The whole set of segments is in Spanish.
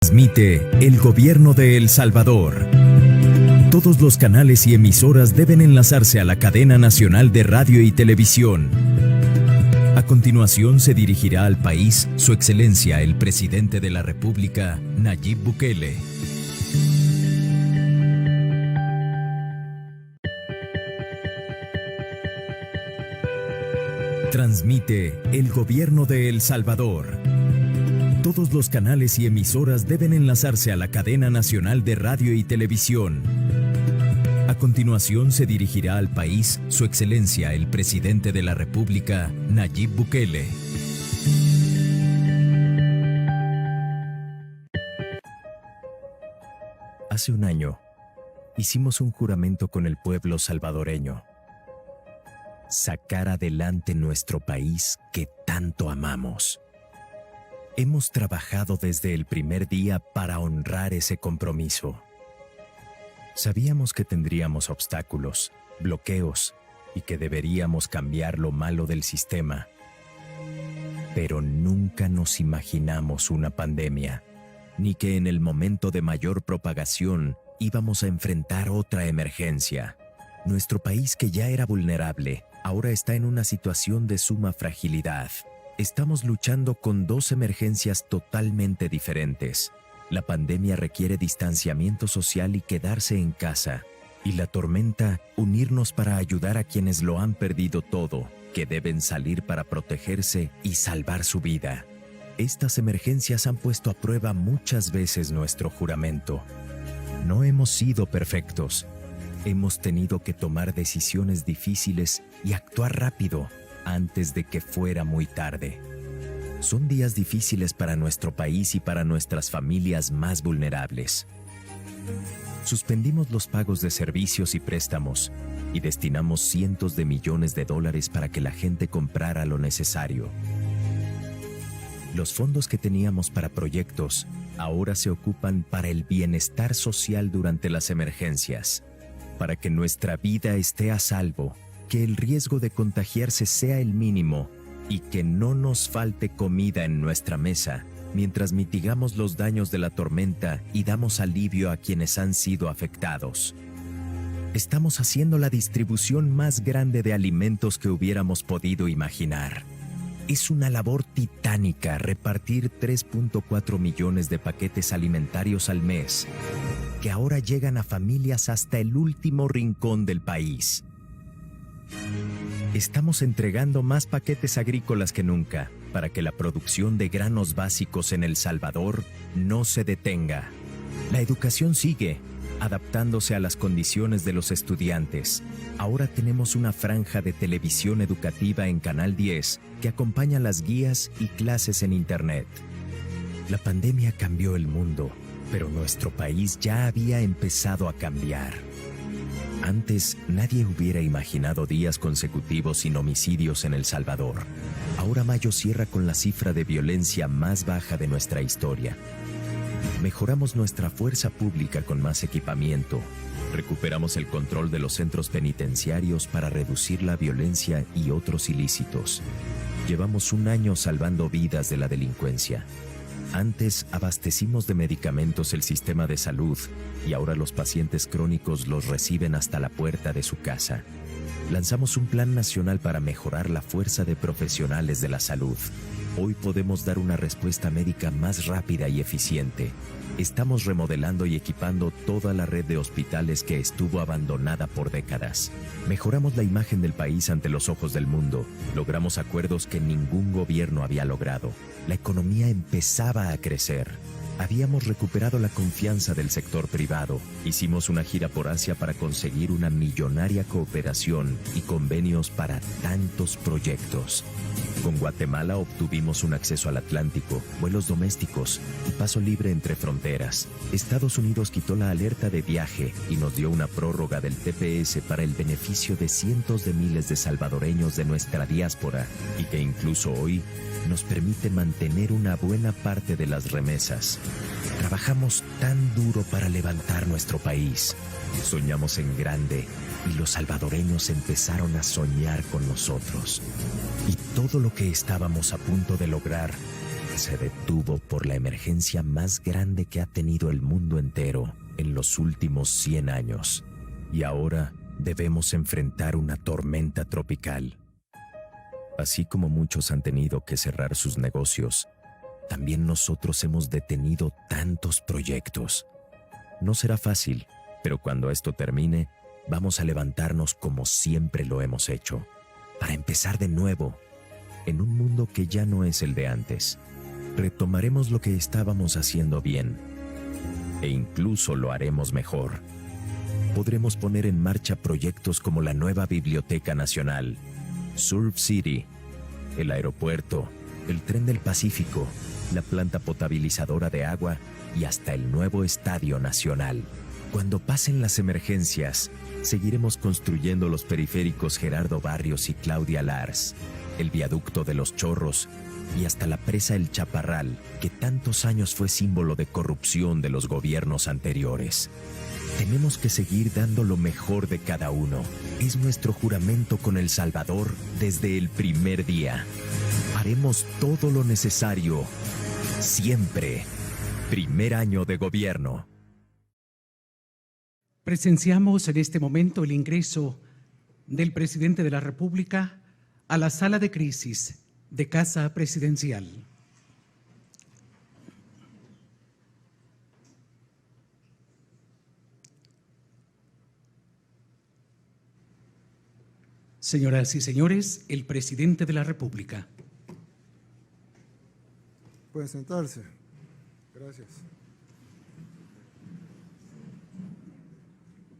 Transmite el Gobierno de El Salvador. Todos los canales y emisoras deben enlazarse a la cadena nacional de radio y televisión. A continuación se dirigirá al país Su Excelencia el Presidente de la República, Nayib Bukele. Transmite el Gobierno de El Salvador. Todos los canales y emisoras deben enlazarse a la cadena nacional de radio y televisión. A continuación se dirigirá al país Su Excelencia el Presidente de la República, Nayib Bukele. Hace un año, hicimos un juramento con el pueblo salvadoreño. Sacar adelante nuestro país que tanto amamos. Hemos trabajado desde el primer día para honrar ese compromiso. Sabíamos que tendríamos obstáculos, bloqueos y que deberíamos cambiar lo malo del sistema. Pero nunca nos imaginamos una pandemia, ni que en el momento de mayor propagación íbamos a enfrentar otra emergencia. Nuestro país, que ya era vulnerable, ahora está en una situación de suma fragilidad. Estamos luchando con dos emergencias totalmente diferentes. La pandemia requiere distanciamiento social y quedarse en casa. Y la tormenta, unirnos para ayudar a quienes lo han perdido todo, que deben salir para protegerse y salvar su vida. Estas emergencias han puesto a prueba muchas veces nuestro juramento. No hemos sido perfectos. Hemos tenido que tomar decisiones difíciles y actuar rápido antes de que fuera muy tarde. Son días difíciles para nuestro país y para nuestras familias más vulnerables. Suspendimos los pagos de servicios y préstamos y destinamos cientos de millones de dólares para que la gente comprara lo necesario. Los fondos que teníamos para proyectos ahora se ocupan para el bienestar social durante las emergencias, para que nuestra vida esté a salvo, que el riesgo de contagiarse sea el mínimo y que no nos falte comida en nuestra mesa, mientras mitigamos los daños de la tormenta y damos alivio a quienes han sido afectados. Estamos haciendo la distribución más grande de alimentos que hubiéramos podido imaginar. Es una labor titánica repartir 3.4 millones de paquetes alimentarios al mes, que ahora llegan a familias hasta el último rincón del país. Estamos entregando más paquetes agrícolas que nunca para que la producción de granos básicos en El Salvador no se detenga. La educación sigue, adaptándose a las condiciones de los estudiantes. Ahora tenemos una franja de televisión educativa en Canal 10 que acompaña las guías y clases en Internet. La pandemia cambió el mundo, pero nuestro país ya había empezado a cambiar. Antes, nadie hubiera imaginado días consecutivos sin homicidios en El Salvador. Ahora mayo cierra con la cifra de violencia más baja de nuestra historia. Mejoramos nuestra fuerza pública con más equipamiento. Recuperamos el control de los centros penitenciarios para reducir la violencia y otros ilícitos. Llevamos un año salvando vidas de la delincuencia. Antes abastecimos de medicamentos el sistema de salud y ahora los pacientes crónicos los reciben hasta la puerta de su casa. Lanzamos un plan nacional para mejorar la fuerza de profesionales de la salud. Hoy podemos dar una respuesta médica más rápida y eficiente. Estamos remodelando y equipando toda la red de hospitales que estuvo abandonada por décadas. Mejoramos la imagen del país ante los ojos del mundo. Logramos acuerdos que ningún gobierno había logrado. La economía empezaba a crecer. Habíamos recuperado la confianza del sector privado. Hicimos una gira por Asia para conseguir una millonaria cooperación y convenios para tantos proyectos. Con Guatemala obtuvimos un acceso al Atlántico, vuelos domésticos y paso libre entre fronteras. Estados Unidos quitó la alerta de viaje y nos dio una prórroga del TPS para el beneficio de cientos de miles de salvadoreños de nuestra diáspora y que incluso hoy nos permite mantener una buena parte de las remesas. Trabajamos tan duro para levantar nuestro país. Soñamos en grande y los salvadoreños empezaron a soñar con nosotros. Y todo lo que estábamos a punto de lograr se detuvo por la emergencia más grande que ha tenido el mundo entero en los últimos 100 años. Y ahora debemos enfrentar una tormenta tropical. Así como muchos han tenido que cerrar sus negocios, también nosotros hemos detenido tantos proyectos. No será fácil, pero cuando esto termine, vamos a levantarnos como siempre lo hemos hecho, para empezar de nuevo, en un mundo que ya no es el de antes. Retomaremos lo que estábamos haciendo bien, e incluso lo haremos mejor. Podremos poner en marcha proyectos como la nueva Biblioteca Nacional, Surf City, el aeropuerto, el tren del Pacífico, la planta potabilizadora de agua y hasta el nuevo Estadio Nacional. Cuando pasen las emergencias, seguiremos construyendo los periféricos Gerardo Barrios y Claudia Lars, el viaducto de los Chorros y hasta la presa El Chaparral, que tantos años fue símbolo de corrupción de los gobiernos anteriores. Tenemos que seguir dando lo mejor de cada uno. Es nuestro juramento con El Salvador desde el primer día. Haremos todo lo necesario, siempre. Primer año de gobierno. Presenciamos en este momento el ingreso del presidente de la República a la sala de crisis de Casa Presidencial. Señoras y señores, el presidente de la República. Pueden sentarse. Gracias.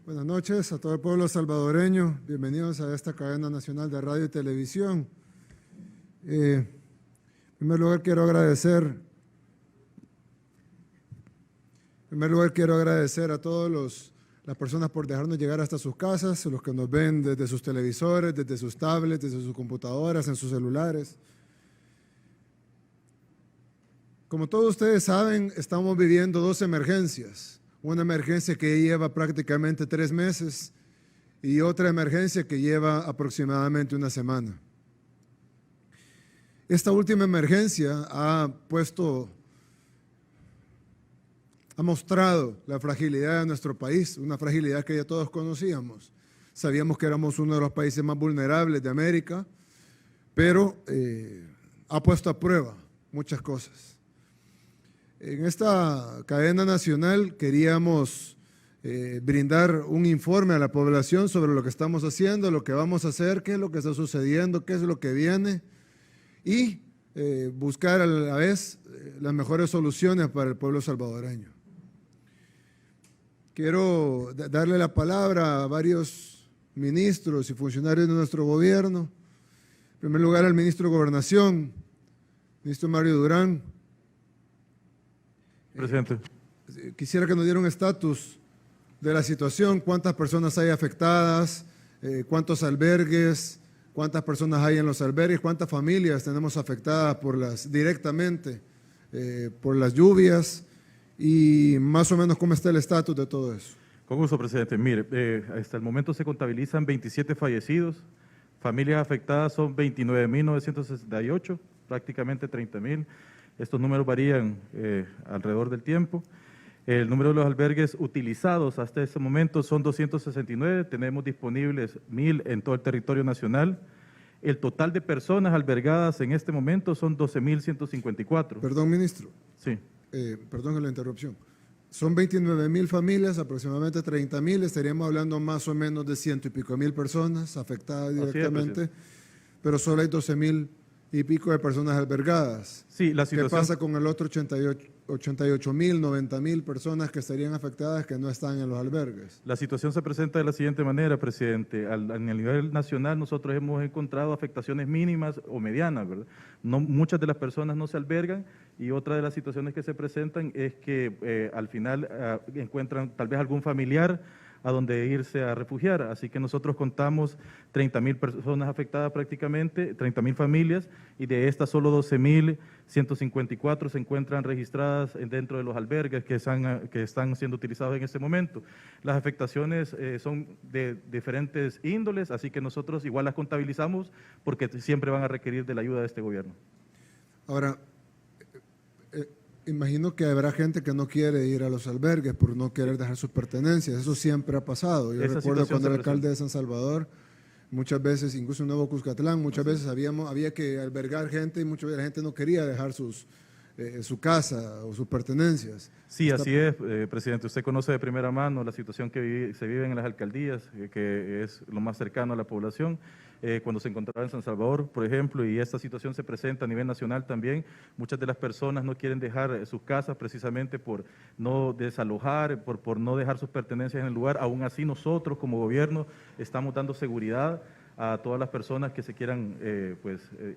Buenas noches a todo el pueblo salvadoreño. Bienvenidos a esta cadena nacional de radio y televisión. En primer lugar, quiero agradecer a todas las personas por dejarnos llegar hasta sus casas, los que nos ven desde sus televisores, desde sus tablets, desde sus computadoras, en sus celulares. Como todos ustedes saben, estamos viviendo dos emergencias. Una emergencia que lleva prácticamente 3 meses y otra emergencia que lleva aproximadamente una semana. Esta última emergencia ha mostrado la fragilidad de nuestro país, una fragilidad que ya todos conocíamos. Sabíamos que éramos uno de los países más vulnerables de América, pero ha puesto a prueba muchas cosas. En esta cadena nacional queríamos brindar un informe a la población sobre lo que estamos haciendo, lo que vamos a hacer, qué es lo que está sucediendo, qué es lo que viene y buscar a la vez las mejores soluciones para el pueblo salvadoreño. Quiero darle la palabra a varios ministros y funcionarios de nuestro gobierno. En primer lugar, al ministro de Gobernación, ministro Mario Durán. Presidente. Quisiera que nos diera un estatus de la situación, cuántas personas hay afectadas, cuántos albergues, cuántas personas hay en los albergues, cuántas familias tenemos afectadas directamente por las lluvias y más o menos cómo está el estatus de todo eso. Con gusto, presidente. Mire, hasta el momento se contabilizan 27 fallecidos, familias afectadas son 29.968, prácticamente 30.000. Estos números varían alrededor del tiempo. El número de los albergues utilizados hasta este momento son 269, tenemos disponibles 1.000 en todo el territorio nacional. El total de personas albergadas en este momento son 12.154. Perdón, ministro. Sí. Perdón la interrupción. Son 29.000 familias, aproximadamente 30.000, estaríamos hablando más o menos de 100 y pico mil personas afectadas directamente, pero solo hay 12.000 y pico de personas albergadas. Sí, la situación... ¿Qué pasa con el otro 88.000, 90.000 personas que estarían afectadas que no están en los albergues? La situación se presenta de la siguiente manera, presidente. A nivel nacional nosotros hemos encontrado afectaciones mínimas o medianas, ¿verdad? Muchas de las personas no se albergan y otra de las situaciones que se presentan es que al final encuentran tal vez algún familiar a donde irse a refugiar. Así que nosotros contamos 30.000 personas afectadas prácticamente, 30.000 familias, y de estas solo 12.154 se encuentran registradas dentro de los albergues que están siendo utilizados en este momento. Las afectaciones son de diferentes índoles, así que nosotros igual las contabilizamos porque siempre van a requerir de la ayuda de este gobierno. Ahora, imagino que habrá gente que no quiere ir a los albergues por no querer dejar sus pertenencias. Eso siempre ha pasado. Yo Esa recuerdo situación cuando se era alcalde presenta. de San Salvador, muchas veces, incluso en Nuevo Cuscatlán, muchas veces había que albergar gente y mucha de la gente no quería dejar su casa o sus pertenencias. Sí, así es, presidente. Usted conoce de primera mano la situación que se vive en las alcaldías, que es lo más cercano a la población. Cuando se encontraba en San Salvador, por ejemplo, y esta situación se presenta a nivel nacional también, muchas de las personas no quieren dejar sus casas precisamente por no desalojar, por no dejar sus pertenencias en el lugar. Aún así, nosotros como gobierno estamos dando seguridad a todas las personas que se quieran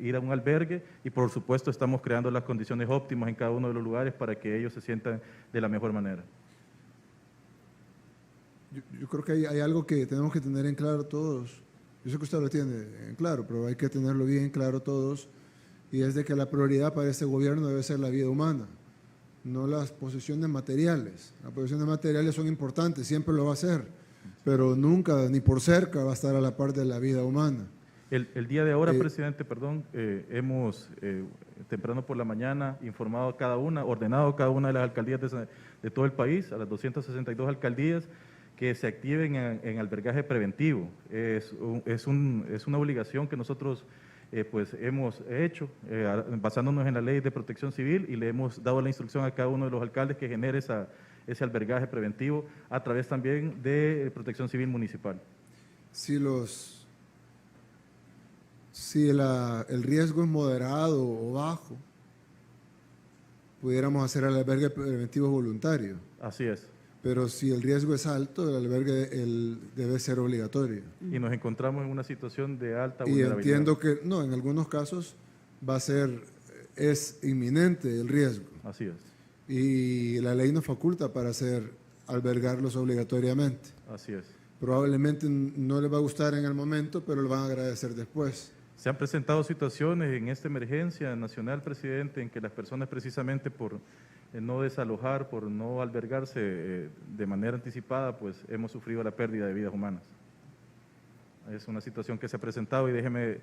ir a un albergue y por supuesto estamos creando las condiciones óptimas en cada uno de los lugares para que ellos se sientan de la mejor manera. Yo creo que hay algo que tenemos que tener en claro todos. Yo sé que usted lo tiene en claro, pero hay que tenerlo bien claro todos, y es de que la prioridad para este gobierno debe ser la vida humana, no las posesiones materiales. Las posesiones materiales son importantes, siempre lo va a ser, pero nunca, ni por cerca, va a estar a la par de la vida humana. El día de ahora, presidente, hemos temprano por la mañana informado a cada una, ordenado a cada una de las alcaldías de todo el país, a las 262 alcaldías, que se activen en albergaje preventivo. Es una obligación que nosotros hemos hecho, basándonos en la ley de protección civil, y le hemos dado la instrucción a cada uno de los alcaldes que genere ese albergaje preventivo a través también de protección civil municipal. Si el riesgo es moderado o bajo, pudiéramos hacer el albergue preventivo voluntario. Así es. Pero si el riesgo es alto, el albergue debe ser obligatorio. Y nos encontramos en una situación de alta Y vulnerabilidad. entiendo que, no, en algunos casos es inminente el riesgo. Así es. Y la ley nos faculta para albergarlos obligatoriamente. Así es. Probablemente no les va a gustar en el momento, pero lo van a agradecer después. Se han presentado situaciones en esta emergencia nacional, presidente, en que las personas precisamente por no desalojar, por no albergarse de manera anticipada, pues hemos sufrido la pérdida de vidas humanas. Es una situación que se ha presentado y déjeme,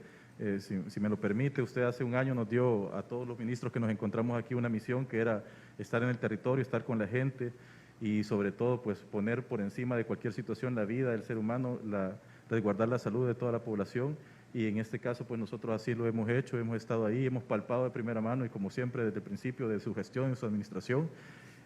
si me lo permite, usted hace un año nos dio a todos los ministros que nos encontramos aquí una misión que era estar en el territorio, estar con la gente y sobre todo pues poner por encima de cualquier situación la vida del ser humano, resguardar la salud de toda la población. Y en este caso, pues nosotros así lo hemos hecho, hemos estado ahí, hemos palpado de primera mano y como siempre desde el principio de su gestión y su administración,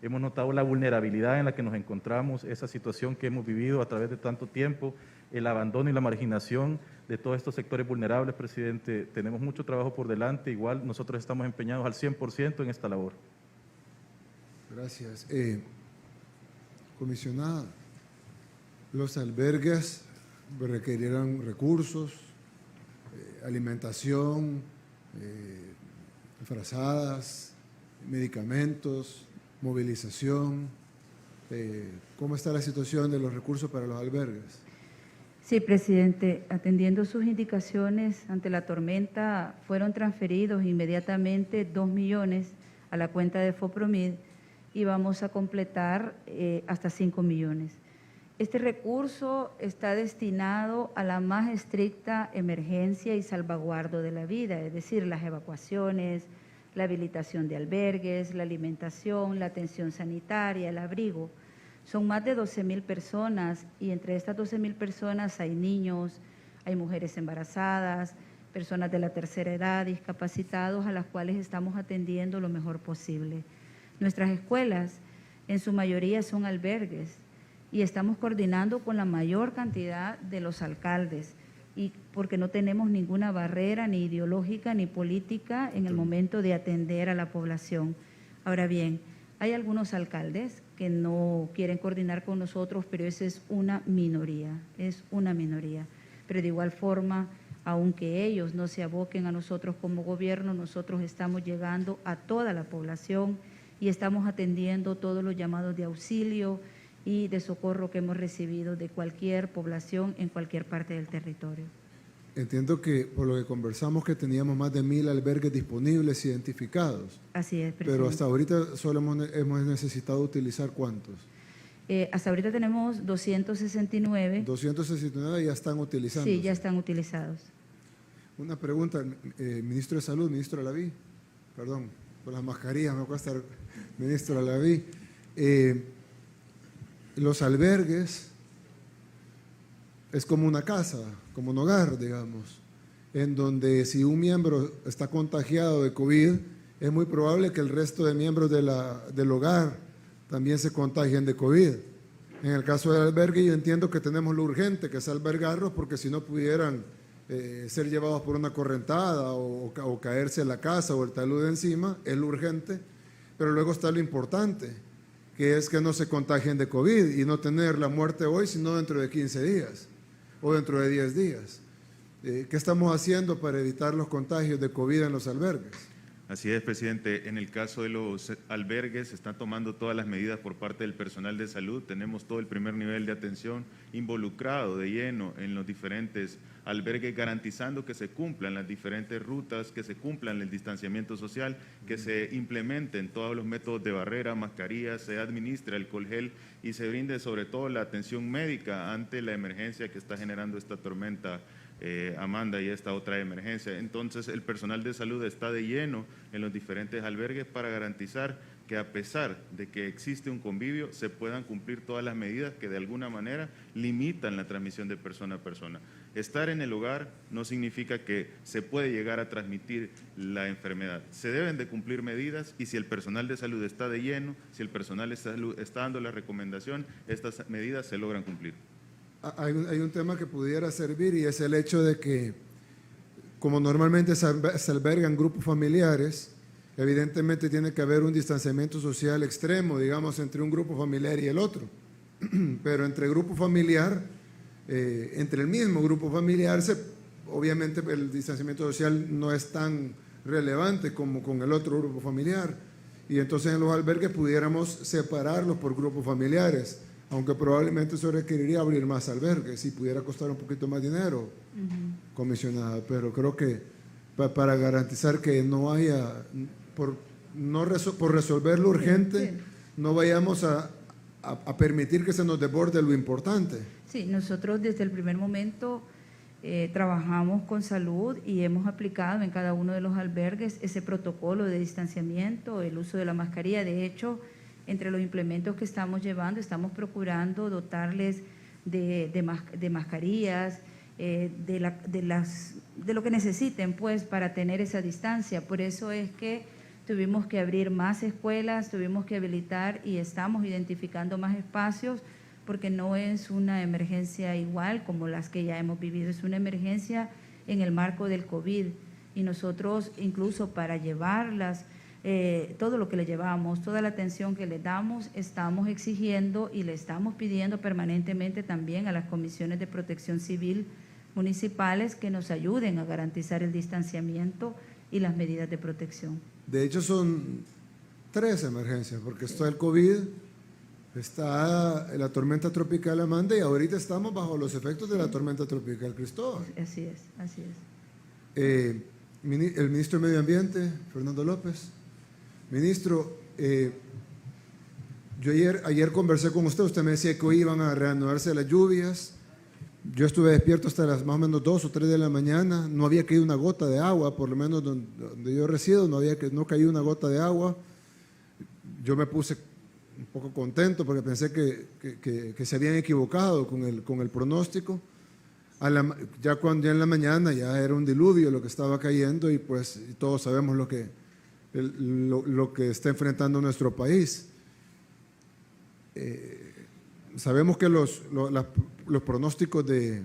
hemos notado la vulnerabilidad en la que nos encontramos, esa situación que hemos vivido a través de tanto tiempo, el abandono y la marginación de todos estos sectores vulnerables, presidente. Tenemos mucho trabajo por delante, igual nosotros estamos empeñados al 100% en esta labor. Gracias. Comisionada, los albergues requerirán recursos, alimentación, frazadas, medicamentos, movilización. ¿Cómo está la situación de los recursos para los albergues? Sí, presidente, atendiendo sus indicaciones ante la tormenta, fueron transferidos inmediatamente 2 millones a la cuenta de FOPROMID y vamos a completar hasta 5 millones. Este recurso está destinado a la más estricta emergencia y salvaguardo de la vida, es decir, las evacuaciones, la habilitación de albergues, la alimentación, la atención sanitaria, el abrigo. Son más de 12,000 personas y entre estas 12,000 personas hay niños, hay mujeres embarazadas, personas de la tercera edad, discapacitados, a las cuales estamos atendiendo lo mejor posible. Nuestras escuelas en su mayoría son albergues y estamos coordinando con la mayor cantidad de los alcaldes y porque no tenemos ninguna barrera ni ideológica ni política en el momento de atender a la población. Ahora bien, hay algunos alcaldes que no quieren coordinar con nosotros, pero esa es una minoría. Pero de igual forma, aunque ellos no se aboquen a nosotros como gobierno, nosotros estamos llegando a toda la población y estamos atendiendo todos los llamados de auxilio y de socorro que hemos recibido de cualquier población en cualquier parte del territorio. Entiendo que por lo que conversamos que teníamos más de 1,000 albergues disponibles, identificados. Así es, presidente. Pero hasta ahorita solo hemos necesitado utilizar ¿cuántos? Hasta ahorita tenemos 269. 269 ya están utilizando. Sí, ya están utilizados. Una pregunta, ministro de Salud, ministro Alaví, perdón, por las mascarillas me cuesta estar ministro Alaví. Los albergues es como una casa, como un hogar, digamos, en donde si un miembro está contagiado de COVID, es muy probable que el resto de miembros del hogar también se contagien de COVID. En el caso del albergue, yo entiendo que tenemos lo urgente, que es albergarlos, porque si no pudieran ser llevados por una correntada o caerse en la casa o el talud encima, es lo urgente, pero luego está lo importante, que es que no se contagien de COVID y no tener la muerte hoy, sino dentro de 15 días o dentro de 10 días. ¿Qué estamos haciendo para evitar los contagios de COVID en los albergues? Así es, presidente. En el caso de los albergues, se están tomando todas las medidas por parte del personal de salud. Tenemos todo el primer nivel de atención involucrado de lleno en los diferentes albergues, garantizando que se cumplan las diferentes rutas, que se cumplan el distanciamiento social, que se implementen todos los métodos de barrera, mascarillas, se administre alcohol gel y se brinde sobre todo la atención médica ante la emergencia que está generando esta tormenta Amanda y esta otra emergencia. Entonces, el personal de salud está de lleno en los diferentes albergues para garantizar que a pesar de que existe un convivio, se puedan cumplir todas las medidas que de alguna manera limitan la transmisión de persona a persona. Estar en el hogar no significa que se puede llegar a transmitir la enfermedad. Se deben de cumplir medidas y si el personal de salud está de lleno, si el personal de salud está dando la recomendación, estas medidas se logran cumplir. Hay un tema que pudiera servir y es el hecho de que, como normalmente se albergan grupos familiares, evidentemente tiene que haber un distanciamiento social extremo, digamos, entre un grupo familiar y el otro. Pero entre grupo familiar, entre el mismo grupo familiar, obviamente el distanciamiento social no es tan relevante como con el otro grupo familiar. Y entonces en los albergues pudiéramos separarlos por grupos familiares, aunque probablemente eso requeriría abrir más albergues y pudiera costar un poquito más dinero, comisionada, pero creo que para garantizar que no haya, por resolver lo urgente, no vayamos a permitir que se nos desborde lo importante. Sí, nosotros desde el primer momento trabajamos con salud y hemos aplicado en cada uno de los albergues ese protocolo de distanciamiento, el uso de la mascarilla. De hecho, entre los implementos que estamos llevando, estamos procurando dotarles de mascarillas, de lo que necesiten, pues, para tener esa distancia. Por eso es que tuvimos que abrir más escuelas, tuvimos que habilitar y estamos identificando más espacios, porque no es una emergencia igual como las que ya hemos vivido, es una emergencia en el marco del COVID. Y nosotros, incluso para llevarlas, todo lo que le llevamos, toda la atención que le damos, estamos exigiendo y le estamos pidiendo permanentemente también a las comisiones de protección civil municipales que nos ayuden a garantizar el distanciamiento y las medidas de protección. De hecho, son 3 emergencias, porque está el COVID, está la tormenta tropical Amanda y ahorita estamos bajo los efectos de la tormenta tropical Cristóbal. Así es, así es. El ministro de Medio Ambiente, Fernando López. Ministro, yo ayer conversé con usted me decía que hoy iban a reanudarse las lluvias. Yo estuve despierto hasta las más o menos 2 o 3 de la mañana, no había caído una gota de agua, por lo menos donde yo resido, no cayó una gota de agua. Yo me puse un poco contento porque pensé que se habían equivocado con el pronóstico. Ya en la mañana ya era un diluvio lo que estaba cayendo y pues todos sabemos lo que está enfrentando nuestro país. Sabemos que los pronósticos de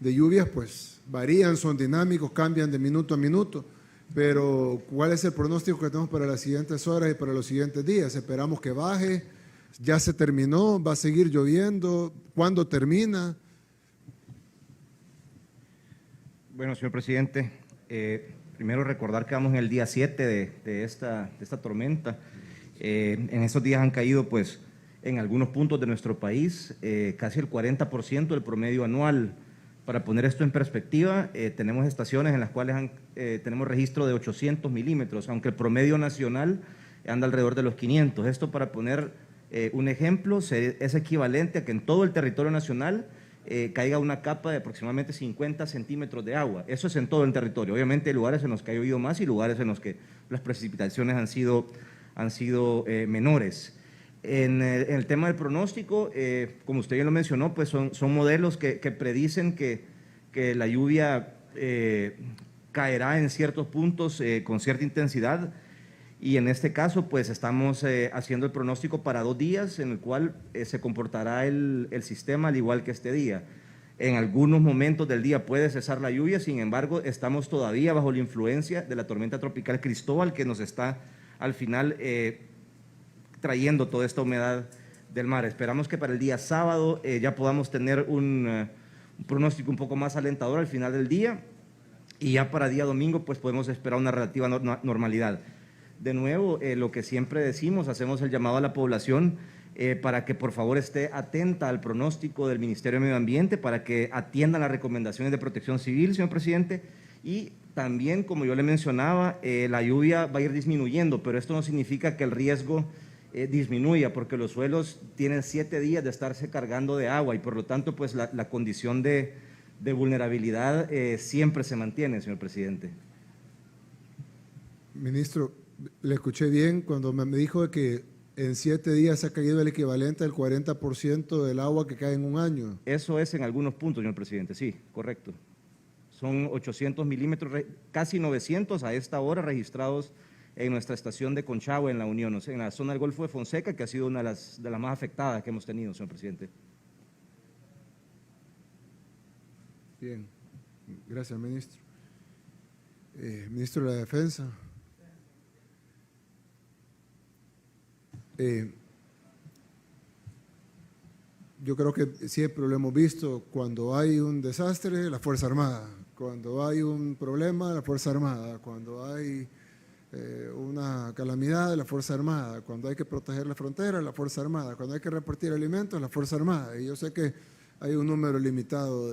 lluvias pues varían, son dinámicos, cambian de minuto a minuto, pero ¿cuál es el pronóstico que tenemos para las siguientes horas y para los siguientes días? Esperamos que baje, ya se terminó, va a seguir lloviendo, ¿cuándo termina? Bueno, señor presidente, primero recordar que vamos en el día 7 de esta tormenta. En estos días han caído pues en algunos puntos de nuestro país casi el 40% del promedio anual. Para poner esto en perspectiva, tenemos estaciones en las cuales tenemos registro de 800 milímetros, aunque el promedio nacional anda alrededor de los 500. Esto, para poner un ejemplo, es equivalente a que en todo el territorio nacional caiga una capa de aproximadamente 50 centímetros de agua. Eso es en todo el territorio. Obviamente hay lugares en los que ha llovido más y lugares en los que las precipitaciones han sido han sido menores. En el tema del pronóstico, como usted ya lo mencionó, pues son modelos que predicen que la lluvia caerá en ciertos puntos con cierta intensidad, y en este caso pues estamos haciendo el pronóstico para 2 días en el cual se comportará el sistema al igual que este día. En algunos momentos del día puede cesar la lluvia, sin embargo estamos todavía bajo la influencia de la tormenta tropical Cristóbal, que nos está al final trayendo toda esta humedad del mar. Esperamos que para el día sábado ya podamos tener un pronóstico un poco más alentador al final del día, y ya para día domingo pues podemos esperar una relativa normalidad. De nuevo, lo que siempre decimos, hacemos el llamado a la población para que por favor esté atenta al pronóstico del Ministerio de Medio Ambiente, para que atiendan las recomendaciones de Protección Civil, señor presidente, y también, como yo le mencionaba, la lluvia va a ir disminuyendo, pero esto no significa que el riesgo disminuya, porque los suelos tienen 7 días de estarse cargando de agua, y por lo tanto pues la condición de vulnerabilidad siempre se mantiene, señor presidente. Ministro, le escuché bien cuando me dijo que en 7 días ha caído el equivalente al 40% del agua que cae en un año. Eso es en algunos puntos, señor presidente, sí, correcto. Son 800 milímetros, casi 900 a esta hora registrados en nuestra estación de Conchagua, en La Unión, o sea, en la zona del Golfo de Fonseca, que ha sido una de las más afectadas que hemos tenido, señor presidente. Bien, gracias, ministro. Ministro de la Defensa. Yo creo que siempre lo hemos visto, cuando hay un desastre, la Fuerza Armada, cuando hay un problema, la Fuerza Armada, cuando hay una calamidad, la Fuerza Armada, cuando hay que proteger la frontera, la Fuerza Armada, cuando hay que repartir alimentos, la Fuerza Armada. Y yo sé que hay un número limitado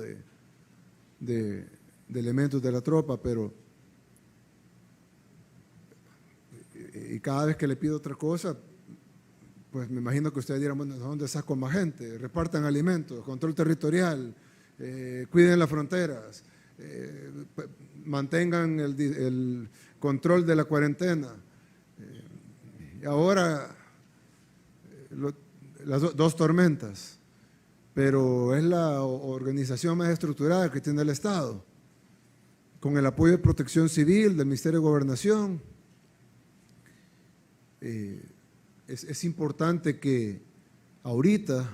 de elementos de la tropa, pero y cada vez que le pido otra cosa, pues me imagino que ustedes dirán, bueno, ¿dónde saco más gente? Repartan alimentos, control territorial, cuiden las fronteras, mantengan el control de la cuarentena. Y ahora, las 2 tormentas, pero es la organización más estructurada que tiene el Estado, con el apoyo de Protección Civil, del Ministerio de Gobernación. Es importante que ahorita,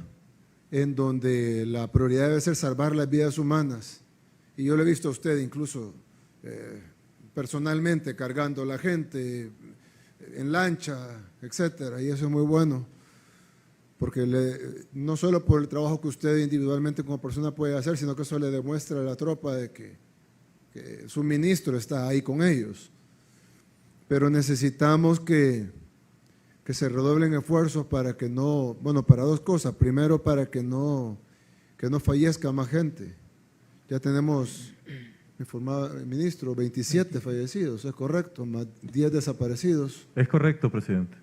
en donde la prioridad debe ser salvar las vidas humanas, y yo lo he visto a usted incluso personalmente cargando a la gente en lancha, etcétera, y eso es muy bueno, porque no solo por el trabajo que usted individualmente como persona puede hacer, sino que eso le demuestra a la tropa de que su ministro está ahí con ellos. Pero necesitamos que se redoblen esfuerzos para que no, bueno, para 2 cosas. Primero, para que no fallezca más gente. Ya tenemos, me informaba el ministro, 27 fallecidos, ¿es correcto? Más 10 desaparecidos. Es correcto, presidente.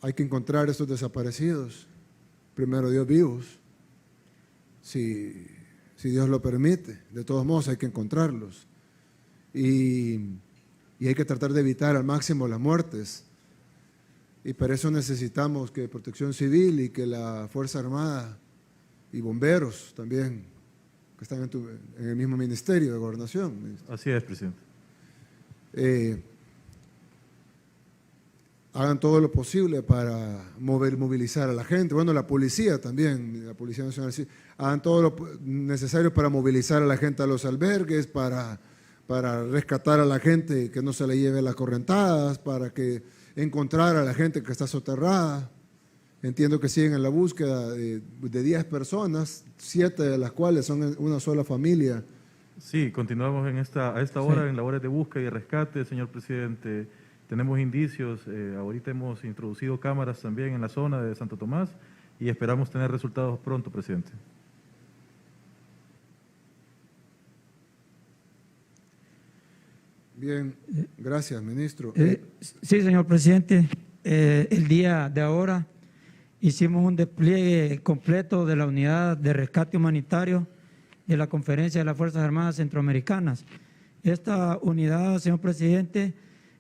Hay que encontrar estos desaparecidos, primero Dios vivos, si Dios lo permite. De todos modos hay que encontrarlos. Y hay que tratar de evitar al máximo las muertes. Y para eso necesitamos que Protección Civil y que la Fuerza Armada y bomberos también, que están en el mismo Ministerio de Gobernación. Así es, presidente. Hagan todo lo posible para movilizar a la gente. Bueno, la policía también, la Policía Nacional, sí, hagan todo lo necesario para movilizar a la gente a los albergues, para rescatar a la gente, que no se le lleve las correntadas, para que encontrar a la gente que está soterrada. Entiendo que siguen en la búsqueda de 10 personas, 7 de las cuales son una sola familia. Sí, continuamos a esta hora en labores de búsqueda y rescate, señor presidente. Tenemos indicios, ahorita hemos introducido cámaras también en la zona de Santo Tomás y esperamos tener resultados pronto, presidente. Bien, gracias, ministro. Sí, señor presidente. El día de ahora hicimos un despliegue completo de la unidad de rescate humanitario de la Conferencia de las Fuerzas Armadas Centroamericanas. Esta unidad, señor presidente,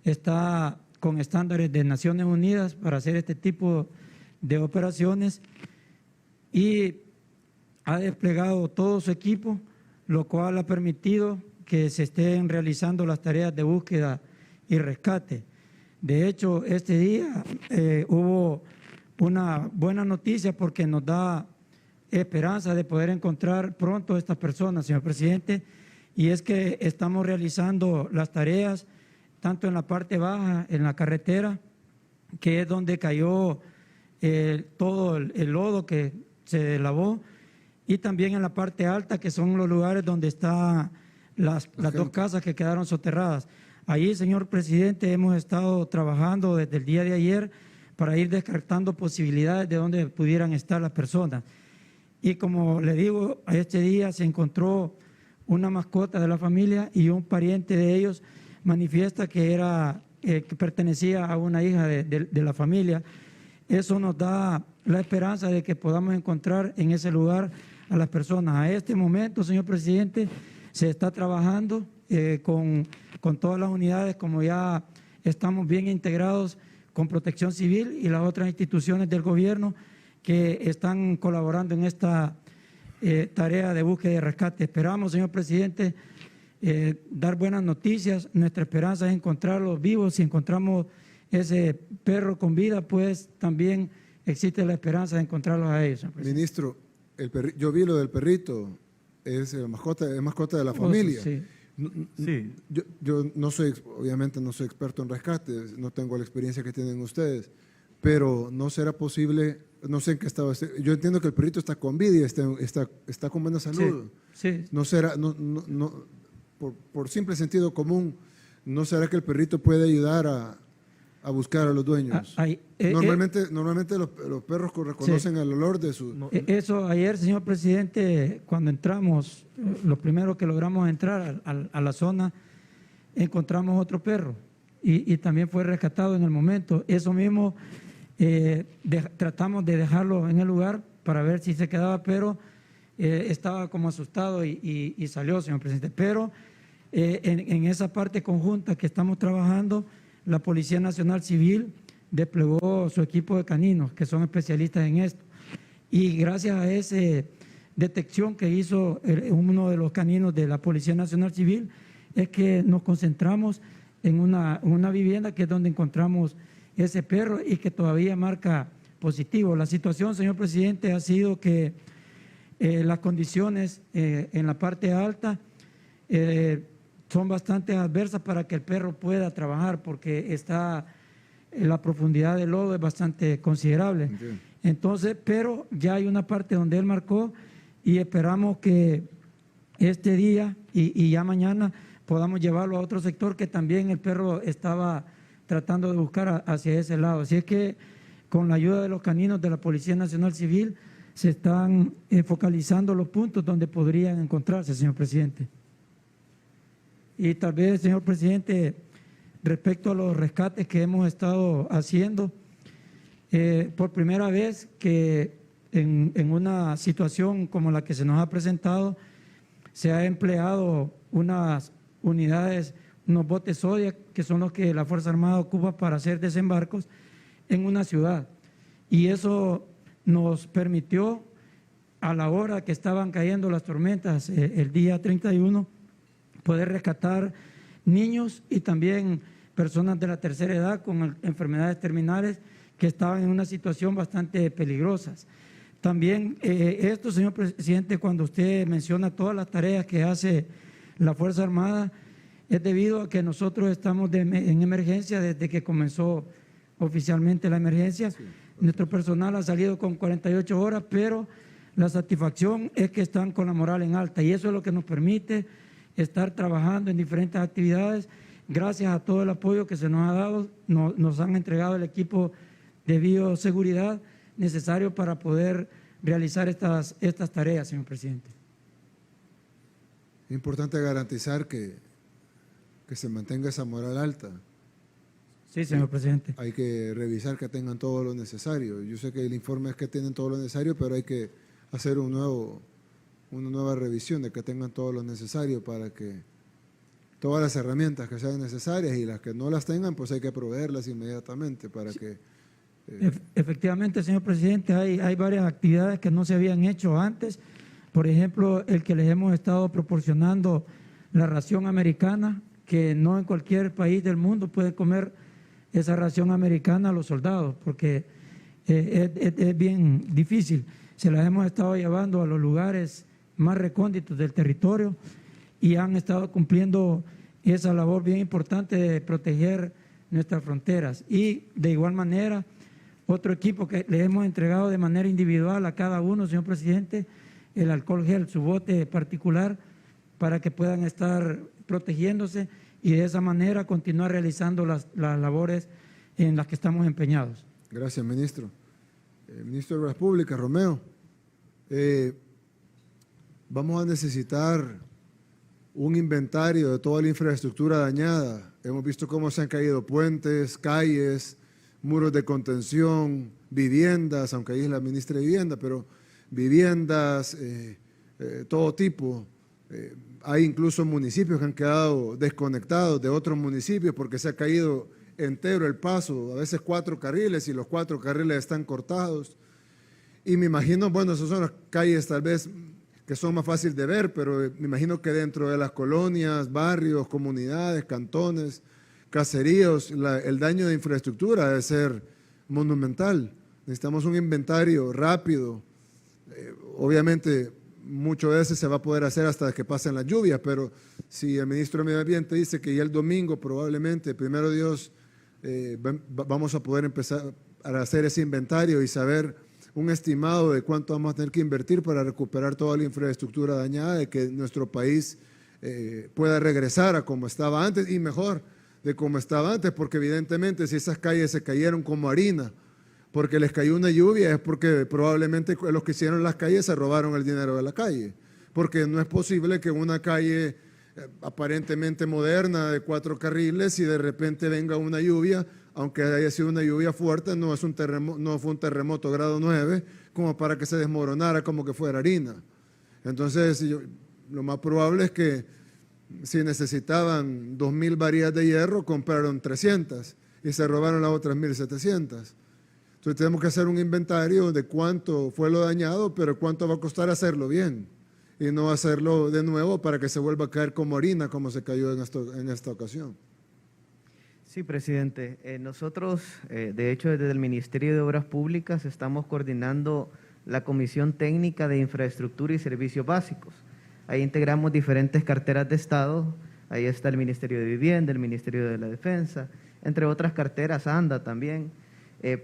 está con estándares de Naciones Unidas para hacer este tipo de operaciones y ha desplegado todo su equipo, lo cual ha permitido que se estén realizando las tareas de búsqueda y rescate. De hecho, este día hubo una buena noticia porque nos da esperanza de poder encontrar pronto a estas personas, señor presidente, y es que estamos realizando las tareas tanto en la parte baja, en la carretera, que es donde cayó todo el lodo que se lavó, y también en la parte alta, que son los lugares donde están las dos casas que quedaron soterradas. Ahí, señor presidente, hemos estado trabajando desde el día de ayer para ir descartando posibilidades de dónde pudieran estar las personas. Y como le digo, este día se encontró una mascota de la familia y un pariente de ellos manifiesta que que pertenecía a una hija de la familia. Eso nos da la esperanza de que podamos encontrar en ese lugar a las personas. A este momento, señor presidente, se está trabajando con todas las unidades, como ya estamos bien integrados con Protección Civil y las otras instituciones del gobierno que están colaborando en esta tarea de búsqueda y rescate. Esperamos, señor presidente, dar buenas noticias. Nuestra esperanza es encontrarlos vivos. Si encontramos ese perro con vida, pues también existe la esperanza de encontrarlos a ellos. Ministro, yo vi lo del perrito, es mascota de la familia. Sí. Sí. Yo no soy, obviamente no soy experto en rescate, no tengo la experiencia que tienen ustedes, pero no será posible, no sé en qué estado esté. Yo entiendo que el perrito está con vida y está con buena salud. Sí. No será, por simple sentido común, ¿no será que el perrito puede ayudar a buscar a los dueños? Normalmente los perros reconocen el olor de su... Eso ayer, señor presidente, cuando entramos, lo primero que logramos entrar a la zona, encontramos otro perro y también fue rescatado en el momento. Eso mismo tratamos de dejarlo en el lugar para ver si se quedaba, pero estaba como asustado y salió, señor presidente. Pero en esa parte conjunta que estamos trabajando, la Policía Nacional Civil desplegó su equipo de caninos, que son especialistas en esto. Y gracias a esa detección que hizo uno de los caninos de la Policía Nacional Civil, es que nos concentramos en una vivienda que es donde encontramos ese perro y que todavía marca positivo. La situación, señor presidente, ha sido que las condiciones en la parte alta son bastante adversas para que el perro pueda trabajar porque la profundidad del lodo es bastante considerable. Entiendo. Entonces, pero ya hay una parte donde él marcó y esperamos que este día y ya mañana podamos llevarlo a otro sector que también el perro estaba tratando de buscar hacia ese lado. Así es que con la ayuda de los caninos de la Policía Nacional Civil se están focalizando los puntos donde podrían encontrarse, señor presidente. Y tal vez, señor presidente, respecto a los rescates que hemos estado haciendo, por primera vez que en una situación como la que se nos ha presentado, se ha empleado unas unidades, unos botes Zodiac, que son los que la Fuerza Armada ocupa para hacer desembarcos en una ciudad. Y eso nos permitió, a la hora que estaban cayendo las tormentas, el día 31, poder rescatar niños y también personas de la tercera edad con enfermedades terminales que estaban en una situación bastante peligrosa. También esto, señor presidente, cuando usted menciona todas las tareas que hace la Fuerza Armada, es debido a que nosotros estamos en emergencia desde que comenzó oficialmente la emergencia. Sí. Nuestro personal ha salido con 48 horas, pero la satisfacción es que están con la moral en alta y eso es lo que nos permite estar trabajando en diferentes actividades. Gracias a todo el apoyo que se nos ha dado, nos han entregado el equipo de bioseguridad necesario para poder realizar estas tareas, señor presidente. Es importante garantizar que se mantenga esa moral alta. Sí, señor presidente. Hay que revisar que tengan todo lo necesario. Yo sé que el informe es que tienen todo lo necesario, pero hay que hacer una nueva revisión de que tengan todo lo necesario para que todas las herramientas que sean necesarias, y las que no las tengan, pues hay que proveerlas inmediatamente para que… Efectivamente, señor presidente, hay varias actividades que no se habían hecho antes. Por ejemplo, el que les hemos estado proporcionando la ración americana, que no en cualquier país del mundo puede comer esa ración americana a los soldados, porque es bien difícil. Se las hemos estado llevando a los lugares más recónditos del territorio y han estado cumpliendo esa labor bien importante de proteger nuestras fronteras. Y de igual manera, otro equipo que le hemos entregado de manera individual a cada uno, señor presidente, el alcohol gel, su bote particular, para que puedan estar protegiéndose y de esa manera continuar realizando las labores en las que estamos empeñados. Gracias, ministro. Ministro de Obras Públicas, Romeo, vamos a necesitar un inventario de toda la infraestructura dañada. Hemos visto cómo se han caído puentes, calles, muros de contención, viviendas, aunque ahí es la ministra de Vivienda, pero viviendas, todo tipo. Hay incluso municipios que han quedado desconectados de otros municipios porque se ha caído entero el paso, a veces 4 carriles y los 4 carriles están cortados. Y me imagino, bueno, esas son las calles tal vez que son más fáciles de ver, pero me imagino que dentro de las colonias, barrios, comunidades, cantones, caseríos, el daño de infraestructura debe ser monumental. Necesitamos un inventario rápido. Obviamente, mucho de ese se va a poder hacer hasta que pasen las lluvias, pero si el ministro de Medio Ambiente dice que ya el domingo probablemente, primero Dios, vamos a poder empezar a hacer ese inventario y saber un estimado de cuánto vamos a tener que invertir para recuperar toda la infraestructura dañada, de que nuestro país pueda regresar a como estaba antes y mejor de como estaba antes, porque evidentemente si esas calles se cayeron como harina, porque les cayó una lluvia, es porque probablemente los que hicieron las calles se robaron el dinero de la calle, porque no es posible que una calle aparentemente moderna de 4 carriles y de repente venga una lluvia, aunque haya sido una lluvia fuerte, no fue un terremoto grado 9, como para que se desmoronara como que fuera harina. Entonces, lo más probable es que si necesitaban 2.000 varillas de hierro, compraron 300 y se robaron las otras 1.700. Entonces tenemos que hacer un inventario de cuánto fue lo dañado, pero cuánto va a costar hacerlo bien y no hacerlo de nuevo para que se vuelva a caer como harina, como se cayó en esta ocasión. Sí, presidente. Nosotros, de hecho, desde el Ministerio de Obras Públicas estamos coordinando la Comisión Técnica de Infraestructura y Servicios Básicos. Ahí integramos diferentes carteras de Estado. Ahí está el Ministerio de Vivienda, el Ministerio de la Defensa, entre otras carteras, ANDA también,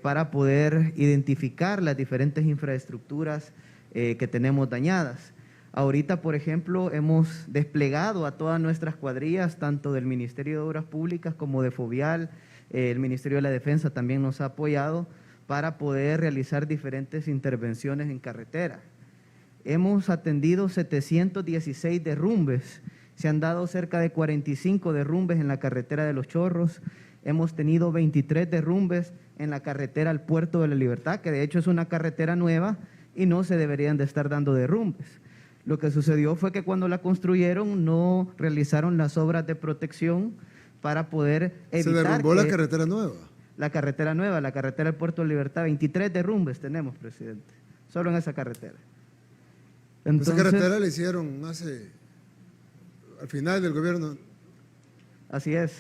para poder identificar las diferentes infraestructuras que tenemos dañadas. Ahorita, por ejemplo, hemos desplegado a todas nuestras cuadrillas, tanto del Ministerio de Obras Públicas como de Fovial, el Ministerio de la Defensa también nos ha apoyado para poder realizar diferentes intervenciones en carretera. Hemos atendido 716 derrumbes, se han dado cerca de 45 derrumbes en la carretera de Los Chorros, hemos tenido 23 derrumbes en la carretera al Puerto de la Libertad, que de hecho es una carretera nueva y no se deberían de estar dando derrumbes. Lo que sucedió fue que cuando la construyeron no realizaron las obras de protección para poder evitar… ¿Se derrumbó la carretera nueva? La carretera nueva, la carretera del Puerto de la Libertad, 23 derrumbes tenemos, presidente, solo en esa carretera. Entonces, esa carretera la hicieron al final del gobierno. Así es.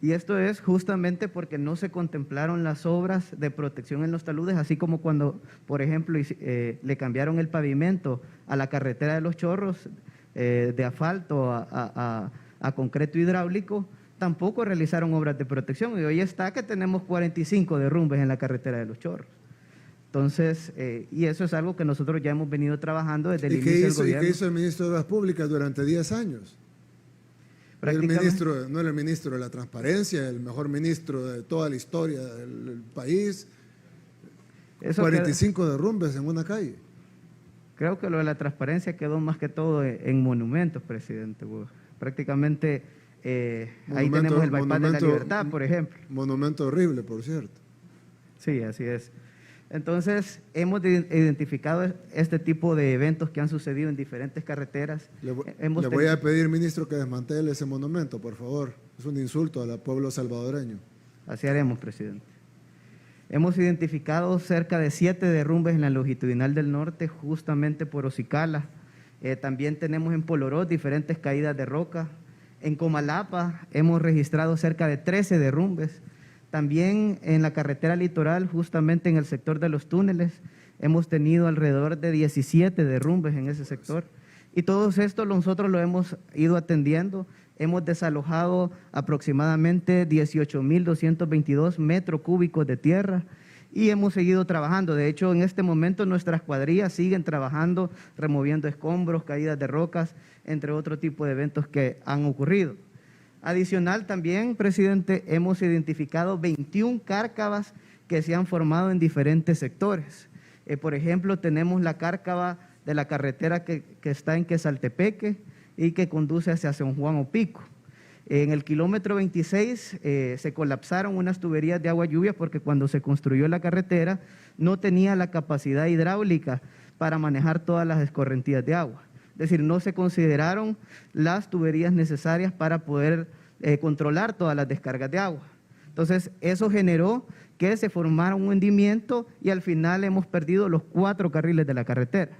Y esto es justamente porque no se contemplaron las obras de protección en los taludes, así como cuando, por ejemplo, le cambiaron el pavimento a la carretera de Los Chorros de asfalto a concreto hidráulico, tampoco realizaron obras de protección. Y hoy está que tenemos 45 derrumbes en la carretera de Los Chorros. Entonces, y eso es algo que nosotros ya hemos venido trabajando desde el inicio del gobierno. ¿Y qué hizo el ministro de Obras Públicas durante 10 años? El ministro, no era el ministro de la transparencia, el mejor ministro de toda la historia del país. 45 derrumbes en una calle. Creo que lo de la transparencia quedó más que todo en monumentos, presidente. Prácticamente ahí tenemos el bypass de la Libertad, por ejemplo. Monumento horrible, por cierto. Sí, así es. Entonces, hemos identificado este tipo de eventos que han sucedido en diferentes carreteras. Le voy a pedir, ministro, que desmantele ese monumento, por favor. Es un insulto al pueblo salvadoreño. Así haremos, presidente. Hemos identificado cerca de 7 derrumbes en la longitudinal del norte, justamente por Ocicala. También tenemos en Polorós diferentes caídas de roca. En Comalapa hemos registrado cerca de 13 derrumbes. También en la carretera litoral, justamente en el sector de los túneles, hemos tenido alrededor de 17 derrumbes en ese sector. Y todo esto nosotros lo hemos ido atendiendo. Hemos desalojado aproximadamente 18.222 metros cúbicos de tierra y hemos seguido trabajando. De hecho, en este momento nuestras cuadrillas siguen trabajando, removiendo escombros, caídas de rocas, entre otro tipo de eventos que han ocurrido. Adicional también, presidente, hemos identificado 21 cárcavas que se han formado en diferentes sectores. Por ejemplo, tenemos la cárcava de la carretera que está en Quesaltepeque y que conduce hacia San Juan Opico. En el kilómetro 26 se colapsaron unas tuberías de agua lluvia porque cuando se construyó la carretera no tenía la capacidad hidráulica para manejar todas las escorrentías de agua. Es decir, no se consideraron las tuberías necesarias para poder controlar todas las descargas de agua. Entonces, eso generó que se formara un hundimiento y al final hemos perdido los 4 carriles de la carretera.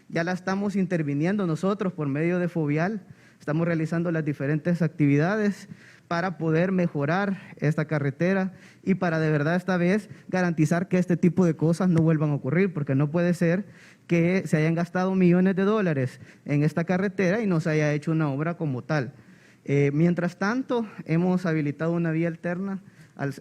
Ya la estamos interviniendo nosotros por medio de Fovial, estamos realizando las diferentes actividades para poder mejorar esta carretera y para de verdad esta vez garantizar que este tipo de cosas no vuelvan a ocurrir, porque no puede ser que se hayan gastado millones de dólares en esta carretera y no se haya hecho una obra como tal. Mientras tanto, hemos habilitado una vía alterna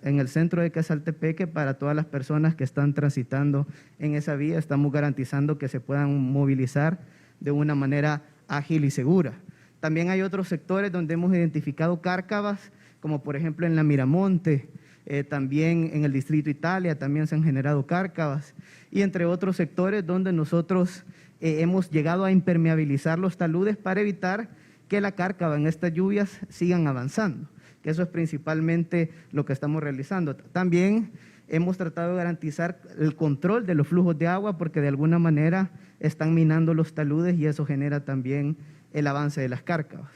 en el centro de Quesaltepeque para todas las personas que están transitando en esa vía. Estamos garantizando que se puedan movilizar de una manera ágil y segura. También hay otros sectores donde hemos identificado cárcavas, como por ejemplo en la Miramonte, también en el Distrito Italia, también se han generado cárcavas, y entre otros sectores donde nosotros hemos llegado a impermeabilizar los taludes para evitar que la cárcava en estas lluvias sigan avanzando, que eso es principalmente lo que estamos realizando. También hemos tratado de garantizar el control de los flujos de agua porque de alguna manera están minando los taludes y eso genera también el avance de las cárcavas.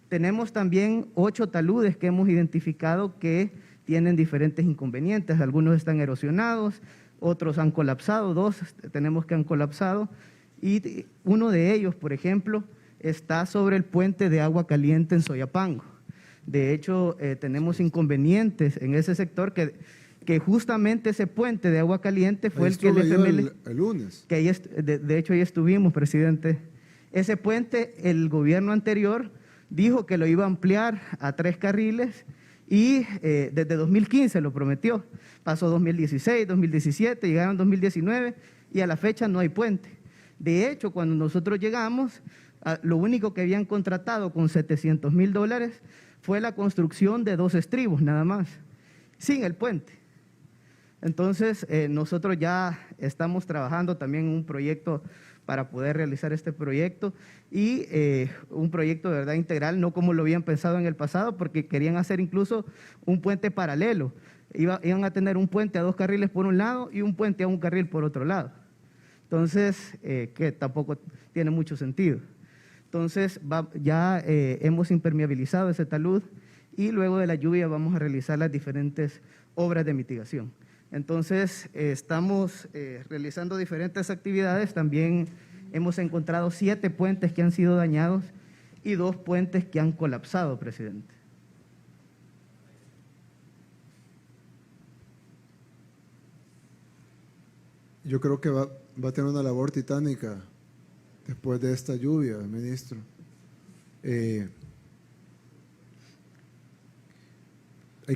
Tenemos también 8 taludes que hemos identificado que tienen diferentes inconvenientes. Algunos están erosionados, otros han colapsado, 2 tenemos que han colapsado y uno de ellos, por ejemplo, está sobre el puente de agua caliente en Soyapango. De hecho, tenemos inconvenientes en ese sector que justamente ese puente de agua caliente fue el que el FML… El lunes. Que ahí de hecho, ahí estuvimos, presidente. Ese puente, el gobierno anterior dijo que lo iba a ampliar a 3 carriles y desde 2015 lo prometió. Pasó 2016, 2017, llegaron 2019 y a la fecha no hay puente. De hecho, cuando nosotros llegamos, lo único que habían contratado con $700,000 fue la construcción de 2 estribos nada más, sin el puente. Entonces, nosotros ya estamos trabajando también en un proyecto para poder realizar este proyecto y un proyecto de verdad integral, no como lo habían pensado en el pasado, porque querían hacer incluso un puente paralelo. Iban a tener un puente a 2 carriles por un lado y un puente a 1 carril por otro lado. Entonces, que tampoco tiene mucho sentido. Entonces, ya hemos impermeabilizado ese talud y luego de la lluvia vamos a realizar las diferentes obras de mitigación. Entonces, estamos realizando diferentes actividades. También hemos encontrado 7 puentes que han sido dañados y 2 puentes que han colapsado, presidente. Yo creo que va a tener una labor titánica después de esta lluvia, ministro. Hay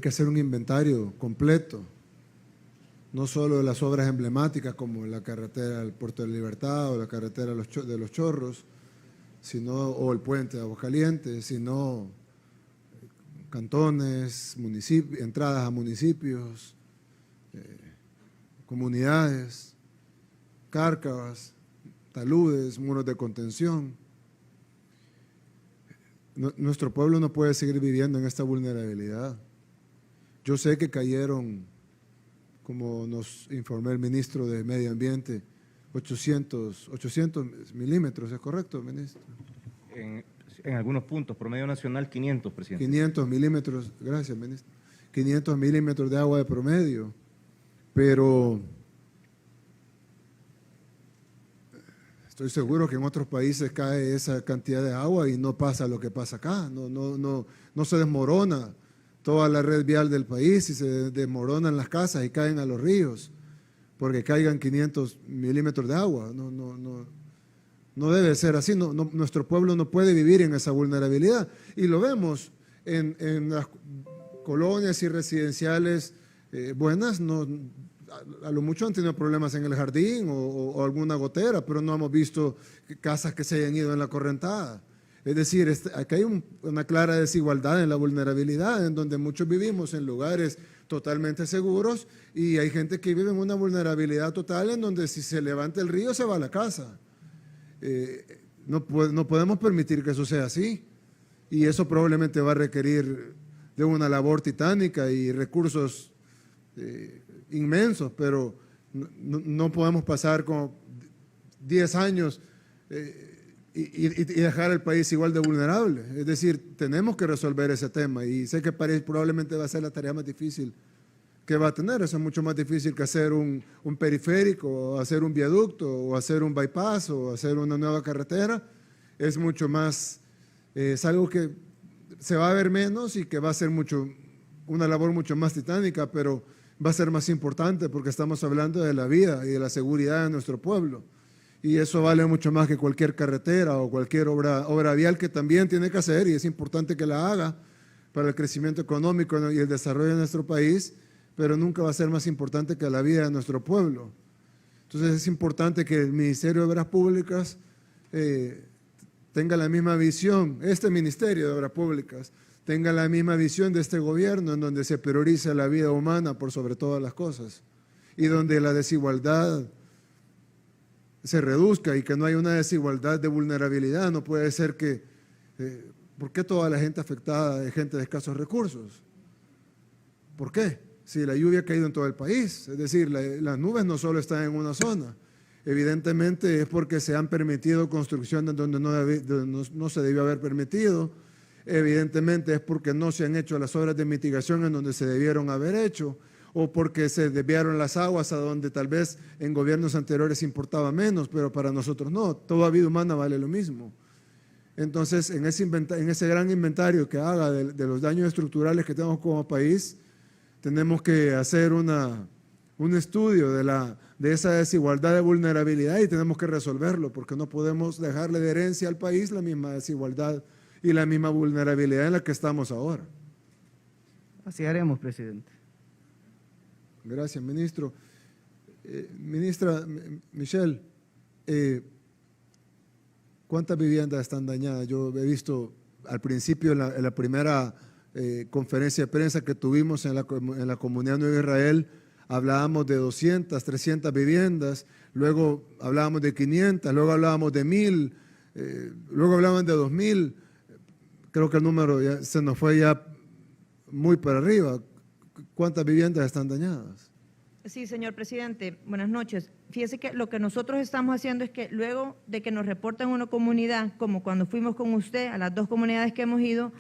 que hacer un inventario completo, no solo de las obras emblemáticas como la carretera del Puerto de Libertad o la carretera de los Chorros, o el puente de Aguascalientes, sino cantones, entradas a municipios, comunidades, cárcavas, taludes, muros de contención. Nuestro pueblo no puede seguir viviendo en esta vulnerabilidad. Yo sé que cayeron como nos informó el ministro de Medio Ambiente, 800 milímetros, ¿es correcto, ministro? En algunos puntos, promedio nacional 500, presidente. 500 milímetros, gracias, ministro. 500 milímetros de agua de promedio, pero estoy seguro que en otros países cae esa cantidad de agua y no pasa lo que pasa acá, no se desmorona toda la red vial del país y se desmoronan las casas y caen a los ríos porque caigan 500 milímetros de agua. No debe ser así, nuestro pueblo no puede vivir en esa vulnerabilidad. Y lo vemos en las colonias y residenciales buenas, a lo mucho han tenido problemas en el jardín o alguna gotera, pero no hemos visto casas que se hayan ido en la correntada. Es decir, acá hay una clara desigualdad en la vulnerabilidad, en donde muchos vivimos en lugares totalmente seguros y hay gente que vive en una vulnerabilidad total en donde si se levanta el río se va a la casa. No podemos permitir que eso sea así y eso probablemente va a requerir de una labor titánica y recursos inmensos, pero no podemos pasar como 10 años y dejar al país igual de vulnerable. Es decir, tenemos que resolver ese tema y sé que París probablemente va a ser la tarea más difícil que va a tener. Eso es mucho más difícil que hacer un periférico, o hacer un viaducto, o hacer un bypass, o hacer una nueva carretera. Es mucho más, es algo que se va a ver menos y que va a ser una labor mucho más titánica, pero va a ser más importante porque estamos hablando de la vida y de la seguridad de nuestro pueblo. Y eso vale mucho más que cualquier carretera o cualquier obra vial que también tiene que hacer y es importante que la haga para el crecimiento económico y el desarrollo de nuestro país, pero nunca va a ser más importante que la vida de nuestro pueblo. Entonces es importante que el Ministerio de Obras Públicas tenga la misma visión, este Ministerio de Obras Públicas tenga la misma visión de este gobierno en donde se prioriza la vida humana por sobre todas las cosas y donde la desigualdad se reduzca y que no haya una desigualdad de vulnerabilidad. No puede ser que, ¿por qué toda la gente afectada es gente de escasos recursos? ¿Por qué? Si la lluvia ha caído en todo el país, es decir, las nubes no solo están en una zona, evidentemente es porque se han permitido construcciones donde no se debió haber permitido, evidentemente es porque no se han hecho las obras de mitigación en donde se debieron haber hecho, o porque se desviaron las aguas a donde tal vez en gobiernos anteriores importaba menos, pero para nosotros no, toda vida humana vale lo mismo. Entonces, en ese gran inventario que haga de los daños estructurales que tenemos como país, tenemos que hacer un estudio de esa desigualdad de vulnerabilidad y tenemos que resolverlo, porque no podemos dejarle de herencia al país la misma desigualdad y la misma vulnerabilidad en la que estamos ahora. Así haremos, presidente. Gracias, ministro. Ministra Michelle, ¿cuántas viviendas están dañadas? Yo he visto al principio en la primera conferencia de prensa que tuvimos en la Comunidad Nueva Israel, hablábamos de 200, 300 viviendas, luego hablábamos de 500, luego hablábamos de 1000, luego hablaban de 2000. Creo que el número ya se nos fue ya muy para arriba. ¿Cuántas viviendas están dañadas? Sí, señor presidente. Buenas noches. Fíjese que lo que nosotros estamos haciendo es que luego de que nos reportan una comunidad, como cuando fuimos con usted a las 2 comunidades que hemos ido,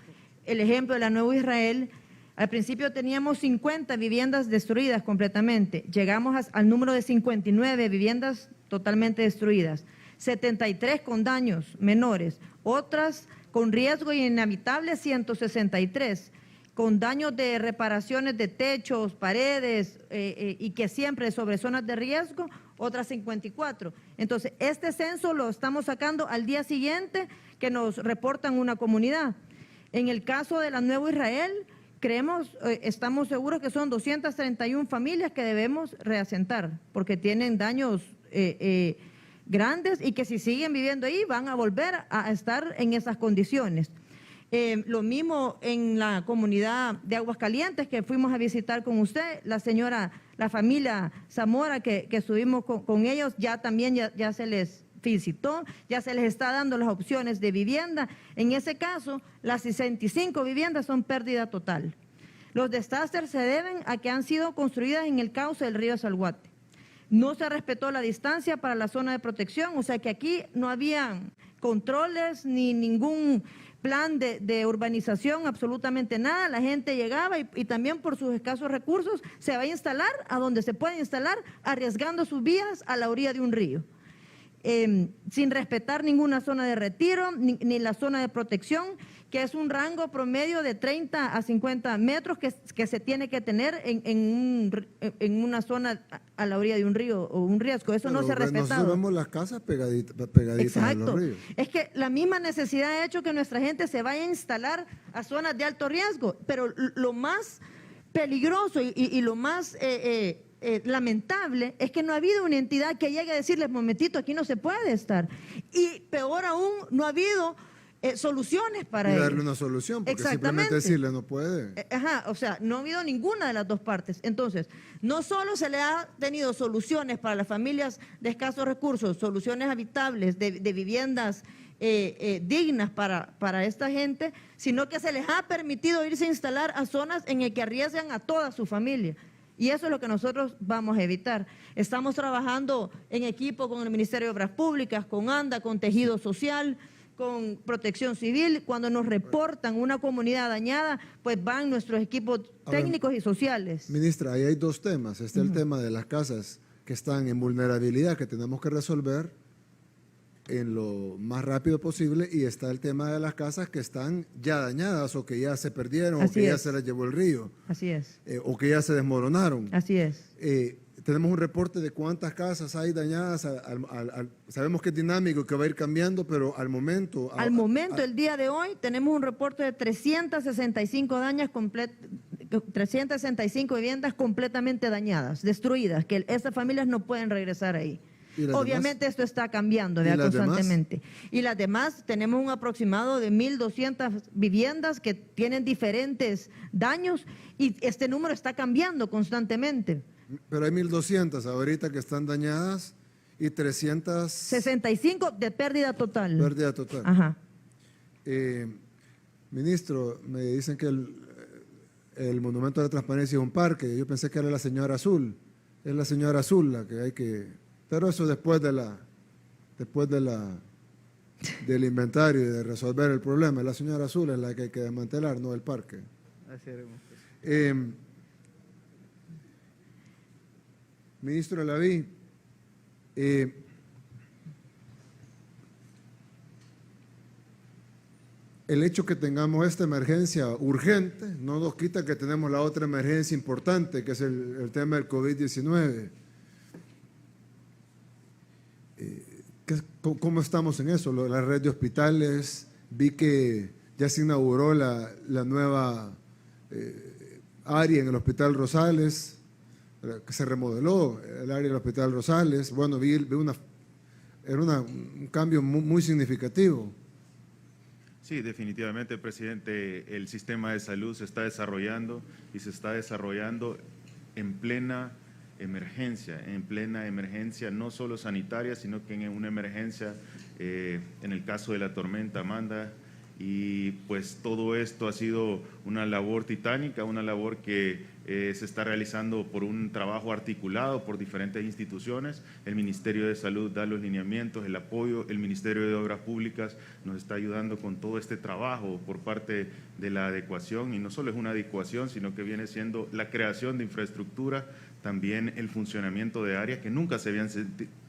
el ejemplo de la Nueva Israel, al principio teníamos 50 viviendas destruidas completamente. Llegamos al número de 59 viviendas totalmente destruidas, 73 con daños menores, otras con riesgo inhabitable 163, con daños de reparaciones de techos, paredes y que siempre sobre zonas de riesgo, otras 54. Entonces, este censo lo estamos sacando al día siguiente que nos reportan una comunidad. En el caso de la Nueva Israel, estamos seguros que son 231 familias que debemos reasentar, porque tienen daños grandes y que si siguen viviendo ahí van a volver a estar en esas condiciones. Lo mismo en la comunidad de Aguascalientes que fuimos a visitar con usted, la familia Zamora que estuvimos con ellos, ya se les visitó, ya se les está dando las opciones de vivienda. En ese caso, las 65 viviendas son pérdida total. Los desastres se deben a que han sido construidas en el cauce del río Salhuate. No se respetó la distancia para la zona de protección, o sea que aquí no había controles ni ningún plan de urbanización, absolutamente nada. La gente llegaba y también por sus escasos recursos se va a instalar a donde se puede instalar, arriesgando sus vías a la orilla de un río. Sin respetar ninguna zona de retiro ni la zona de protección, que es un rango promedio de 30 a 50 metros que se tiene que tener en una zona a la orilla de un río o un riesgo. Eso no se ha respetado. Nosotros vemos las casas pegaditas a los ríos. Es que la misma necesidad ha hecho que nuestra gente se vaya a instalar a zonas de alto riesgo, pero lo más peligroso y lo más lamentable es que no ha habido una entidad que llegue a decirles, momentito, aquí no se puede estar. Y peor aún, no ha habido soluciones para ello. Y darle una solución, porque simplemente decirle no puede. O sea, no ha habido ninguna de las dos partes. Entonces, no solo se le ha tenido soluciones para las familias de escasos recursos, soluciones habitables, de viviendas dignas para esta gente, sino que se les ha permitido irse a instalar a zonas en las que arriesgan a toda su familia. Y eso es lo que nosotros vamos a evitar. Estamos trabajando en equipo con el Ministerio de Obras Públicas, con ANDA, con Tejido Social, con Protección Civil. Cuando nos reportan una comunidad dañada, pues van nuestros equipos técnicos y sociales. Ministra, ahí hay dos temas. Está el tema de las casas que están en vulnerabilidad, que tenemos que resolver en lo más rápido posible, y está el tema de las casas que están ya dañadas o que ya se perdieron o que ya se las llevó el río. Así es. O que ya se desmoronaron. Así es. Tenemos un reporte de cuántas casas hay dañadas. Sabemos que es dinámico, que va a ir cambiando, pero al momento... el día de hoy, tenemos un reporte de 365 viviendas completamente dañadas, destruidas, que esas familias no pueden regresar ahí. Obviamente esto está cambiando constantemente. Y las demás, tenemos un aproximado de 1.200 viviendas que tienen diferentes daños y este número está cambiando constantemente. Pero hay 1.200 ahorita que están dañadas y 365 de pérdida total. Pérdida total. Ajá. Ministro, me dicen que el Monumento de la Transparencia es un parque. Yo pensé que era la señora Azul. Es la señora Azul la que hay que... Pero eso después del inventario y de resolver el problema. La señora Azul es la que hay que desmantelar, no el parque. Así haremos. Ministro Laví, el hecho que tengamos esta emergencia urgente no nos quita que tenemos la otra emergencia importante, que es el tema del COVID-19. ¿Cómo estamos en eso? La red de hospitales, vi que ya se inauguró la nueva área en el Hospital Rosales, que se remodeló el área del Hospital Rosales. Bueno, vi un cambio muy significativo. Sí, definitivamente, presidente, el sistema de salud se está desarrollando y se está desarrollando en plena emergencia no solo sanitaria, sino que en una emergencia en el caso de la tormenta Amanda. Y pues todo esto ha sido una labor titánica, una labor que se está realizando por un trabajo articulado por diferentes instituciones. El Ministerio de Salud da los lineamientos, el apoyo, el Ministerio de Obras Públicas nos está ayudando con todo este trabajo por parte de la adecuación, y no solo es una adecuación, sino que viene siendo la creación de infraestructura, también el funcionamiento de áreas que nunca se habían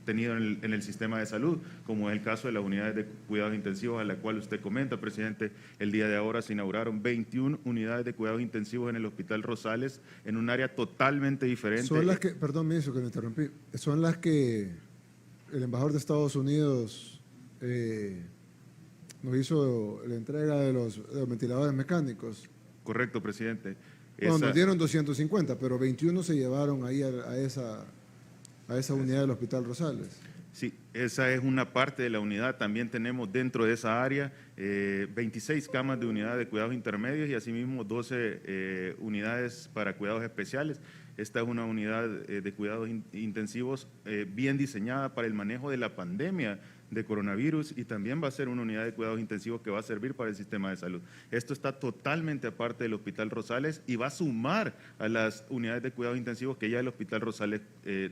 tenido en el sistema de salud, como es el caso de las unidades de cuidados intensivos a la cual usted comenta, presidente. El día de ahora se inauguraron 21 unidades de cuidados intensivos en el Hospital Rosales, en un área totalmente diferente. Son las que, perdón, ministro, que me interrumpí, son las que el embajador de Estados Unidos nos hizo la entrega de los ventiladores mecánicos. Correcto, presidente. Bueno, nos dieron 250, pero 21 se llevaron ahí a esa unidad del Hospital Rosales. Sí, esa es una parte de la unidad. También tenemos dentro de esa área 26 camas de unidad de cuidados intermedios y asimismo 12 unidades para cuidados especiales. Esta es una unidad de cuidados intensivos bien diseñada para el manejo de la pandemia de coronavirus y también va a ser una unidad de cuidados intensivos que va a servir para el sistema de salud. Esto está totalmente aparte del Hospital Rosales y va a sumar a las unidades de cuidados intensivos que ya el Hospital Rosales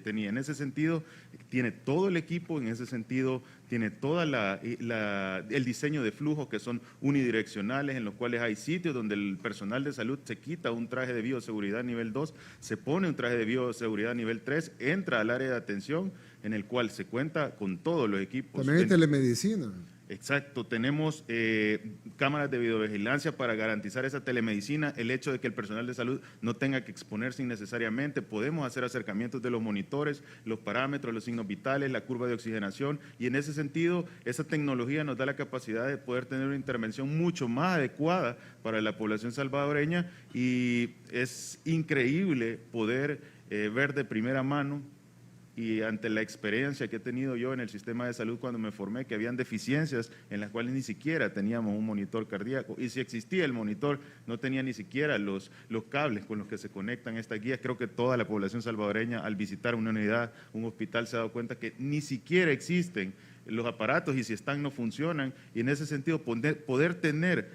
tenía. En ese sentido, tiene todo el equipo, en ese sentido, tiene todo el diseño de flujos que son unidireccionales, en los cuales hay sitios donde el personal de salud se quita un traje de bioseguridad nivel 2, se pone un traje de bioseguridad nivel 3, entra al área de atención, en el cual se cuenta con todos los equipos. También hay telemedicina. Exacto, tenemos cámaras de videovigilancia para garantizar esa telemedicina, el hecho de que el personal de salud no tenga que exponerse innecesariamente, podemos hacer acercamientos de los monitores, los parámetros, los signos vitales, la curva de oxigenación, y en ese sentido, esa tecnología nos da la capacidad de poder tener una intervención mucho más adecuada para la población salvadoreña, y es increíble poder ver de primera mano, y ante la experiencia que he tenido yo en el sistema de salud cuando me formé, que habían deficiencias en las cuales ni siquiera teníamos un monitor cardíaco, y si existía el monitor, no tenía ni siquiera los cables con los que se conectan estas guías. Creo que toda la población salvadoreña, al visitar una unidad, un hospital, se ha dado cuenta que ni siquiera existen los aparatos, y si están no funcionan, y en ese sentido poder tener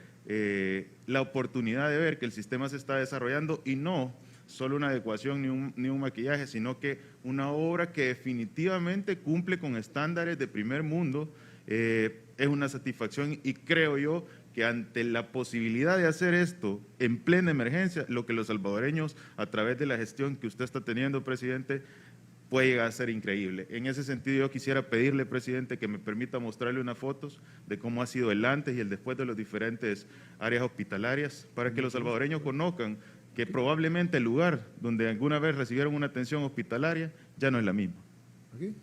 la oportunidad de ver que el sistema se está desarrollando y no solo una adecuación ni un maquillaje, sino que una obra que definitivamente cumple con estándares de primer mundo, es una satisfacción, y creo yo que ante la posibilidad de hacer esto en plena emergencia, lo que los salvadoreños, a través de la gestión que usted está teniendo, presidente, puede llegar a ser increíble. En ese sentido, yo quisiera pedirle, presidente, que me permita mostrarle unas fotos de cómo ha sido el antes y el después de las diferentes áreas hospitalarias, para que los salvadoreños conozcan que probablemente el lugar donde alguna vez recibieron una atención hospitalaria ya no es la misma. ¿Aquí?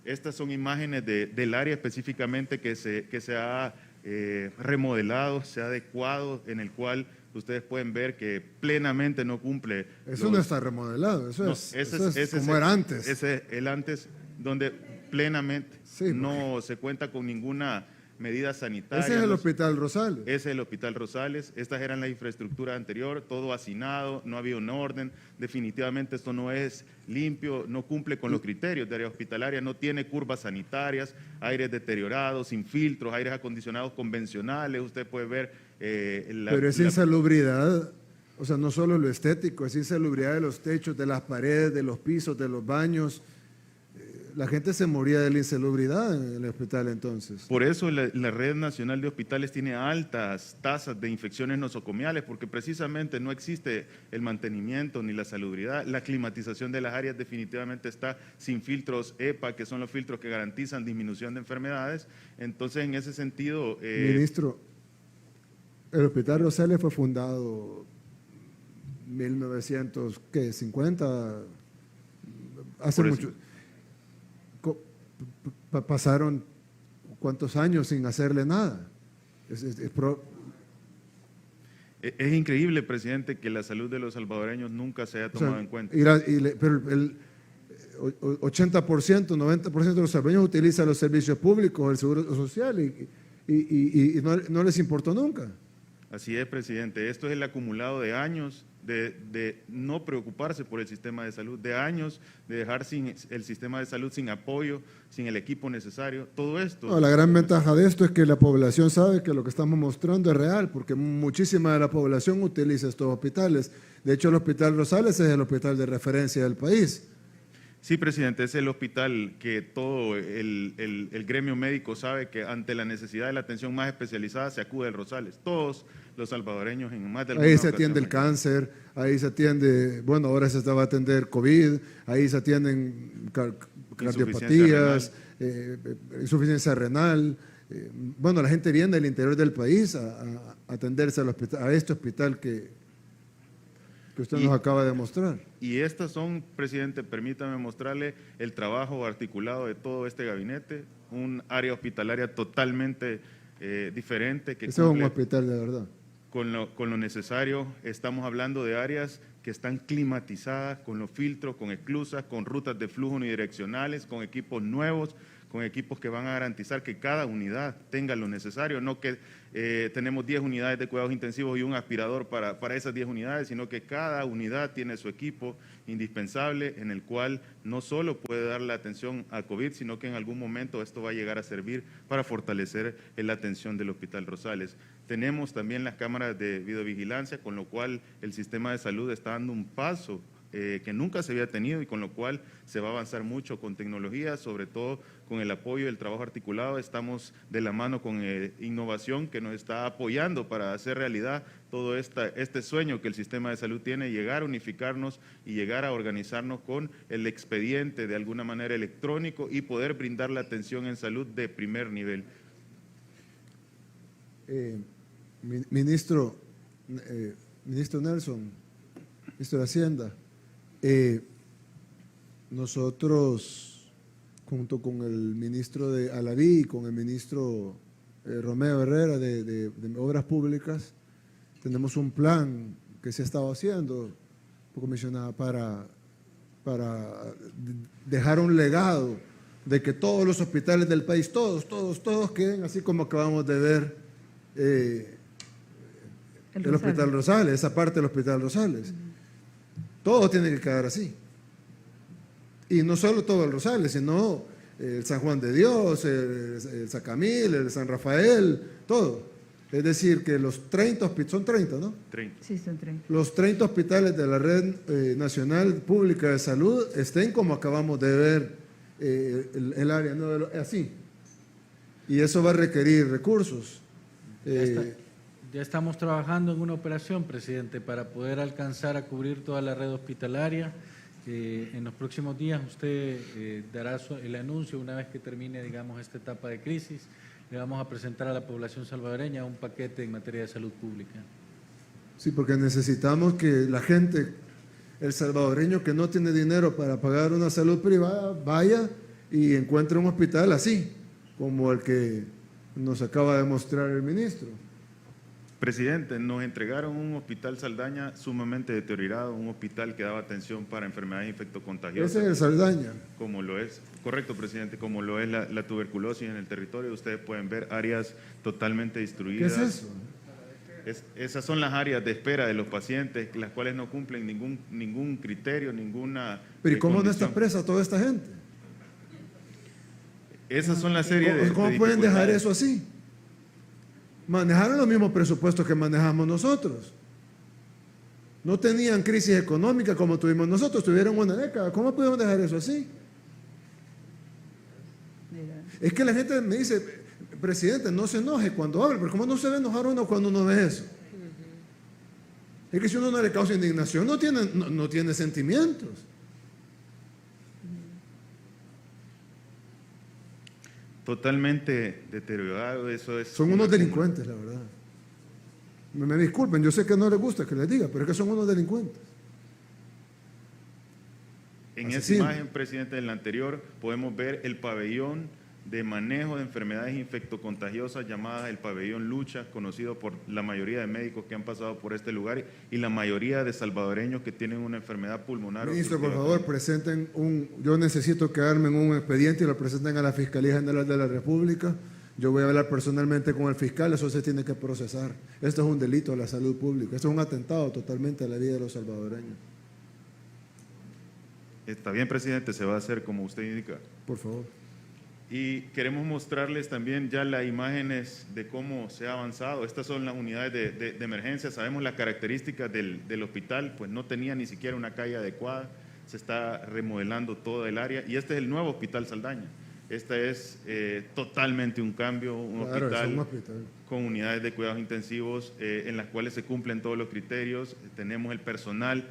Estas son imágenes del área específicamente que se ha remodelado, se ha adecuado, en el cual ustedes pueden ver que plenamente no cumple. Eso no está remodelado, eso es como era antes. Ese es el antes, donde plenamente Sí, no se cuenta con ninguna medida sanitaria. Ese es el Hospital Rosales. Ese es el Hospital Rosales. Estas eran la infraestructura anterior, todo hacinado, no había un orden. Definitivamente esto no es limpio, no cumple con los criterios de área hospitalaria, no tiene curvas sanitarias, aires deteriorados, sin filtros, aires acondicionados convencionales. Usted puede ver Pero es insalubridad, o sea, no solo lo estético, es insalubridad de los techos, de las paredes, de los pisos, de los baños. La gente se moría de la insalubridad en el hospital entonces. Por eso la Red Nacional de Hospitales tiene altas tasas de infecciones nosocomiales, porque precisamente no existe el mantenimiento ni la salubridad. La climatización de las áreas definitivamente está sin filtros EPA, que son los filtros que garantizan disminución de enfermedades. Entonces, en ese sentido… Ministro, el Hospital Rosales fue fundado en 1950, hace mucho. Pasaron ¿cuántos años sin hacerle nada? Es increíble, presidente, que la salud de los salvadoreños nunca se haya tomado en cuenta. Pero el 80%, 90% de los salvadoreños utilizan los servicios públicos, el seguro social, y no les importó nunca. Así es, presidente. Esto es el acumulado de años de no preocuparse por el sistema de salud, de años de dejar sin el sistema de salud sin apoyo, sin el equipo necesario. Todo esto… No, la gran ventaja de esto es que la población sabe que lo que estamos mostrando es real, porque muchísima de la población utiliza estos hospitales. De hecho, el Hospital Rosales es el hospital de referencia del país. Sí, presidente, es el hospital que todo el gremio médico sabe que ante la necesidad de la atención más especializada se acude al Rosales. Todos los salvadoreños en más de alguna Ahí se atiende el cáncer, ahí se atiende, bueno, ahora se va a atender COVID, ahí se atienden cardiopatías, insuficiencia renal. Bueno, la gente viene del interior del país a atenderse a este hospital que usted nos acaba de mostrar. Y estas son, presidente, permítame mostrarle el trabajo articulado de todo este gabinete, un área hospitalaria totalmente diferente. Que Ese es un hospital de verdad. Con lo necesario, estamos hablando de áreas que están climatizadas, con los filtros, con esclusas, con rutas de flujo unidireccionales, con equipos nuevos, con equipos que van a garantizar que cada unidad tenga lo necesario, no que tenemos 10 unidades de cuidados intensivos y un aspirador para esas 10 unidades, sino que cada unidad tiene su equipo indispensable en el cual no solo puede dar la atención a COVID, sino que en algún momento esto va a llegar a servir para fortalecer la atención del Hospital Rosales. Tenemos también las cámaras de videovigilancia, con lo cual el sistema de salud está dando un paso que nunca se había tenido y con lo cual se va a avanzar mucho con tecnología, sobre todo con el apoyo del trabajo articulado. Estamos de la mano con innovación que nos está apoyando para hacer realidad todo este sueño que el sistema de salud tiene, llegar a unificarnos y llegar a organizarnos con el expediente de alguna manera electrónico y poder brindar la atención en salud de primer nivel. Ministro Nelson, ministro de Hacienda, nosotros, junto con el ministro de Alaví y con el ministro Romeo Herrera de Obras Públicas, tenemos un plan que se ha estado haciendo, comisionada, para dejar un legado de que todos los hospitales del país, todos queden así como acabamos de ver el Hospital Rosales, esa parte del Hospital Rosales. Todo tiene que quedar así. Y no solo todo el Rosales, sino el San Juan de Dios, el San Camil, el San Rafael, todo. Es decir, que los 30 hospitales, son 30, ¿no? 30. Sí, son 30. Los 30 hospitales de la Red Nacional Pública de Salud estén como acabamos de ver el área, ¿no? Así. Y eso va a requerir recursos. Ya estamos trabajando en una operación, presidente, para poder alcanzar a cubrir toda la red hospitalaria. En los próximos días usted dará el anuncio una vez que termine, digamos, esta etapa de crisis. Le vamos a presentar a la población salvadoreña un paquete en materia de salud pública. Sí, porque necesitamos que la gente, el salvadoreño que no tiene dinero para pagar una salud privada, vaya y encuentre un hospital así, como el que nos acaba de mostrar el ministro. Presidente, nos entregaron un hospital Saldaña sumamente deteriorado, un hospital que daba atención para enfermedades infectocontagiosas. Ese es el Saldaña. Como lo es, correcto, presidente, como lo es la tuberculosis en el territorio. Ustedes pueden ver áreas totalmente destruidas. ¿Qué es eso? Esas son las áreas de espera de los pacientes, las cuales no cumplen ningún criterio, ninguna Pero ¿y cómo no condición. está presa toda esta gente? Esas son las series de ¿Cómo pueden dejar eso así? Manejaron los mismos presupuestos que manejamos nosotros. No tenían crisis económica como tuvimos nosotros, tuvieron una década. ¿Cómo pudieron dejar eso así? Es que la gente me dice, presidente, no se enoje cuando hable, pero ¿cómo no se ve enojar uno cuando uno ve eso? Es que si uno no le causa indignación, no tiene sentimientos. Totalmente deteriorado, eso es... Son unos delincuentes, la verdad. Me disculpen, yo sé que no les gusta que les diga, pero es que son unos delincuentes. En esa imagen, presidente, en la anterior, podemos ver el pabellón de manejo de enfermedades infectocontagiosas llamadas el pabellón Lucha, conocido por la mayoría de médicos que han pasado por este lugar y la mayoría de salvadoreños que tienen una enfermedad pulmonar. Ministro, por favor, presenten yo necesito que armen un expediente y lo presenten a la Fiscalía General de la República. Yo voy a hablar personalmente con el fiscal, eso se tiene que procesar. Esto es un delito a la salud pública, esto es un atentado totalmente a la vida de los salvadoreños. Está bien, presidente, se va a hacer como usted indica. Por favor. Y queremos mostrarles también ya las imágenes de cómo se ha avanzado. Estas son las unidades de emergencia. Sabemos las características del hospital, pues no tenía ni siquiera una calle adecuada. Se está remodelando toda el área y este es el nuevo Hospital Saldaña. Este es totalmente un cambio, un hospital con unidades de cuidados intensivos en las cuales se cumplen todos los criterios. Tenemos el personal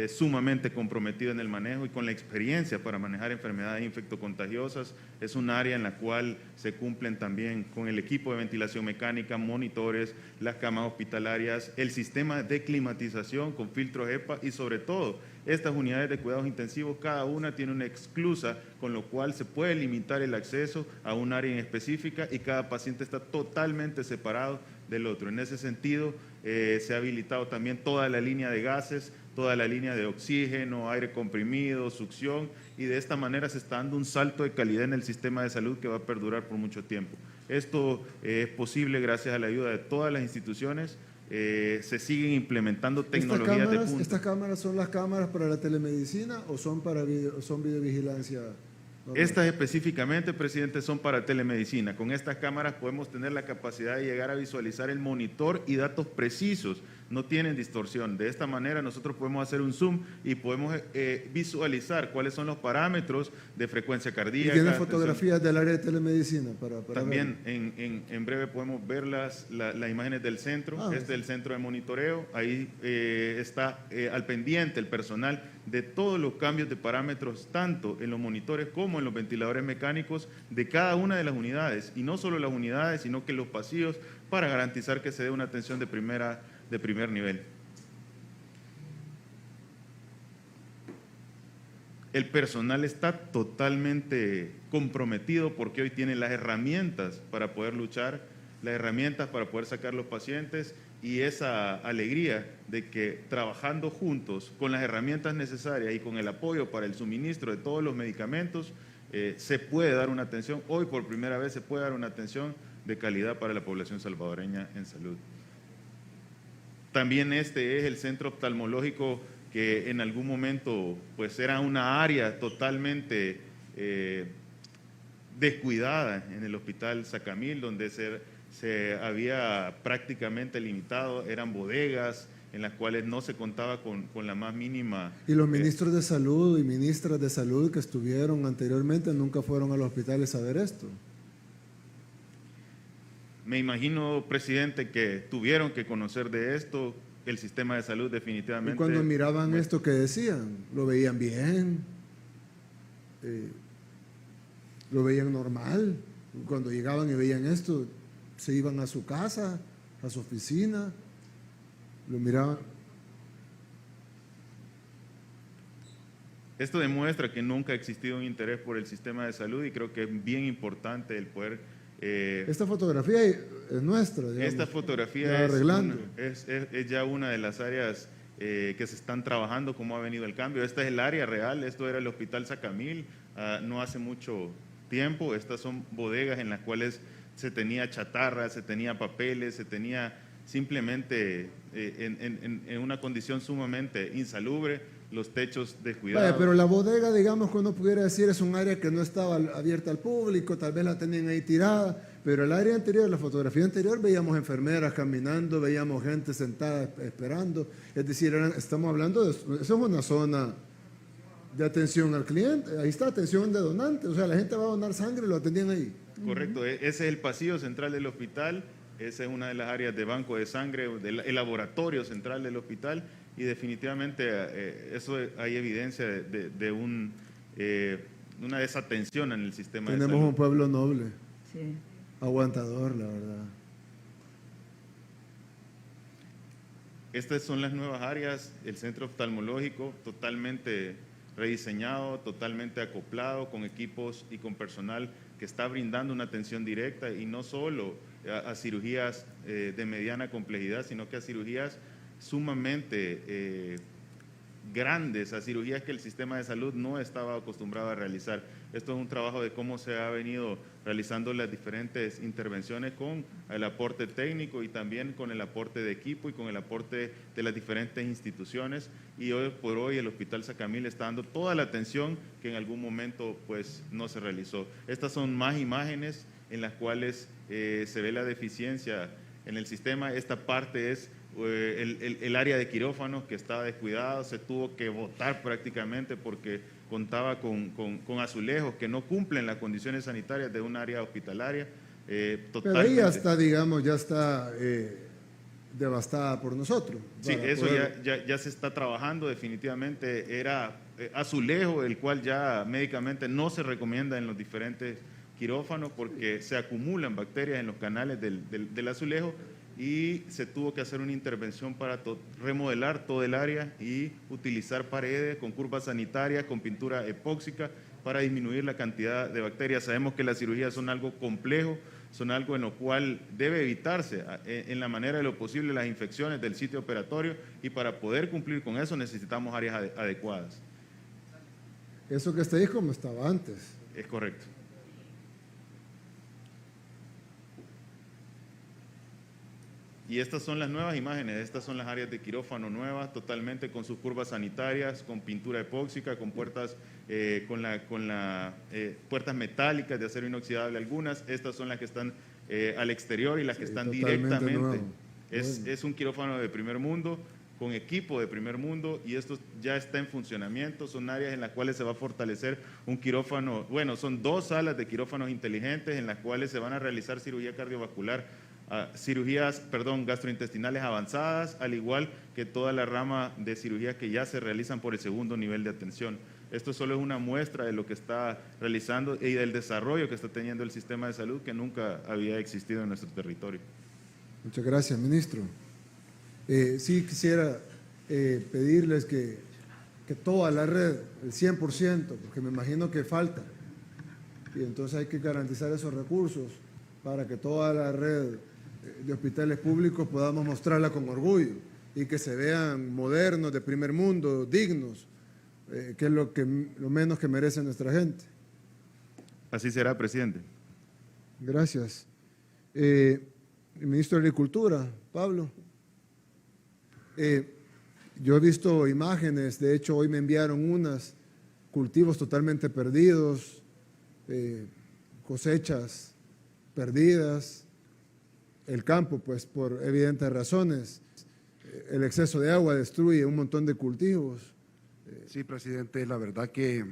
sumamente comprometido en el manejo y con la experiencia para manejar enfermedades infectocontagiosas. Es un área en la cual se cumplen también con el equipo de ventilación mecánica, monitores, las camas hospitalarias, el sistema de climatización con filtros HEPA y sobre todo estas unidades de cuidados intensivos, cada una tiene una exclusa, con lo cual se puede limitar el acceso a un área en específica y cada paciente está totalmente separado del otro. En ese sentido, se ha habilitado también toda la línea de gases toda la línea de oxígeno, aire comprimido, succión, y de esta manera se está dando un salto de calidad en el sistema de salud que va a perdurar por mucho tiempo. Esto es posible gracias a la ayuda de todas las instituciones. Se siguen implementando tecnologías de punta. ¿Estas cámaras son las cámaras para la telemedicina o son para son videovigilancia? Estas específicamente, presidente, son para telemedicina. Con estas cámaras podemos tener la capacidad de llegar a visualizar el monitor y datos precisos, no tienen distorsión. De esta manera nosotros podemos hacer un zoom y podemos visualizar cuáles son los parámetros de frecuencia cardíaca. ¿Y tiene fotografías del área de telemedicina? También en breve podemos ver las imágenes del centro. Este es el centro de monitoreo. Ahí está al pendiente el personal de todos los cambios de parámetros, tanto en los monitores como en los ventiladores mecánicos de cada una de las unidades. Y no solo las unidades, sino que los pasillos, para garantizar que se dé una atención de primer nivel. El personal está totalmente comprometido porque hoy tiene las herramientas para poder luchar, las herramientas para poder sacar los pacientes, y esa alegría de que trabajando juntos con las herramientas necesarias y con el apoyo para el suministro de todos los medicamentos, se puede dar una atención. Hoy por primera vez se puede dar una atención de calidad para la población salvadoreña en salud. También este es el centro oftalmológico que en algún momento pues era una área totalmente descuidada en el Hospital Sacamil, donde se había prácticamente limitado, eran bodegas en las cuales no se contaba con la más mínima... Y los ministros de salud y ministras de salud que estuvieron anteriormente nunca fueron a los hospitales a ver esto. Me imagino, presidente, que tuvieron que conocer de esto. El sistema de salud definitivamente... Y cuando miraban esto, ¿qué decían? ¿Lo veían bien? ¿Lo veían normal? Cuando llegaban y veían esto, se iban a su casa, a su oficina, lo miraban. Esto demuestra que nunca ha existido un interés por el sistema de salud, y creo que es bien importante el poder... esta fotografía es nuestra, digamos. Esta fotografía es ya una de las áreas que se están trabajando, cómo ha venido el cambio. Esta es el área real, esto era el Hospital Sacamil no hace mucho tiempo. Estas son bodegas en las cuales se tenía chatarra, se tenía papeles, se tenía simplemente en una condición sumamente insalubre, los techos descuidados. Vaya, pero la bodega, digamos que uno pudiera decir, es un área que no estaba abierta al público, tal vez la tenían ahí tirada, pero el área anterior, la fotografía anterior, veíamos enfermeras caminando, veíamos gente sentada esperando, es decir, estamos hablando de eso es una zona de atención al cliente, ahí está, atención de donantes, o sea, la gente va a donar sangre y lo atendían ahí. Correcto, ese es el pasillo central del hospital, esa es una de las áreas de banco de sangre, el laboratorio central del hospital, y definitivamente eso hay evidencia de una desatención en el sistema de salud. Tenemos un pueblo noble, Sí. aguantador, la verdad. Estas son las nuevas áreas, el centro oftalmológico totalmente rediseñado, totalmente acoplado, con equipos y con personal que está brindando una atención directa, y no solo a cirugías de mediana complejidad, sino que a cirugías sumamente grandes, a cirugías que el sistema de salud no estaba acostumbrado a realizar. Esto es un trabajo de cómo se ha venido realizando las diferentes intervenciones con el aporte técnico y también con el aporte de equipo y con el aporte de las diferentes instituciones, y hoy por hoy el Hospital Sacamil está dando toda la atención que en algún momento pues no se realizó. Estas son más imágenes en las cuales se ve la deficiencia en el sistema. Esta parte es el área de quirófanos que estaba descuidado, se tuvo que botar prácticamente porque contaba con azulejos que no cumplen las condiciones sanitarias de un área hospitalaria. Pero ahí ya está, digamos, ya está devastada por nosotros. Sí, eso ya se está trabajando definitivamente. Era azulejo, el cual ya médicamente no se recomienda en los diferentes quirófanos porque se acumulan bacterias en los canales del azulejo, y se tuvo que hacer una intervención para remodelar todo el área y utilizar paredes con curvas sanitarias, con pintura epóxica, para disminuir la cantidad de bacterias. Sabemos que las cirugías son algo complejo, son algo en lo cual debe evitarse en la manera de lo posible las infecciones del sitio operatorio, y para poder cumplir con eso necesitamos áreas adecuadas. Eso que está ahí es como estaba antes. Es correcto. Y estas son las nuevas imágenes, estas son las áreas de quirófano nuevas, totalmente con sus curvas sanitarias, con pintura epóxica, con puertas, puertas metálicas de acero inoxidable algunas. Estas son las que están al exterior y las que están directamente. Es un quirófano de primer mundo, con equipo de primer mundo, y esto ya está en funcionamiento. Son áreas en las cuales se va a fortalecer un quirófano, bueno, son 2 salas de quirófanos inteligentes en las cuales se van a realizar cirugía cardiovascular, cirugías gastrointestinales avanzadas, al igual que toda la rama de cirugías que ya se realizan por el segundo nivel de atención. Esto solo es una muestra de lo que está realizando y del desarrollo que está teniendo el sistema de salud, que nunca había existido en nuestro territorio. Muchas gracias, ministro. Sí quisiera pedirles que toda la red, el 100%, porque me imagino que falta, y entonces hay que garantizar esos recursos para que toda la red de hospitales públicos podamos mostrarla con orgullo y que se vean modernos, de primer mundo, dignos, que es lo menos que merece nuestra gente. Así será, presidente. Gracias. El ministro de Agricultura, Pablo. Yo he visto imágenes, de hecho hoy me enviaron unas, cultivos totalmente perdidos, cosechas perdidas, el campo pues por evidentes razones, el exceso de agua destruye un montón de cultivos. Sí, presidente, la verdad que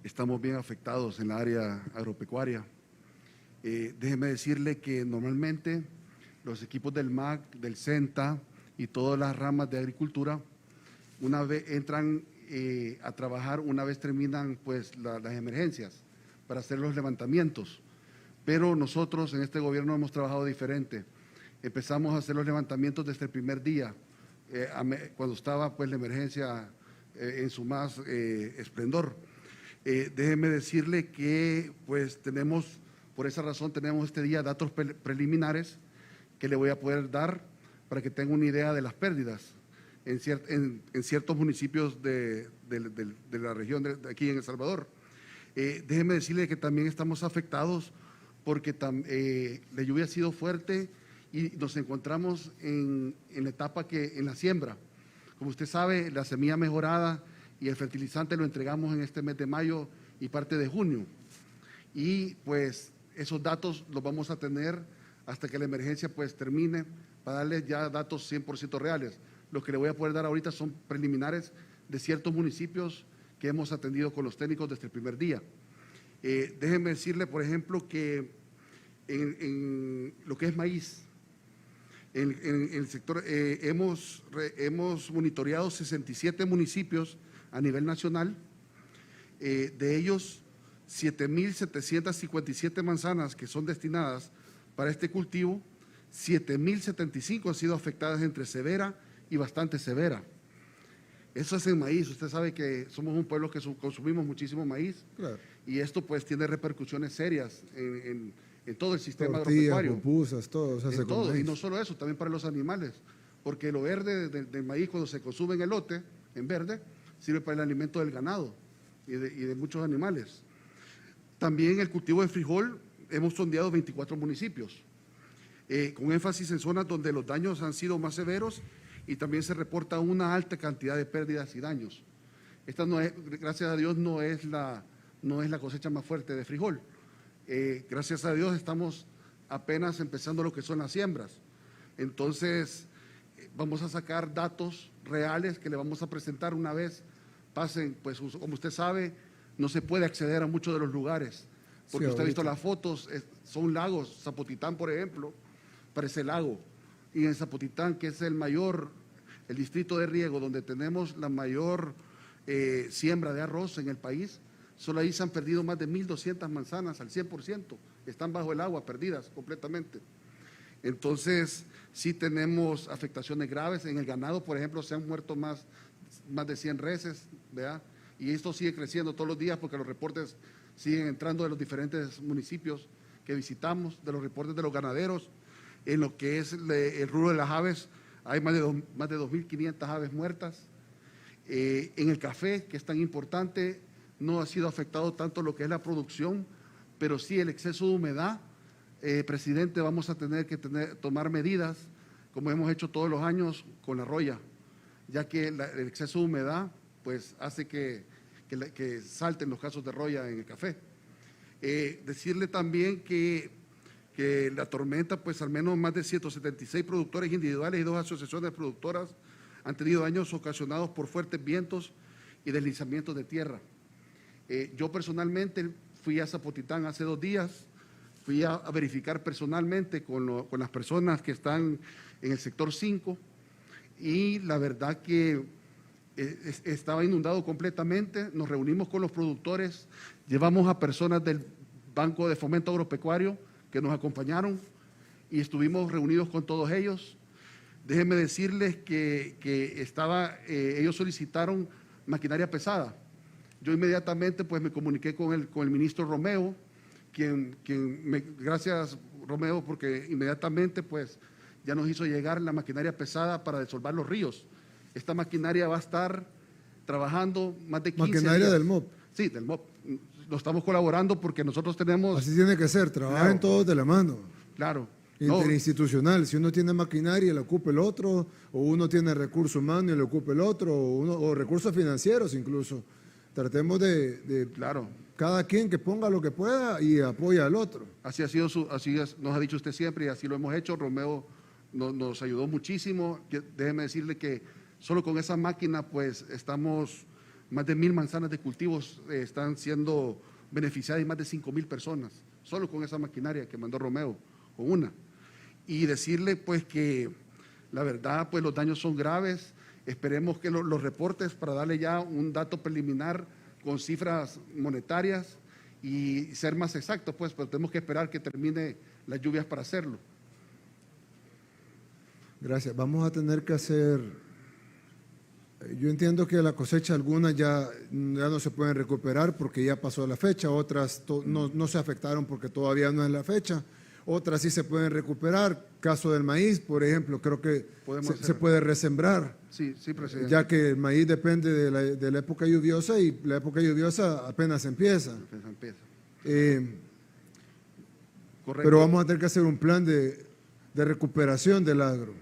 estamos bien afectados en la área agropecuaria. Déjeme decirle que normalmente los equipos del MAC, del CENTA y todas las ramas de agricultura, una vez entran a trabajar, una vez terminan pues las emergencias para hacer los levantamientos. Pero nosotros en este gobierno hemos trabajado diferente. Empezamos a hacer los levantamientos desde el primer día, cuando estaba pues la emergencia en su más esplendor. Déjeme decirle que pues por esa razón tenemos este día datos preliminares que le voy a poder dar para que tenga una idea de las pérdidas en ciertos municipios de la región de aquí en El Salvador. Déjeme decirle que también estamos afectados porque la lluvia ha sido fuerte y nos encontramos en la etapa en la siembra. Como usted sabe, la semilla mejorada y el fertilizante lo entregamos en este mes de mayo y parte de junio. Y pues esos datos los vamos a tener hasta que la emergencia pues termine, para darles ya datos 100% reales. Los que le voy a poder dar ahorita son preliminares de ciertos municipios que hemos atendido con los técnicos desde el primer día. Déjenme decirle, por ejemplo, que en lo que es maíz, en el sector hemos monitoreado 67 municipios a nivel nacional, de ellos 7.757 manzanas que son destinadas para este cultivo, 7.075 han sido afectadas entre severa y bastante severa. Eso es en maíz. Usted sabe que somos un pueblo que consumimos muchísimo maíz. Claro. Y esto pues tiene repercusiones serias en todo el sistema agropecuario. Pupusas, todo. En todo. Y no solo eso, también para los animales. Porque lo verde del maíz, cuando se consume en elote, en verde, sirve para el alimento del ganado y de muchos animales. También el cultivo de frijol, hemos sondeado 24 municipios, con énfasis en zonas donde los daños han sido más severos y también se reporta una alta cantidad de pérdidas y daños. Esta no es, gracias a Dios, no es la cosecha más fuerte de frijol. Gracias a Dios estamos apenas empezando lo que son las siembras. Entonces, vamos a sacar datos reales que le vamos a presentar una vez pasen, pues como usted sabe, no se puede acceder a muchos de los lugares, porque sí, usted ha visto las fotos, son lagos. Zapotitán, por ejemplo, parece lago, y en Zapotitán, que es el distrito de riego donde tenemos la mayor siembra de arroz en el país, solo ahí se han perdido más de 1.200 manzanas al 100%, están bajo el agua, perdidas completamente. Entonces, sí tenemos afectaciones graves. En el ganado, por ejemplo, se han muerto más de 100 reses, ¿verdad? Y esto sigue creciendo todos los días porque los reportes siguen entrando de los diferentes municipios que visitamos, de los reportes de los ganaderos, en lo que es el rubro de las aves, hay más de 2.500 aves muertas. En el café, que es tan importante, no ha sido afectado tanto lo que es la producción, pero sí el exceso de humedad. Presidente, vamos a tener que tomar medidas, como hemos hecho todos los años con la roya, ya que el exceso de humedad pues, hace que salten los casos de roya en el café. Decirle también que la tormenta, pues al menos más de 176 productores individuales y 2 asociaciones productoras han tenido daños ocasionados por fuertes vientos y deslizamientos de tierra. Yo personalmente fui a Zapotitán hace 2 días, fui a verificar personalmente con las personas que están en el sector 5 y la verdad que estaba inundado completamente. Nos reunimos con los productores, llevamos a personas del Banco de Fomento Agropecuario que nos acompañaron y estuvimos reunidos con todos ellos. Déjenme decirles que ellos solicitaron maquinaria pesada. Yo inmediatamente pues me comuniqué con el ministro Romeo, gracias Romeo, porque inmediatamente pues ya nos hizo llegar la maquinaria pesada para desolvar los ríos. Esta maquinaria va a estar trabajando más de 15 ¿Maquinaria días. del MOP? Sí, del MOP. Lo estamos colaborando porque nosotros tenemos… Así tiene que ser, trabajen Claro. todos de la mano. Claro. Interinstitucional, si uno tiene maquinaria y la ocupa el otro, o uno tiene recursos humanos y le ocupa el otro, o recursos financieros incluso. Tratemos de claro. Cada quien que ponga lo que pueda y apoya al otro. Así nos ha dicho usted siempre y así lo hemos hecho. Romeo nos ayudó muchísimo. Déjeme decirle que solo con esa máquina pues estamos, más de 1.000 manzanas de cultivos están siendo beneficiadas y más de 5.000 personas, solo con esa maquinaria que mandó Romeo, con una. Y decirle pues que la verdad pues los daños son graves. Esperemos que los reportes, para darle ya un dato preliminar con cifras monetarias y ser más exactos, pues, pero tenemos que esperar que termine las lluvias para hacerlo. Gracias. Vamos a tener que hacer… Yo entiendo que la cosecha algunas ya no se pueden recuperar porque ya pasó la fecha, otras no se afectaron porque todavía no es la fecha, otras sí se pueden recuperar. Caso del maíz, por ejemplo, creo que se puede resembrar. Sí, presidente. Ya que el maíz depende de la época lluviosa y la época lluviosa apenas empieza. Correcto. Pero vamos a tener que hacer un plan de recuperación del agro.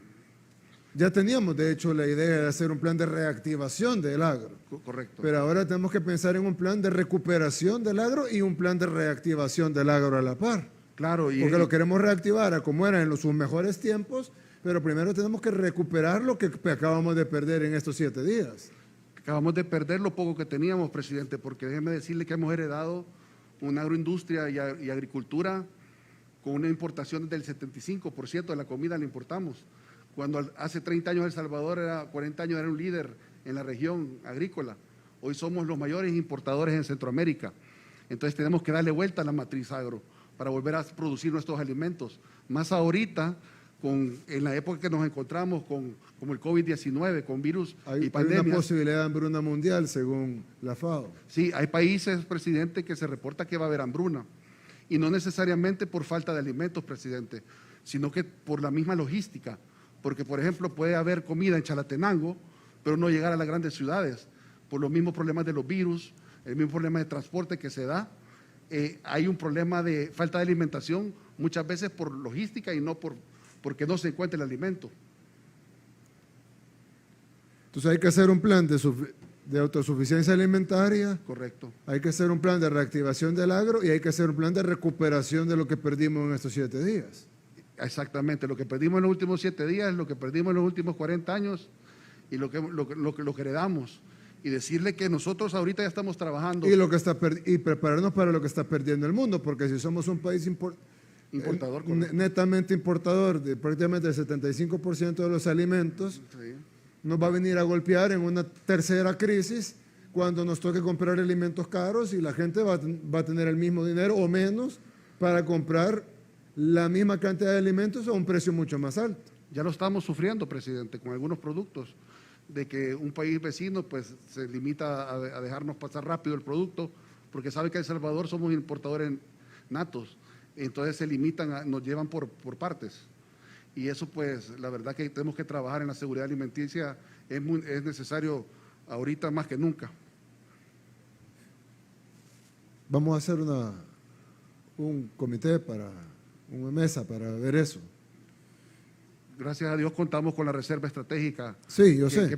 Ya teníamos, de hecho, la idea de hacer un plan de reactivación del agro. Correcto. Pero ahora tenemos que pensar en un plan de recuperación del agro y un plan de reactivación del agro a la par. Claro. Porque lo queremos reactivar a como era en sus mejores tiempos, pero primero tenemos que recuperar lo que acabamos de perder en estos 7 días. Acabamos de perder lo poco que teníamos, presidente, porque déjeme decirle que hemos heredado una agroindustria y agricultura con una importación del 75% de la comida la importamos. Cuando hace 30 años El Salvador, 40 años era un líder en la región agrícola. Hoy somos los mayores importadores en Centroamérica. Entonces tenemos que darle vuelta a la matriz agro para volver a producir nuestros alimentos. Más ahorita, en la época que nos encontramos como el COVID-19, con virus y pandemias. Hay una posibilidad de hambruna mundial, según la FAO. Sí, hay países, presidente, que se reporta que va a haber hambruna. Y no necesariamente por falta de alimentos, presidente, sino que por la misma logística. Porque, por ejemplo, puede haber comida en Chalatenango, pero no llegar a las grandes ciudades, por los mismos problemas de los virus, el mismo problema de transporte que se da. Hay un problema de falta de alimentación, muchas veces por logística y no porque no se encuentra el alimento. Entonces hay que hacer un plan de autosuficiencia alimentaria. Correcto. Hay que hacer un plan de reactivación del agro y hay que hacer un plan de recuperación de lo que perdimos en estos 7 días. Exactamente, lo que perdimos en los últimos 7 días, lo que perdimos en los últimos 40 años y lo que heredamos. Y decirle que nosotros ahorita ya estamos trabajando. Y prepararnos para lo que está perdiendo el mundo, porque si somos un país importador, netamente importador de prácticamente el 75% de los alimentos, sí, nos va a venir a golpear en una tercera crisis cuando nos toque comprar alimentos caros y la gente va a tener el mismo dinero o menos para comprar la misma cantidad de alimentos a un precio mucho más alto. Ya lo estamos sufriendo, presidente, con algunos productos, de que un país vecino pues se limita a dejarnos pasar rápido el producto, porque sabe que en El Salvador somos importadores natos entonces se limitan, nos llevan por partes. Y eso pues la verdad que tenemos que trabajar en la seguridad alimenticia, es necesario ahorita más que nunca. Vamos a hacer un comité una mesa para ver eso. Gracias a Dios contamos con la reserva estratégica. Sí, yo sé, que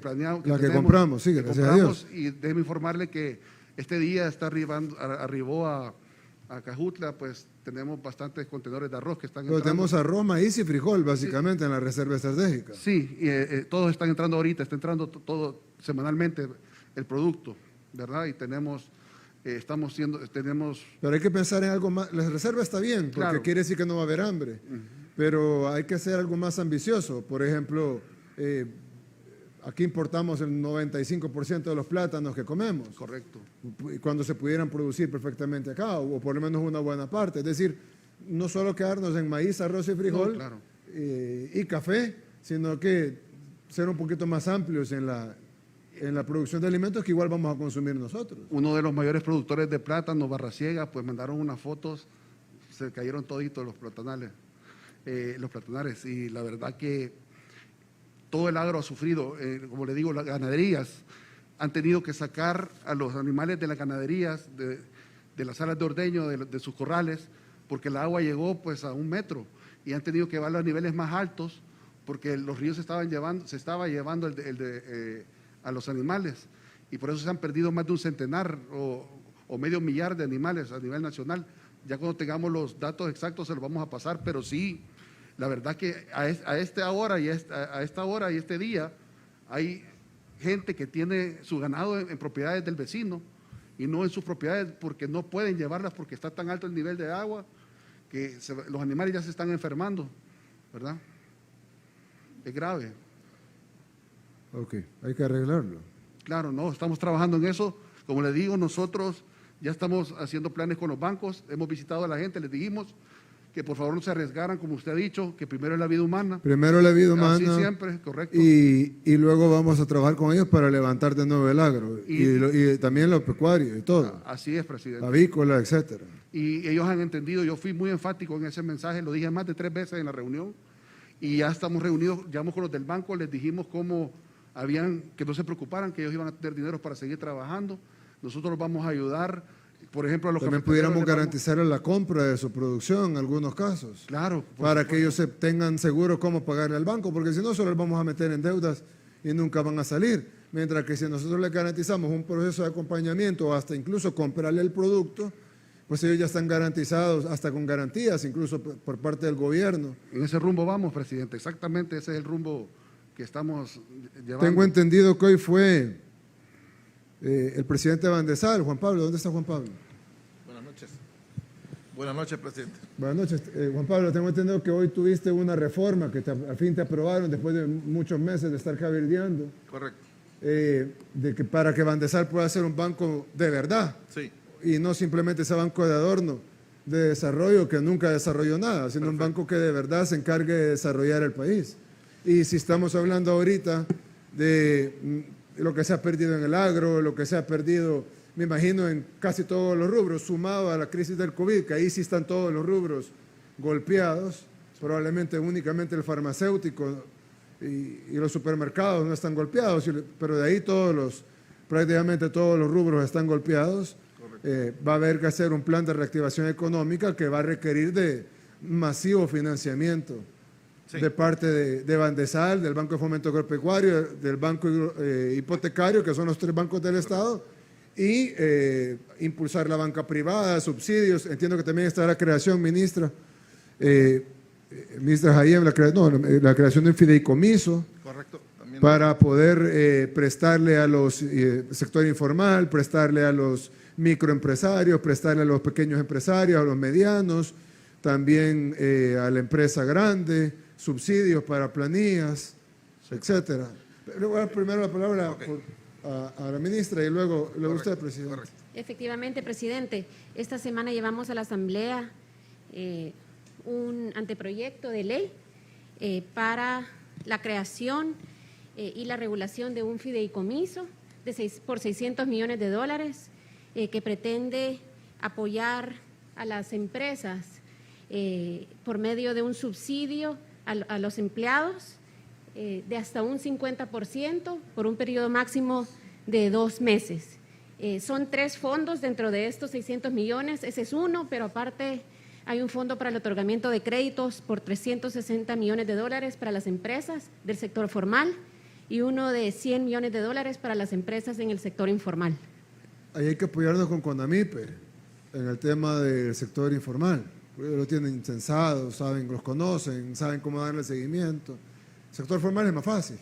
compramos, sí, gracias a Dios. Y déjeme informarle que este día arribó a Cajutla, pues tenemos bastantes contenedores de arroz que están entrando. Tenemos arroz, maíz y frijol, básicamente, sí, en la reserva estratégica. Sí, todos están entrando ahorita, está entrando todo semanalmente el producto, ¿verdad? Y tenemos... Pero hay que pensar en algo más. La reserva está bien, porque claro, quiere decir que no va a haber hambre, pero hay que hacer algo más ambicioso. Por ejemplo, aquí importamos el 95% de los plátanos que comemos. Correcto. Cuando se pudieran producir perfectamente acá, o por lo menos una buena parte. Es decir, no solo quedarnos en maíz, arroz y frijol, no, claro, y café, sino que ser un poquito más amplios en la producción de alimentos que igual vamos a consumir nosotros. Uno de los mayores productores de plátano, Barrasiega, pues mandaron unas fotos, se cayeron toditos los platanares, y la verdad que todo el agro ha sufrido, como le digo, las ganaderías han tenido que sacar a los animales de las ganaderías, de las salas de ordeño, de sus corrales, porque el agua llegó pues a 1 metro y han tenido que llevarlo a niveles más altos porque los ríos se estaba llevando a los animales, y por eso se han perdido más de 1 centenar o medio millar de animales a nivel nacional. Ya cuando tengamos los datos exactos se los vamos a pasar, pero sí, la verdad que a esta hora y este día hay gente que tiene su ganado en propiedades del vecino y no en sus propiedades porque no pueden llevarlas porque está tan alto el nivel de agua que los animales ya se están enfermando, ¿verdad? Es grave. Ok, hay que arreglarlo. Claro, no, estamos trabajando en eso. Como les digo, nosotros ya estamos haciendo planes con los bancos, hemos visitado a la gente, les dijimos que por favor no se arriesgaran, como usted ha dicho, que primero es la vida humana. Primero la vida humana. Así siempre, correcto. Y luego vamos a trabajar con ellos para levantar de nuevo el agro, y también lo pecuario y todo. Así es, presidente. Avícola, etcétera. Y ellos han entendido, yo fui muy enfático en ese mensaje, lo dije más de 3 veces en la reunión, y ya estamos reunidos, llamamos con los del banco, les dijimos cómo que no se preocuparan, que ellos iban a tener dinero para seguir trabajando. Nosotros los vamos a ayudar, por ejemplo, a los también pudiéramos garantizar la compra de su producción en algunos casos. Claro. Para que ellos tengan seguro cómo pagarle al banco, porque si no, solo les vamos a meter en deudas y nunca van a salir. Mientras que si nosotros les garantizamos un proceso de acompañamiento o hasta incluso comprarle el producto, pues ellos ya están garantizados, hasta con garantías, incluso por parte del gobierno. En ese rumbo vamos, presidente, exactamente ese es el rumbo que estamos llevando. Tengo entendido que hoy fue el presidente Van de Sar, Juan Pablo. ¿Dónde está Juan Pablo? Buenas noches. Buenas noches, presidente. Buenas noches. Juan Pablo, tengo entendido que hoy tuviste una reforma que al fin te aprobaron después de muchos meses de estar cabildeando. Correcto. Para que Van de Sar pueda ser un banco de verdad. Sí. Y no simplemente ese banco de adorno, de desarrollo que nunca desarrolló nada, sino un banco que de verdad se encargue de desarrollar el país. Y si estamos hablando ahorita de lo que se ha perdido en el agro, lo que se ha perdido, me imagino, en casi todos los rubros, sumado a la crisis del COVID, que ahí sí están todos los rubros golpeados, probablemente únicamente el farmacéutico y los supermercados no están golpeados, pero de ahí prácticamente todos los rubros están golpeados. Va a haber que hacer un plan de reactivación económica que va a requerir de masivo financiamiento. Sí. De parte de Bandesal, del Banco de Fomento Agropecuario, del Banco Hipotecario, que son los 3 bancos del Estado, y impulsar la banca privada, subsidios. Entiendo que también está la creación, ministra Hayem, la creación de un fideicomiso. Correcto. También para poder prestarle a los sector informal, prestarle a los microempresarios, prestarle a los pequeños empresarios, a los medianos, también a la empresa grande, subsidios para planillas, etcétera. Le voy a dar primero la palabra a la ministra y luego usted, presidente. Correcto. Efectivamente, presidente. Esta semana llevamos a la Asamblea un anteproyecto de ley para la creación y la regulación de un fideicomiso por $600 millones que pretende apoyar a las empresas por medio de un subsidio a los empleados de hasta un 50% por un periodo máximo de 2 meses. Son 3 fondos dentro de estos 600 millones, ese es uno, pero aparte hay un fondo para el otorgamiento de créditos por 360 millones de dólares para las empresas del sector formal y uno de 100 millones de dólares para las empresas en el sector informal. Ahí hay que apoyarnos con CONAMIPE en el tema del sector informal. Porque lo tienen censado, saben, los conocen, saben cómo darle seguimiento. El sector formal es más fácil.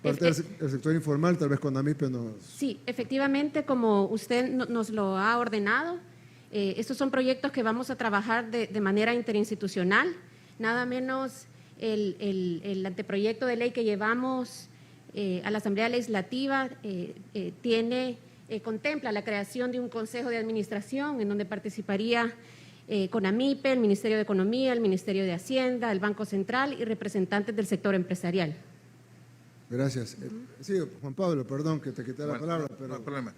Parte del sector informal, tal vez CONAMIPE nos... Sí, efectivamente, como usted nos lo ha ordenado, estos son proyectos que vamos a trabajar de manera interinstitucional. Nada menos el anteproyecto de ley que llevamos a la Asamblea Legislativa contempla la creación de un consejo de administración en donde participaría CONAMIPE, el Ministerio de Economía, el Ministerio de Hacienda, el Banco Central y representantes del sector empresarial. Gracias. Sí, Juan Pablo, perdón que te quité la palabra, pero... No hay problema.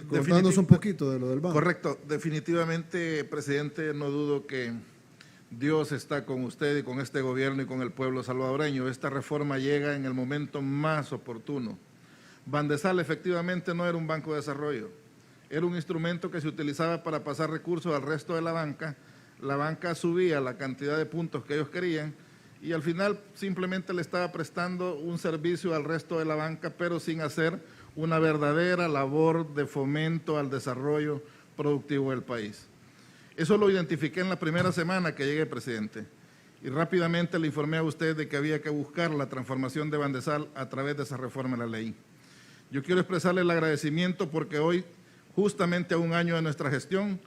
Contándonos un poquito de lo del banco. Correcto. Definitivamente, presidente, no dudo que Dios está con usted y con este gobierno y con el pueblo salvadoreño. Esta reforma llega en el momento más oportuno. Bandesal efectivamente no era un banco de desarrollo. Era un instrumento que se utilizaba para pasar recursos al resto de la banca subía la cantidad de puntos que ellos querían y al final simplemente le estaba prestando un servicio al resto de la banca, pero sin hacer una verdadera labor de fomento al desarrollo productivo del país. Eso lo identifiqué en la primera semana que llegué, presidente, y rápidamente le informé a usted de que había que buscar la transformación de Bandesal a través de esa reforma de la ley. Yo quiero expresarle el agradecimiento porque hoy, justamente a un año de nuestra gestión,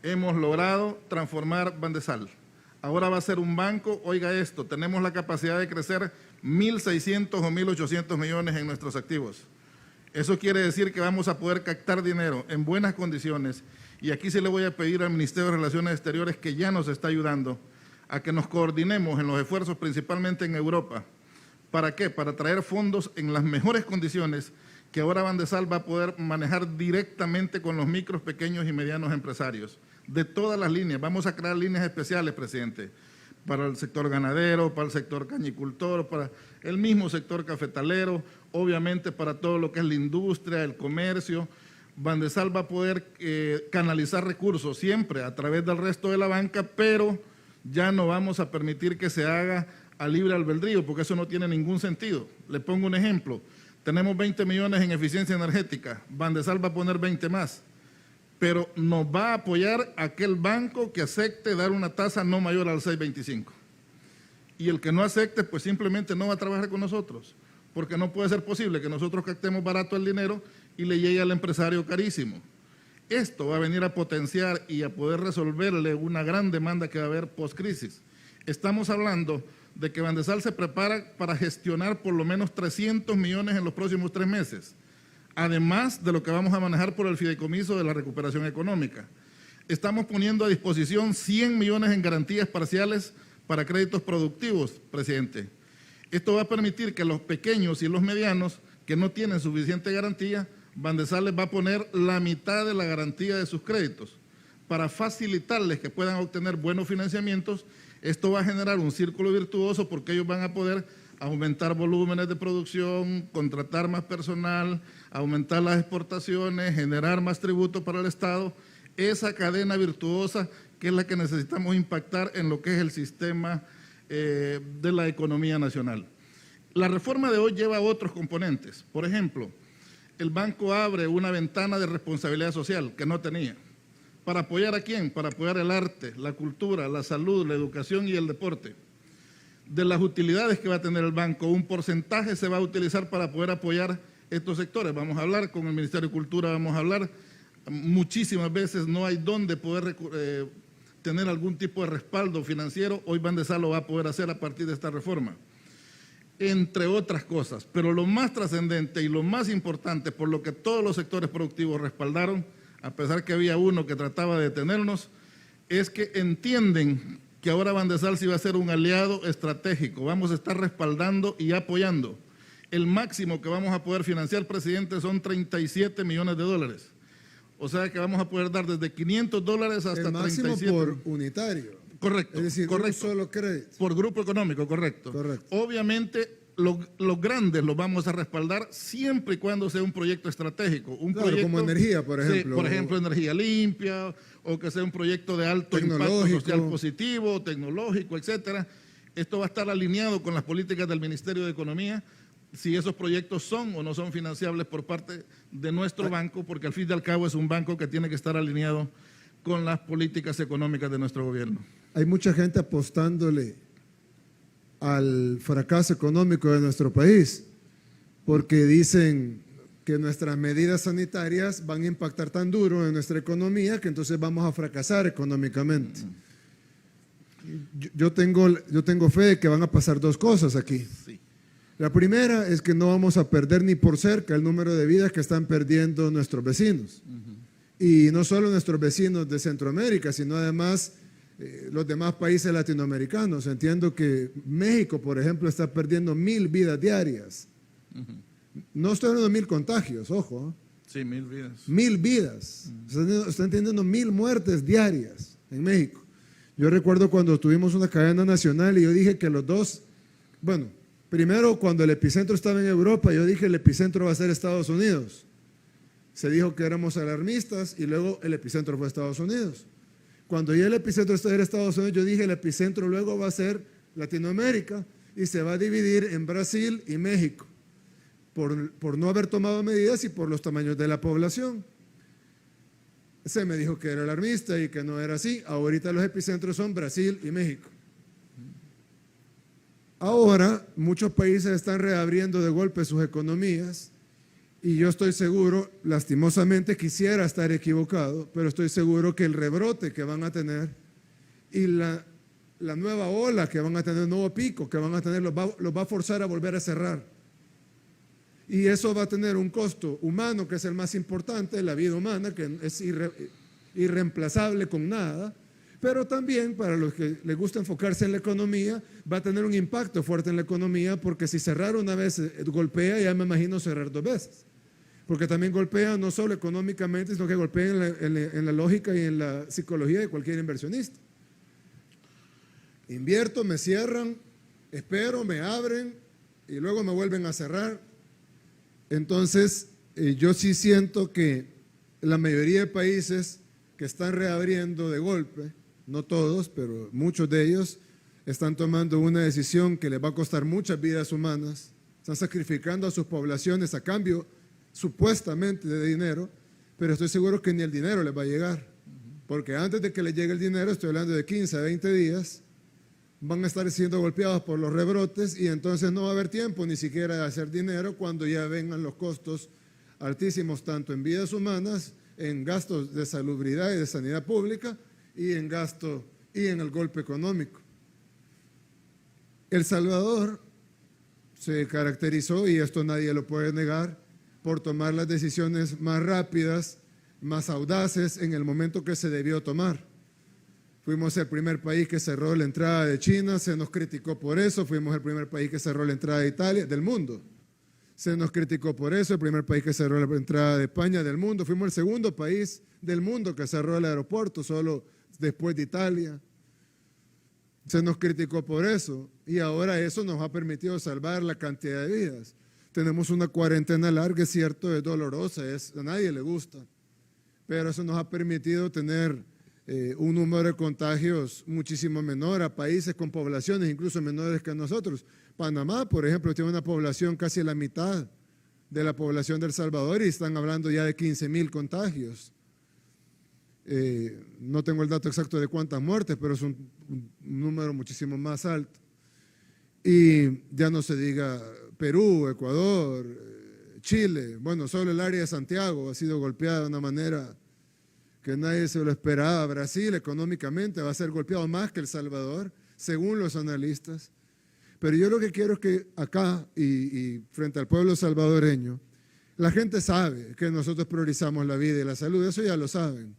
hemos logrado transformar Bandesal. Ahora va a ser un banco, oiga esto, tenemos la capacidad de crecer 1.600 o 1.800 millones en nuestros activos. Eso quiere decir que vamos a poder captar dinero en buenas condiciones y aquí sí le voy a pedir al Ministerio de Relaciones Exteriores, que ya nos está ayudando, a que nos coordinemos en los esfuerzos, principalmente en Europa. ¿Para qué? Para traer fondos en las mejores condiciones que ahora Bandesal va a poder manejar directamente con los micros, pequeños y medianos empresarios. De todas las líneas, vamos a crear líneas especiales, presidente, para el sector ganadero, para el sector cañicultor, para el mismo sector cafetalero, obviamente para todo lo que es la industria, el comercio. Bandesal va a poder canalizar recursos siempre a través del resto de la banca, pero ya no vamos a permitir que se haga a libre albedrío, porque eso no tiene ningún sentido. Le pongo un ejemplo. Tenemos 20 millones en eficiencia energética, Bandesal va a poner 20 más, pero nos va a apoyar aquel banco que acepte dar una tasa no mayor al 6.25. Y el que no acepte, pues simplemente no va a trabajar con nosotros, porque no puede ser posible que nosotros captemos barato el dinero y le llegue al empresario carísimo. Esto va a venir a potenciar y a poder resolverle una gran demanda que va a haber post-crisis. Estamos hablando de que Bandesal se prepara para gestionar por lo menos 300 millones en los próximos 3 meses, además de lo que vamos a manejar por el fideicomiso de la recuperación económica. Estamos poniendo a disposición 100 millones en garantías parciales para créditos productivos, presidente. Esto va a permitir que los pequeños y los medianos que no tienen suficiente garantía, Bandesal les va a poner la mitad de la garantía de sus créditos para facilitarles que puedan obtener buenos financiamientos. Esto va a generar un círculo virtuoso porque ellos van a poder aumentar volúmenes de producción, contratar más personal, aumentar las exportaciones, generar más tributos para el Estado. Esa cadena virtuosa que es la que necesitamos impactar en lo que es el sistema de la economía nacional. La reforma de hoy lleva otros componentes. Por ejemplo, el banco abre una ventana de responsabilidad social que no tenía. ¿Para apoyar a quién? Para apoyar el arte, la cultura, la salud, la educación y el deporte. De las utilidades que va a tener el banco, un porcentaje se va a utilizar para poder apoyar estos sectores. Vamos a hablar con el Ministerio de Cultura, vamos a hablar. Muchísimas veces no hay dónde poder tener algún tipo de respaldo financiero. Hoy Bandesal lo va a poder hacer a partir de esta reforma, entre otras cosas. Pero lo más trascendente y lo más importante, por lo que todos los sectores productivos respaldaron, a pesar que había uno que trataba de detenernos, es que entienden que ahora Bandesal sí va a ser un aliado estratégico. Vamos a estar respaldando y apoyando. El máximo que vamos a poder financiar, presidente, son 37 millones de dólares. O sea que vamos a poder dar desde $500 hasta el máximo 37. por unitario. Correcto. Es decir, correcto. un solo crédito. Por grupo económico, correcto. Obviamente, los grandes los vamos a respaldar siempre y cuando sea un proyecto estratégico. Un Claro, proyecto, como energía, por ejemplo. Sí, por ejemplo, energía limpia, o que sea un proyecto de alto impacto social positivo, tecnológico, etcétera. Esto va a estar alineado con las políticas del Ministerio de Economía, si esos proyectos son o no son financiables por parte de nuestro banco, porque al fin y al cabo es un banco que tiene que estar alineado con las políticas económicas de nuestro gobierno. Hay mucha gente apostándole al fracaso económico de nuestro país, porque dicen que nuestras medidas sanitarias van a impactar tan duro en nuestra economía que entonces vamos a fracasar económicamente. Yo tengo fe de que van a pasar dos cosas aquí. Sí. La primera es que no vamos a perder ni por cerca el número de vidas que están perdiendo nuestros vecinos. Y no solo nuestros vecinos de Centroamérica, sino además los demás países latinoamericanos. Entiendo que México, por ejemplo, está perdiendo 1000 vidas diarias. No estoy hablando de 1000 contagios, ojo. Sí, 1000 vidas. 1000 vidas. Están teniendo 1000 muertes diarias en México. Yo recuerdo cuando tuvimos una cadena nacional y yo dije que los dos, bueno, primero cuando el epicentro estaba en Europa, yo dije el epicentro va a ser Estados Unidos. Se dijo que éramos alarmistas y luego el epicentro fue Estados Unidos. Cuando ya el epicentro era Estados Unidos, yo dije el epicentro luego va a ser Latinoamérica y se va a dividir en Brasil y México por no haber tomado medidas y por los tamaños de la población. Se me dijo que era alarmista y que no era así. Ahorita los epicentros son Brasil y México. Ahora muchos países están reabriendo de golpe sus economías y yo estoy seguro, lastimosamente quisiera estar equivocado, pero estoy seguro que el rebrote que van a tener y la nueva ola que van a tener, el nuevo pico que van a tener, los va a forzar a volver a cerrar. Y eso va a tener un costo humano que es el más importante, la vida humana, que es irreemplazable con nada, pero también para los que les gusta enfocarse en la economía, va a tener un impacto fuerte en la economía, porque si cerrar una vez golpea, ya me imagino cerrar dos veces. Porque también golpea no solo económicamente, sino que golpea en la lógica y en la psicología de cualquier inversionista. Invierto, me cierran, espero, me abren y luego me vuelven a cerrar. Entonces, yo sí siento que la mayoría de países que están reabriendo de golpe, no todos, pero muchos de ellos, están tomando una decisión que les va a costar muchas vidas humanas, están sacrificando a sus poblaciones a cambio, supuestamente, de dinero, pero estoy seguro que ni el dinero les va a llegar, porque antes de que les llegue el dinero, estoy hablando de 15 a 20 días, van a estar siendo golpeados por los rebrotes y entonces no va a haber tiempo ni siquiera de hacer dinero cuando ya vengan los costos altísimos, tanto en vidas humanas, en gastos de salubridad y de sanidad pública y en gasto y en el golpe económico. El Salvador se caracterizó, y esto nadie lo puede negar, por tomar las decisiones más rápidas, más audaces en el momento que se debió tomar. Fuimos el primer país que cerró la entrada de China, se nos criticó por eso. Fuimos el primer país que cerró la entrada de Italia, del mundo. Se nos criticó por eso, el primer país que cerró la entrada de España, del mundo. Fuimos el segundo país del mundo que cerró el aeropuerto, solo después de Italia. Se nos criticó por eso y ahora eso nos ha permitido salvar la cantidad de vidas. Tenemos una cuarentena larga, es cierto, es dolorosa, a nadie le gusta, pero eso nos ha permitido tener un número de contagios muchísimo menor a países con poblaciones incluso menores que nosotros. Panamá, por ejemplo, tiene una población casi la mitad de la población de El Salvador y están hablando ya de 15,000 contagios. No tengo el dato exacto de cuántas muertes, pero es un número muchísimo más alto. Y ya no se diga Perú, Ecuador, Chile, bueno, solo el área de Santiago ha sido golpeada de una manera que nadie se lo esperaba. Brasil económicamente va a ser golpeado más que El Salvador, según los analistas. Pero yo lo que quiero es que acá y frente al pueblo salvadoreño, la gente sabe que nosotros priorizamos la vida y la salud, eso ya lo saben.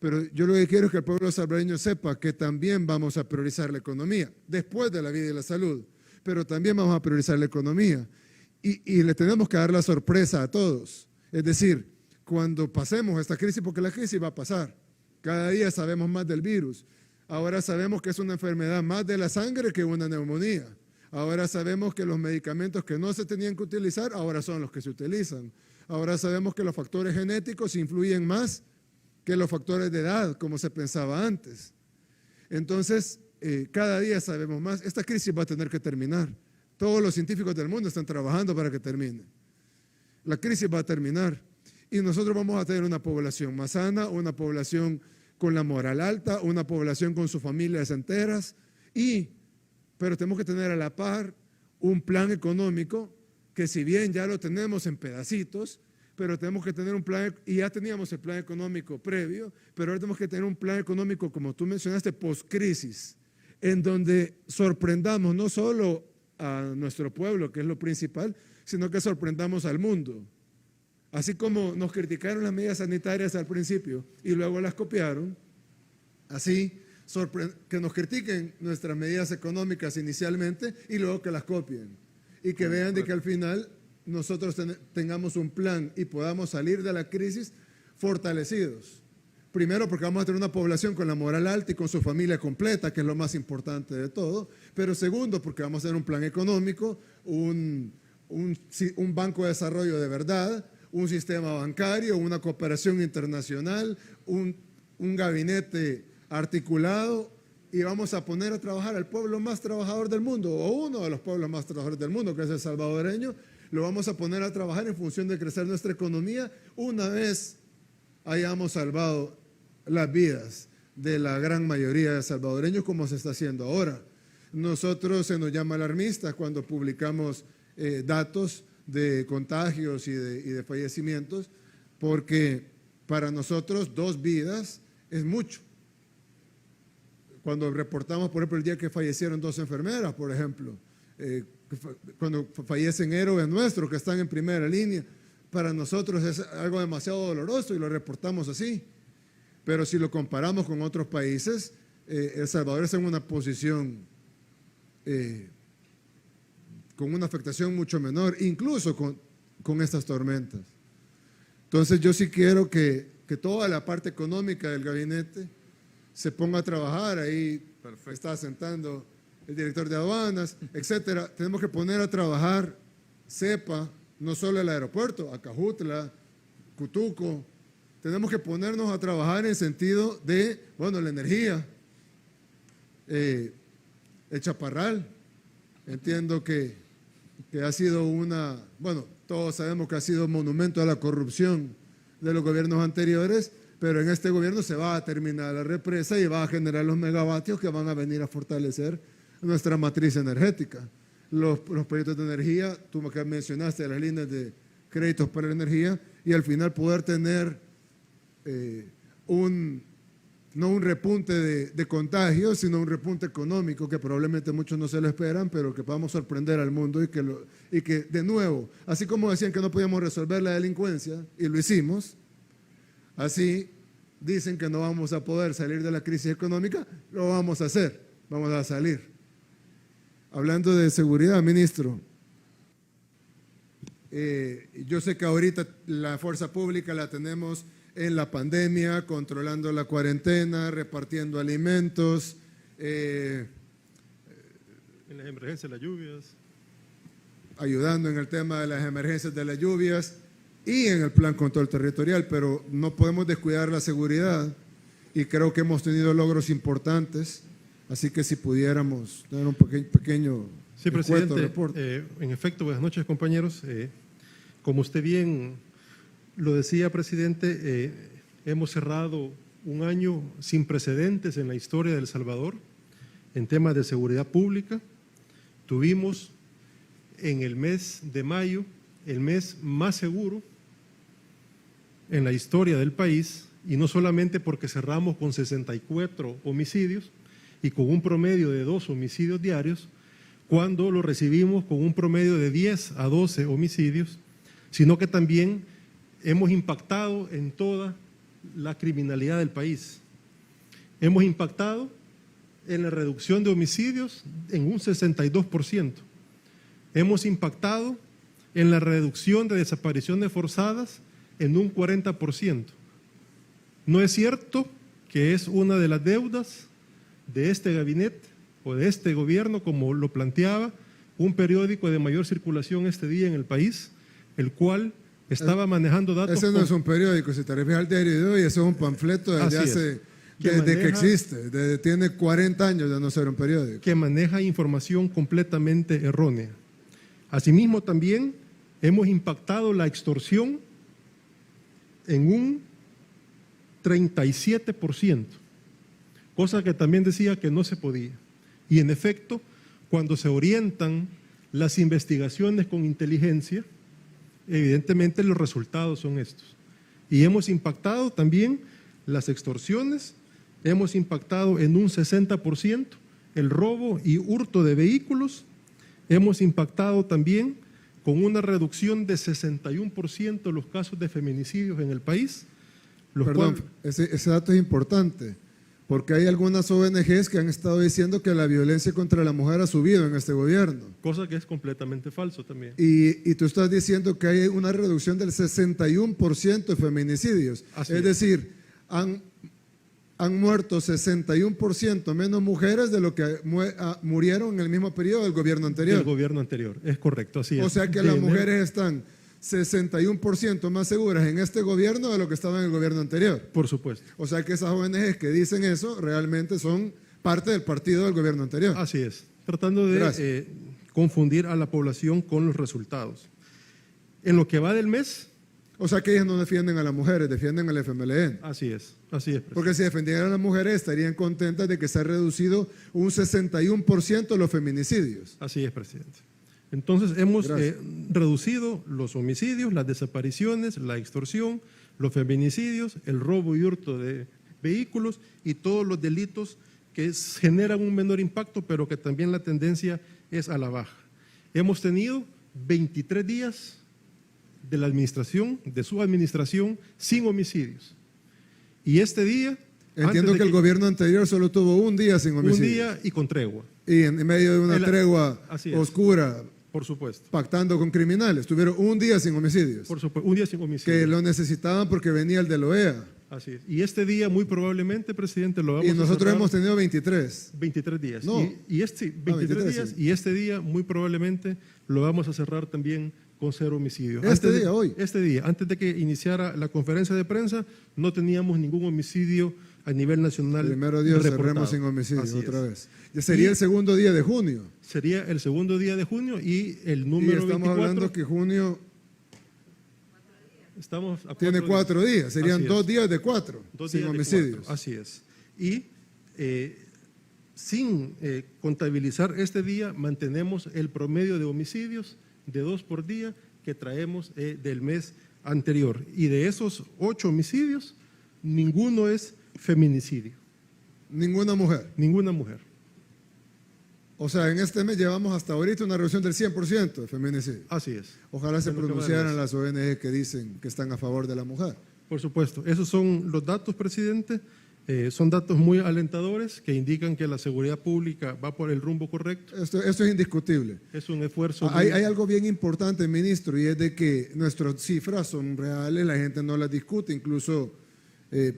Pero yo lo que quiero es que el pueblo salvadoreño sepa que también vamos a priorizar la economía, después de la vida y la salud, pero también vamos a priorizar la economía. Y le tenemos que dar la sorpresa a todos. Es decir, cuando pasemos esta crisis, porque la crisis va a pasar. Cada día sabemos más del virus. Ahora sabemos que es una enfermedad más de la sangre que una neumonía. Ahora sabemos que los medicamentos que no se tenían que utilizar, ahora son los que se utilizan. Ahora sabemos que los factores genéticos influyen más que los factores de edad, como se pensaba antes. Entonces, cada día sabemos más. Esta crisis va a tener que terminar. Todos los científicos del mundo están trabajando para que termine. La crisis va a terminar y nosotros vamos a tener una población más sana, una población con la moral alta, una población con sus familias enteras, pero tenemos que tener a la par un plan económico que, si bien ya lo tenemos en pedacitos, pero tenemos que tener un plan, y ya teníamos el plan económico previo, pero ahora tenemos que tener un plan económico, como tú mencionaste, post-crisis, en donde sorprendamos no solo a nuestro pueblo, que es lo principal, sino que sorprendamos al mundo. Así como nos criticaron las medidas sanitarias al principio y luego las copiaron, así que nos critiquen nuestras medidas económicas inicialmente y luego que las copien. Y que vean de que al final nosotros tengamos un plan y podamos salir de la crisis fortalecidos. Primero, porque vamos a tener una población con la moral alta y con su familia completa, que es lo más importante de todo. Pero segundo, porque vamos a tener un plan económico, un banco de desarrollo de verdad, un sistema bancario, una cooperación internacional, un gabinete articulado, y vamos a poner a trabajar al pueblo más trabajador del mundo, o uno de los pueblos más trabajadores del mundo, que es el salvadoreño. Lo vamos a poner a trabajar en función de crecer nuestra economía una vez hayamos salvado las vidas de la gran mayoría de salvadoreños, como se está haciendo ahora. Nosotros se nos llama alarmistas cuando publicamos datos de contagios y de fallecimientos, porque para nosotros 2 vidas es mucho. Cuando reportamos, por ejemplo, el día que fallecieron 2 enfermeras, por ejemplo, cuando fallecen héroes nuestros que están en primera línea, para nosotros es algo demasiado doloroso y lo reportamos así. Pero si lo comparamos con otros países, El Salvador está en una posición con una afectación mucho menor, incluso con estas tormentas. Entonces yo sí quiero que toda la parte económica del gabinete se ponga a trabajar. Ahí está sentando el director de aduanas, etcétera. Tenemos que poner a trabajar CEPA, no solo el aeropuerto, Acajutla, Cutuco. Tenemos que ponernos a trabajar en sentido de, bueno, la energía, el Chaparral. Entiendo que ha sido todos sabemos que ha sido un monumento a la corrupción de los gobiernos anteriores, pero en este gobierno se va a terminar la represa y va a generar los megavatios que van a venir a fortalecer nuestra matriz energética. Los proyectos de energía, tú me mencionaste las líneas de créditos para la energía, y al final poder tener no un repunte de contagios, sino un repunte económico que probablemente muchos no se lo esperan, pero que podamos sorprender al mundo y que de nuevo, así como decían que no podíamos resolver la delincuencia, y lo hicimos, así dicen que no vamos a poder salir de la crisis económica, lo vamos a hacer, vamos a salir. Hablando de seguridad, ministro, yo sé que ahorita la fuerza pública la tenemos en la pandemia, controlando la cuarentena, repartiendo alimentos. En las emergencias, las lluvias. Ayudando en el tema de las emergencias de las lluvias y en el plan control territorial, pero no podemos descuidar la seguridad, y creo que hemos tenido logros importantes, así que si pudiéramos tener un pequeño sí, presidente, reporte. En efecto, buenas noches, compañeros. Como usted bien lo decía, presidente, hemos cerrado un año sin precedentes en la historia de El Salvador en temas de seguridad pública. Tuvimos en el mes de mayo el mes más seguro en la historia del país, y no solamente porque cerramos con 64 homicidios y con un promedio de 2 homicidios diarios, cuando lo recibimos con un promedio de 10 a 12 homicidios, sino que también hemos impactado en toda la criminalidad del país. Hemos impactado en la reducción de homicidios en un 62%. Hemos impactado en la reducción de desapariciones forzadas en un 40%. No es cierto que es una de las deudas de este gabinete o de este gobierno, como lo planteaba un periódico de mayor circulación este día en el país, el cual estaba manejando datos. Ese no es un periódico, si te refieres al diario de hoy, ese es un panfleto desde que existe, tiene 40 años de no ser un periódico. Que maneja información completamente errónea. Asimismo, también hemos impactado la extorsión en un 37%, cosa que también decía que no se podía. Y en efecto, cuando se orientan las investigaciones con inteligencia, evidentemente los resultados son estos. Y hemos impactado también las extorsiones, hemos impactado en un 60% el robo y hurto de vehículos, hemos impactado también con una reducción de 61% los casos de feminicidios en el país. Perdón, ese dato es importante, porque hay algunas ONGs que han estado diciendo que la violencia contra la mujer ha subido en este gobierno. Cosa que es completamente falso también. Y tú estás diciendo que hay una reducción del 61% de feminicidios. Es decir, han muerto 61% menos mujeres de lo que murieron en el mismo periodo del gobierno anterior. Del gobierno anterior, es correcto, así es. O sea que las mujeres están 61% más seguras en este gobierno de lo que estaba en el gobierno anterior. Por supuesto. O sea que esas ONGs que dicen eso realmente son parte del partido del gobierno anterior. Así es, tratando de confundir a la población con los resultados. En lo que va del mes... O sea que ellas no defienden a las mujeres, defienden al FMLN. Así es, presidente. Porque si defendieran a las mujeres estarían contentas de que se ha reducido un 61% los feminicidios. Así es, presidente. Entonces hemos reducido los homicidios, las desapariciones, la extorsión, los feminicidios, el robo y hurto de vehículos y todos los delitos que generan un menor impacto, pero que también la tendencia es a la baja. Hemos tenido 23 días de la administración, de su administración, sin homicidios. Y este día... Entiendo que el gobierno anterior solo tuvo un día sin homicidios. Un día y con tregua. Y en medio de una tregua oscura, por supuesto, pactando con criminales. Tuvieron un día sin homicidios. Por supuesto, un día sin homicidios. Que lo necesitaban porque venía el de la OEA. Así es. Y este día, muy probablemente, presidente, lo vamos a cerrar. Y nosotros hemos tenido 23. 23 días. No. 23 días. Sí. Y este día, muy probablemente, lo vamos a cerrar también con 0 homicidios. Hoy. Este día, antes de que iniciara la conferencia de prensa, no teníamos ningún homicidio a nivel nacional. Primero Dios, cerremos sin homicidios otra vez. Ya sería el segundo día de junio. Sería el segundo día de junio y el número 24. Estamos hablando que junio tiene 4 días. Serían 2 días de 4 sin homicidios. Así es. Y sin contabilizar este día, mantenemos el promedio de homicidios de 2 por día que traemos del mes anterior. Y de esos 8 homicidios, ninguno es feminicidio. ¿Ninguna mujer? Ninguna mujer. O sea, en este mes llevamos hasta ahorita una reducción del 100% de feminicidio. Así es. Ojalá se pronunciaran las ONG que dicen que están a favor de la mujer. Por supuesto. Esos son los datos, presidente. Son datos muy alentadores que indican que la seguridad pública va por el rumbo correcto. Esto es indiscutible. Es un esfuerzo. Hay algo bien importante, ministro, y es de que nuestras cifras son reales, la gente no las discute, incluso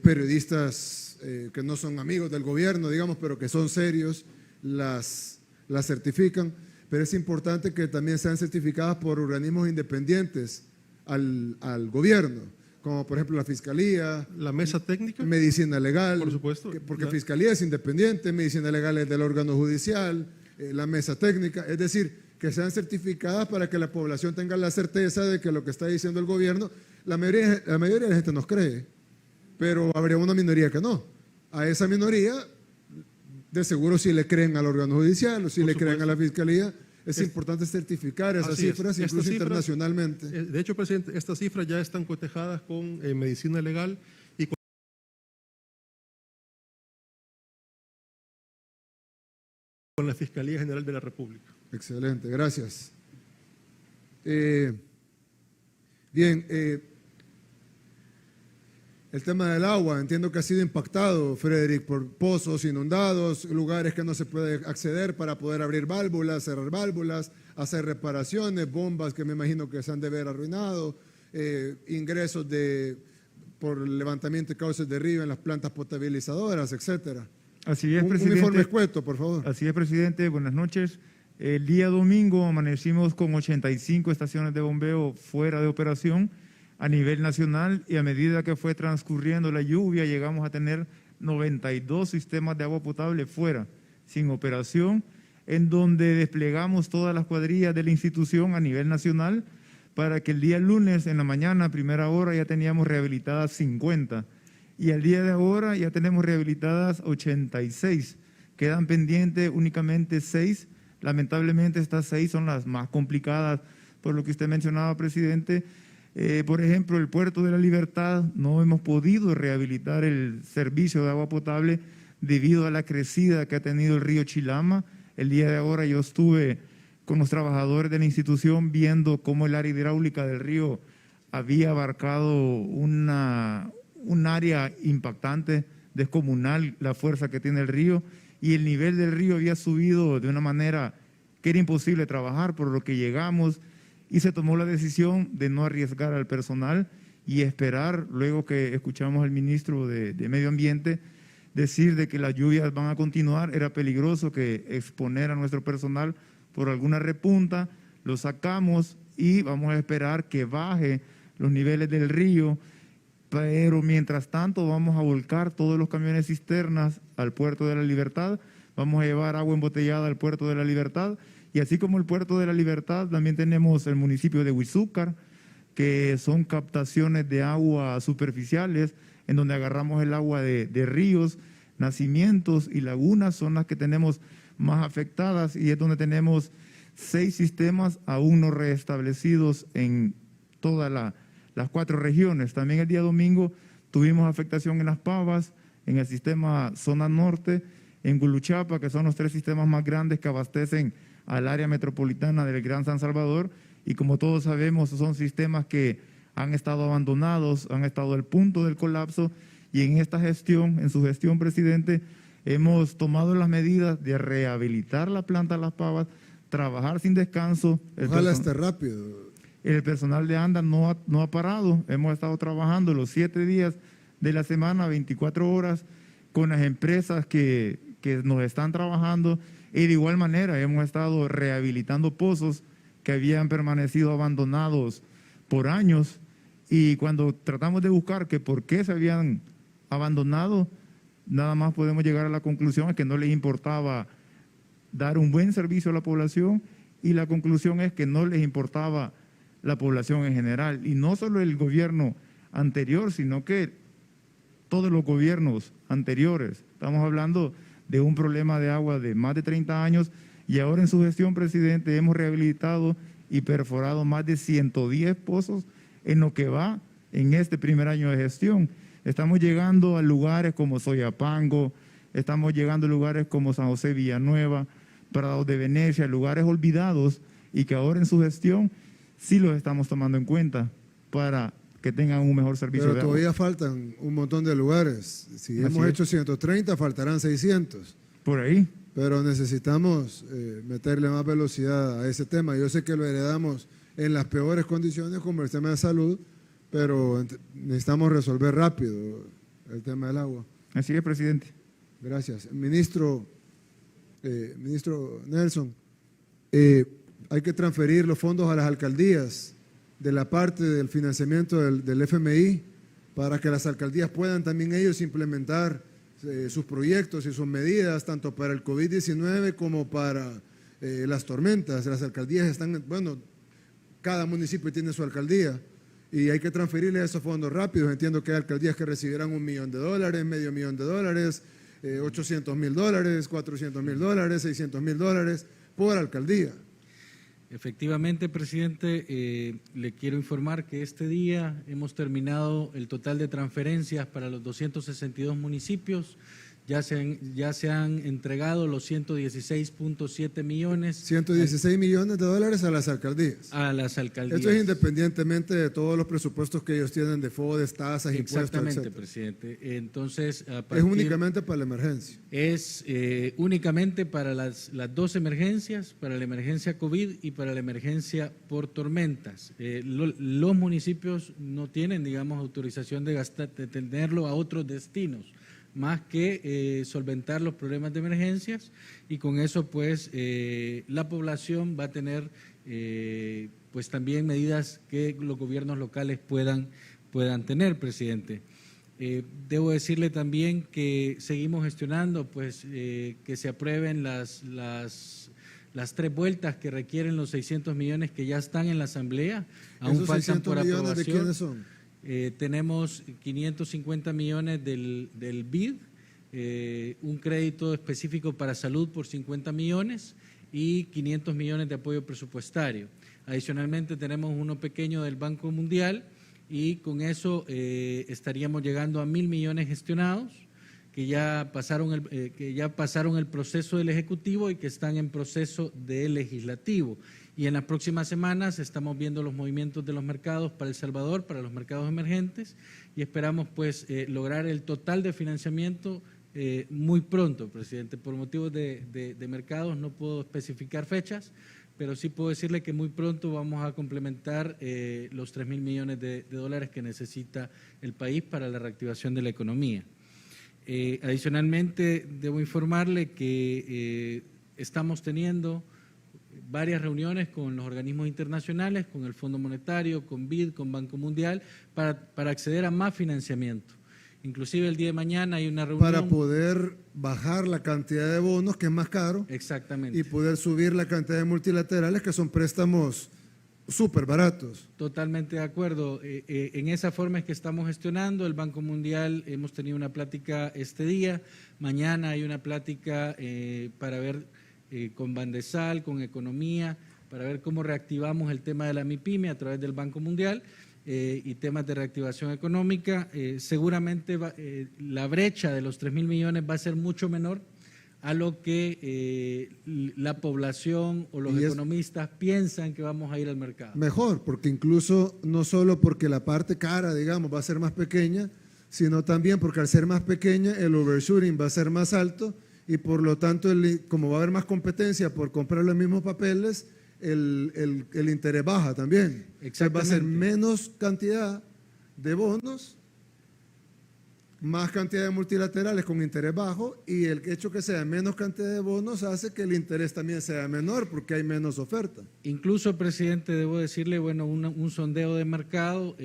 periodistas que no son amigos del gobierno, digamos, pero que son serios, las certifican. Pero es importante que también sean certificadas por organismos independientes al gobierno, como por ejemplo la Fiscalía, la Mesa Técnica, Medicina Legal, por supuesto, porque Fiscalía es independiente, Medicina Legal es del órgano judicial, la Mesa Técnica, es decir, que sean certificadas para que la población tenga la certeza de que lo que está diciendo el gobierno, la mayoría de la gente nos cree, pero habría una minoría que no. A esa minoría, de seguro si le creen al órgano judicial o si le creen a la Fiscalía. Es importante certificar esas cifras, incluso internacionalmente. De hecho, presidente, estas cifras ya están cotejadas con Medicina Legal y con la Fiscalía General de la República. Excelente, gracias. Bien, el tema del agua, entiendo que ha sido impactado, Frederick, por pozos inundados, lugares que no se puede acceder para poder abrir válvulas, cerrar válvulas, hacer reparaciones, bombas que me imagino que se han de haber arruinado, ingresos por levantamiento de cauces de río en las plantas potabilizadoras, etcétera. Así es, Un presidente. informe escueto, por favor. Así es, presidente. Buenas noches. El día domingo amanecimos con 85 estaciones de bombeo fuera de operación a nivel nacional y a medida que fue transcurriendo la lluvia llegamos a tener 92 sistemas de agua potable fuera, sin operación, en donde desplegamos todas las cuadrillas de la institución a nivel nacional para que el día lunes en la mañana, a primera hora, ya teníamos rehabilitadas 50 y al día de ahora ya tenemos rehabilitadas 86. Quedan pendientes únicamente 6. Lamentablemente estas 6 son las más complicadas por lo que usted mencionaba, presidente. Por ejemplo, el Puerto de la Libertad no hemos podido rehabilitar el servicio de agua potable debido a la crecida que ha tenido el río Chilama. El día de ahora yo estuve con los trabajadores de la institución viendo cómo el área hidráulica del río había abarcado un área impactante, descomunal, la fuerza que tiene el río, y el nivel del río había subido de una manera que era imposible trabajar, por lo que llegamos y se tomó la decisión de no arriesgar al personal y esperar, luego que escuchamos al ministro de Medio Ambiente decir de que las lluvias van a continuar, era peligroso que exponer a nuestro personal por alguna repunta, lo sacamos y vamos a esperar que baje los niveles del río, pero mientras tanto vamos a volcar todos los camiones cisternas al Puerto de la Libertad, vamos a llevar agua embotellada al Puerto de la Libertad, y así como el Puerto de la Libertad, también tenemos el municipio de Huizúcar, que son captaciones de agua superficiales, en donde agarramos el agua de ríos, nacimientos y lagunas, son las que tenemos más afectadas, y es donde tenemos 6 sistemas aún no restablecidos en todas las 4 regiones. También el día domingo tuvimos afectación en Las Pavas, en el sistema Zona Norte, en Guluchapa, que son los 3 sistemas más grandes que abastecen al área metropolitana del Gran San Salvador, y como todos sabemos son sistemas que han estado abandonados, han estado al punto del colapso, y en esta gestión, en su gestión, presidente, hemos tomado las medidas de rehabilitar la planta Las Pavas, trabajar sin descanso. Ojalá esté rápido. El personal de ANDA no ha parado, hemos estado trabajando los 7 días de la semana, 24 horas, con las empresas que nos están trabajando, y de igual manera hemos estado rehabilitando pozos que habían permanecido abandonados por años, y cuando tratamos de buscar que por qué se habían abandonado, nada más podemos llegar a la conclusión de que no les importaba dar un buen servicio a la población, y la conclusión es que no les importaba la población en general, y no solo el gobierno anterior, sino que todos los gobiernos anteriores. Estamos hablando de un problema de agua de más de 30 años, y ahora en su gestión, presidente, hemos rehabilitado y perforado más de 110 pozos en lo que va en este primer año de gestión. Estamos llegando a lugares como Soyapango, estamos llegando a lugares como San José Villanueva, Prados de Venecia, lugares olvidados, y que ahora en su gestión sí los estamos tomando en cuenta para que tengan un mejor servicio de agua. Pero todavía faltan un montón de lugares. Si hemos hecho 130, faltarán 600. Por ahí. Pero necesitamos meterle más velocidad a ese tema. Yo sé que lo heredamos en las peores condiciones como el tema de salud, pero necesitamos resolver rápido el tema del agua. Así es, presidente. Gracias. Ministro Nelson, hay que transferir los fondos a las alcaldías de la parte del financiamiento del FMI para que las alcaldías puedan también ellos implementar sus proyectos y sus medidas, tanto para el COVID-19 como para las tormentas. Las alcaldías están, bueno, cada municipio tiene su alcaldía y hay que transferirle esos fondos rápidos. Entiendo que hay alcaldías que recibirán $1 millón, $500,000, $800,000, $400,000, $600,000 por alcaldía. Efectivamente, presidente, le quiero informar que este día hemos terminado el total de transferencias para los 262 municipios. Ya se han entregado los 116.7 millones. 116 millones de dólares a las alcaldías. A las alcaldías. Esto es independientemente de todos los presupuestos que ellos tienen de FODES, tasas, impuestos, Exactamente, etcétera. presidente. Entonces, Es únicamente para la emergencia. Es únicamente para las dos emergencias, para la emergencia COVID y para la emergencia por tormentas. Los municipios no tienen, digamos, autorización de tenerlo a otros destinos, más que solventar los problemas de emergencias, y con eso pues la población va a tener pues también medidas que los gobiernos locales puedan tener, presidente. Debo decirle también que seguimos gestionando pues que se aprueben las 3 vueltas que requieren los 600 millones que ya están en la Asamblea. Aún ¿Esos faltan 600 por millones aprobación. de quiénes son? Tenemos 550 millones del BID, un crédito específico para salud por 50 millones y 500 millones de apoyo presupuestario. Adicionalmente tenemos uno pequeño del Banco Mundial, y con eso estaríamos llegando a 1.000 millones gestionados, que ya pasaron el proceso del Ejecutivo y que están en proceso del Legislativo. Y en las próximas semanas estamos viendo los movimientos de los mercados para El Salvador, para los mercados emergentes, y esperamos pues lograr el total de financiamiento muy pronto, presidente. Por motivos de mercados no puedo especificar fechas, pero sí puedo decirle que muy pronto vamos a complementar los 3.000 millones de dólares que necesita el país para la reactivación de la economía. Adicionalmente, debo informarle que estamos teniendo varias reuniones con los organismos internacionales, con el Fondo Monetario, con BID, con Banco Mundial, para acceder a más financiamiento. Inclusive el día de mañana hay una reunión… Para poder bajar la cantidad de bonos, que es más caro. Exactamente. Y poder subir la cantidad de multilaterales, que son préstamos súper baratos. Totalmente de acuerdo. En esa forma es que estamos gestionando. El Banco Mundial, hemos tenido una plática este día. Mañana hay una plática para ver con Bandesal, con Economía, para ver cómo reactivamos el tema de la MIPYME a través del Banco Mundial y temas de reactivación económica. Seguramente la brecha de los 3.000 millones va a ser mucho menor a lo que la población o los economistas piensan que vamos a ir al mercado. Mejor, porque incluso no solo porque la parte cara, digamos, va a ser más pequeña, sino también porque al ser más pequeña el overshooting va a ser más alto, y por lo tanto, como va a haber más competencia por comprar los mismos papeles, el interés baja también. Va a ser menos cantidad de bonos, más cantidad de multilaterales con interés bajo, y el hecho que sea menos cantidad de bonos hace que el interés también sea menor porque hay menos oferta. Incluso, presidente, debo decirle, bueno, un sondeo de mercado,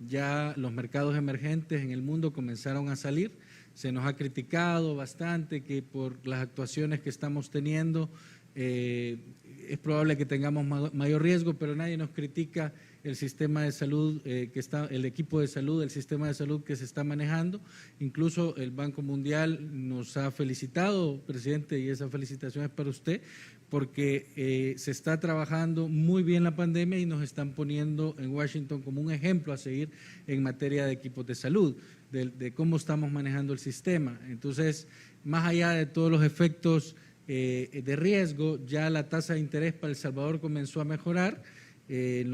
ya los mercados emergentes en el mundo comenzaron a salir. Se nos ha criticado bastante que por las actuaciones que estamos teniendo es probable que tengamos mayor riesgo, pero nadie nos critica el sistema de salud el equipo de salud, el sistema de salud que se está manejando. Incluso el Banco Mundial nos ha felicitado, presidente, y esa felicitación es para usted, porque se está trabajando muy bien la pandemia y nos están poniendo en Washington como un ejemplo a seguir en materia de equipos de salud, de cómo estamos manejando el sistema. Entonces, más allá de todos los efectos de riesgo, ya la tasa de interés para El Salvador comenzó a mejorar. En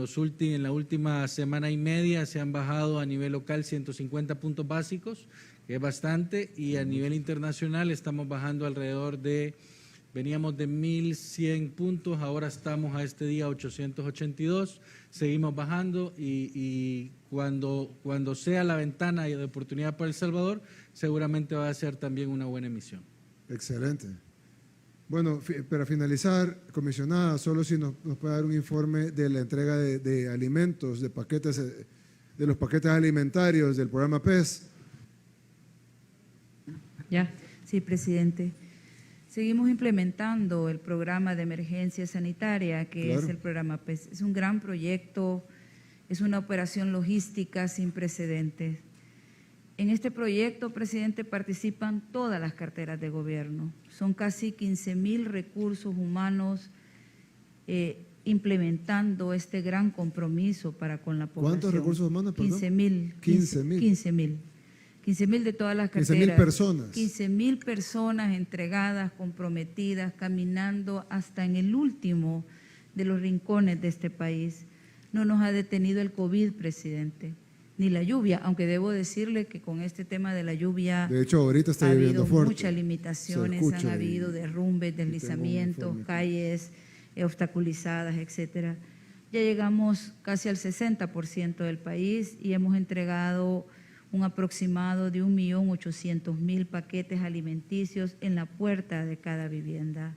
la última semana y media se han bajado a nivel local 150 puntos básicos, que es bastante, y a nivel internacional estamos bajando alrededor veníamos de 1.100 puntos, ahora estamos a este día 882, seguimos bajando y cuando sea la ventana de oportunidad para El Salvador, seguramente va a ser también una buena emisión. Excelente. Bueno, para finalizar, comisionada, solo si nos puede dar un informe de la entrega de alimentos, de los paquetes alimentarios del programa PES. Ya, sí, presidente. Seguimos implementando el programa de emergencia sanitaria, que es el programa PES. Es un gran proyecto, es una operación logística sin precedentes. En este proyecto, presidente, participan todas las carteras de gobierno. Son casi 15.000 recursos humanos implementando este gran compromiso para con la población. ¿Cuántos recursos humanos? 15.000. 15.000. 15.000 de todas las carteras. 15.000 personas. 15.000 personas entregadas, comprometidas, caminando hasta en el último de los rincones de este país. No nos ha detenido el COVID, presidente, ni la lluvia, aunque debo decirle que con este tema de la lluvia de hecho, ahorita está ha lloviendo habido fuerte. muchas limitaciones, han habido derrumbes, deslizamientos, calles obstaculizadas, etcétera. Ya llegamos casi al 60% del país y hemos entregado un aproximado de 1.800.000 paquetes alimenticios en la puerta de cada vivienda.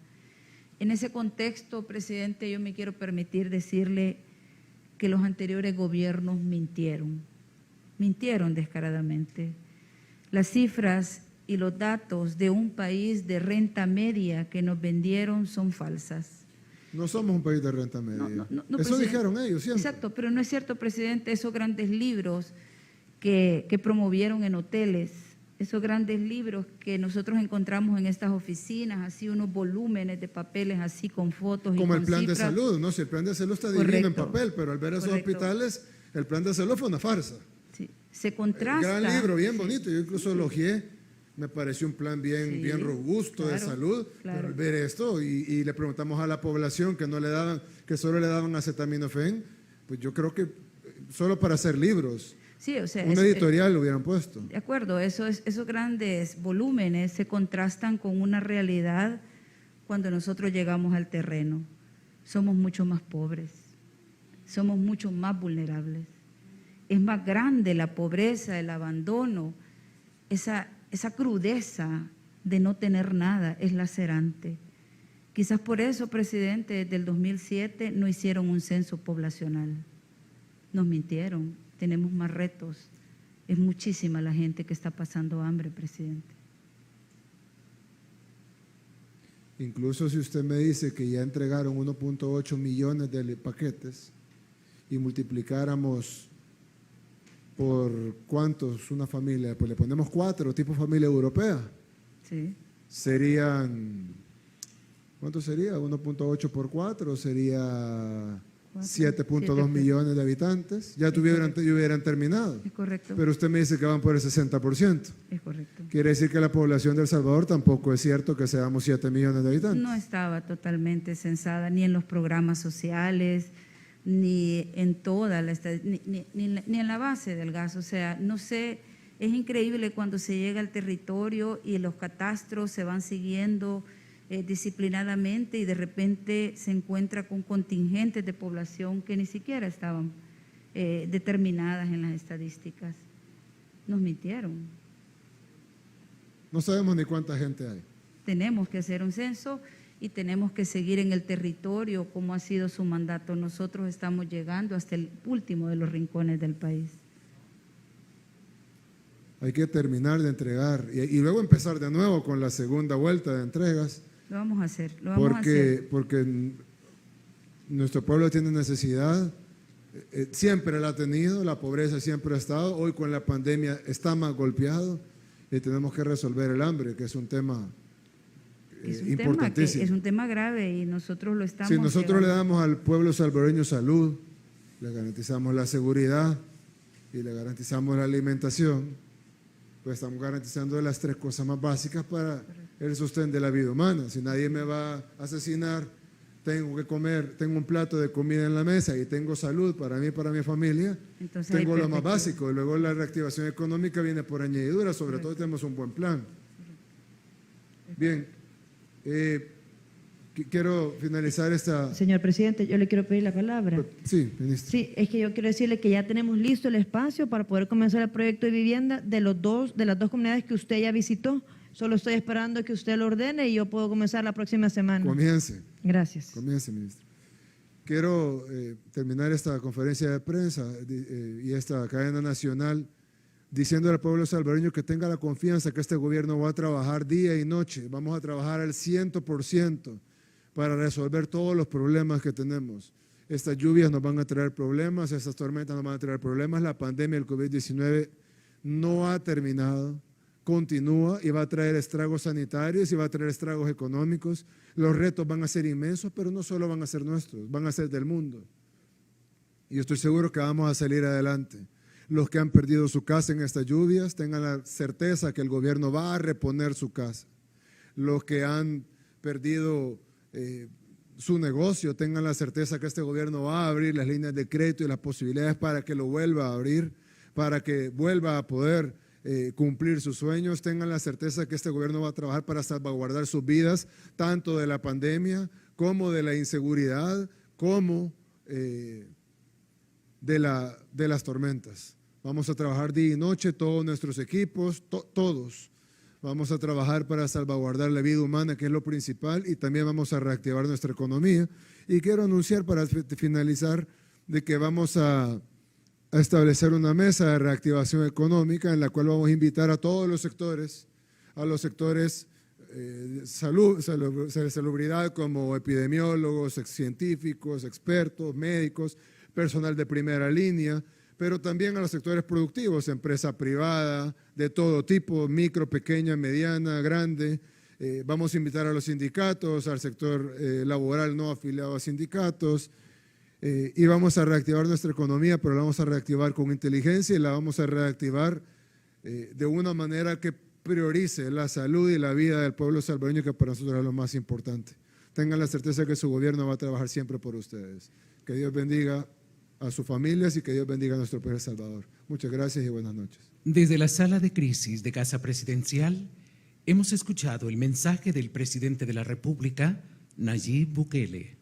En ese contexto, presidente, yo me quiero permitir decirle que los anteriores gobiernos mintieron descaradamente. Las cifras y los datos de un país de renta media que nos vendieron son falsas. No somos un país de renta media. No, eso presidente. dijeron ellos siempre. Exacto, pero no es cierto, presidente, esos grandes libros que promovieron en hoteles, esos grandes libros que nosotros encontramos en estas oficinas, así unos volúmenes de papeles así con fotos Como y con el plan cifras. de salud, ¿no? Si el plan de salud está divino en papel, pero al ver esos hospitales, el plan de salud fue una farsa. Sí, se contrasta. Gran libro, bien bonito. Yo incluso elogié, me pareció un plan bien robusto de salud. Pero al ver esto y le preguntamos a la población que solo le daban acetaminofén, pues yo creo que solo para hacer libros. Sí, o sea, un editorial lo hubieran puesto. De acuerdo, esos grandes volúmenes se contrastan con una realidad cuando nosotros llegamos al terreno. Somos mucho más pobres, somos mucho más vulnerables. Es más grande la pobreza, el abandono, esa crudeza de no tener nada es lacerante. Quizás por eso, presidente, desde el 2007 no hicieron un censo poblacional. Nos mintieron. Tenemos más retos. Es muchísima la gente que está pasando hambre, presidente. Incluso si usted me dice que ya entregaron 1.8 millones de paquetes y multiplicáramos por cuántos una familia, pues le ponemos 4, tipo familia europea. Sí. Serían, ¿cuánto sería? 1.8 por 4 sería 7.2 millones de habitantes. Ya hubieran terminado. Es correcto. Pero usted me dice que van por el 60%. Es correcto. Quiere decir que la población de El Salvador tampoco es cierto que seamos 7 millones de habitantes. No estaba totalmente censada ni en los programas sociales, ni en toda la ni en la base del gas. O sea, no sé, es increíble cuando se llega al territorio y los catastros se van siguiendo disciplinadamente y de repente se encuentra con contingentes de población que ni siquiera estaban determinadas en las estadísticas. Nos mintieron. No sabemos ni cuánta gente hay. Tenemos que hacer un censo y tenemos que seguir en el territorio como ha sido su mandato. Nosotros estamos llegando hasta el último de los rincones del país. Hay que terminar de entregar y luego empezar de nuevo con la segunda vuelta de entregas. Lo vamos a hacer, lo vamos a hacer. Porque nuestro pueblo tiene necesidad, siempre la ha tenido, la pobreza siempre ha estado, hoy con la pandemia está más golpeado y tenemos que resolver el hambre, que es un tema importantísimo. Es un tema grave y nosotros lo estamos. Si nosotros llevando. le damos al pueblo salvadoreño salud, le garantizamos la seguridad y le garantizamos la alimentación, pues estamos garantizando las 3 cosas más básicas para el sostén de la vida humana. Si nadie me va a asesinar, tengo que comer, tengo un plato de comida en la mesa y tengo salud para mí y para mi familia, entonces tengo lo más básico. Y luego la reactivación económica viene por añadidura, sobre todo tenemos un buen plan. Bien, quiero finalizar esta... Señor presidente, yo le quiero pedir la palabra. Sí, ministro. Sí, es que yo quiero decirle que ya tenemos listo el espacio para poder comenzar el proyecto de vivienda de las dos comunidades que usted ya visitó. Solo estoy esperando que usted lo ordene y yo puedo comenzar la próxima semana. Comience. Gracias. Comience, ministro. Quiero terminar esta conferencia de prensa y esta cadena nacional diciendo al pueblo salvadoreño que tenga la confianza que este gobierno va a trabajar día y noche. Vamos a trabajar al 100% para resolver todos los problemas que tenemos. Estas lluvias nos van a traer problemas, estas tormentas nos van a traer problemas. La pandemia del COVID-19 no ha terminado, continúa y va a traer estragos sanitarios y va a traer estragos económicos. Los retos van a ser inmensos, pero no solo van a ser nuestros, van a ser del mundo. Y yo estoy seguro que vamos a salir adelante. Los que han perdido su casa en estas lluvias, tengan la certeza que el gobierno va a reponer su casa. Los que han perdido su negocio, tengan la certeza que este gobierno va a abrir las líneas de crédito y las posibilidades para que lo vuelva a abrir, para que vuelva a poder cumplir sus sueños. Tengan la certeza que este gobierno va a trabajar para salvaguardar sus vidas, tanto de la pandemia como de la inseguridad, como de las tormentas. Vamos a trabajar día y noche, todos nuestros equipos, todos. Vamos a trabajar para salvaguardar la vida humana, que es lo principal, y también vamos a reactivar nuestra economía. Y quiero anunciar para finalizar de que vamos a establecer una mesa de reactivación económica en la cual vamos a invitar a todos los sectores, a los sectores de salubridad como epidemiólogos, científicos, expertos, médicos, personal de primera línea, pero también a los sectores productivos, empresa privada, de todo tipo, micro, pequeña, mediana, grande. Vamos a invitar a los sindicatos, al sector laboral no afiliado a sindicatos, y vamos a reactivar nuestra economía, pero la vamos a reactivar con inteligencia y la vamos a reactivar de una manera que priorice la salud y la vida del pueblo salvadoreño, que para nosotros es lo más importante. Tengan la certeza que su gobierno va a trabajar siempre por ustedes. Que Dios bendiga a sus familias y que Dios bendiga a nuestro país El Salvador. Muchas gracias y buenas noches. Desde la sala de crisis de Casa Presidencial, hemos escuchado el mensaje del presidente de la República, Nayib Bukele.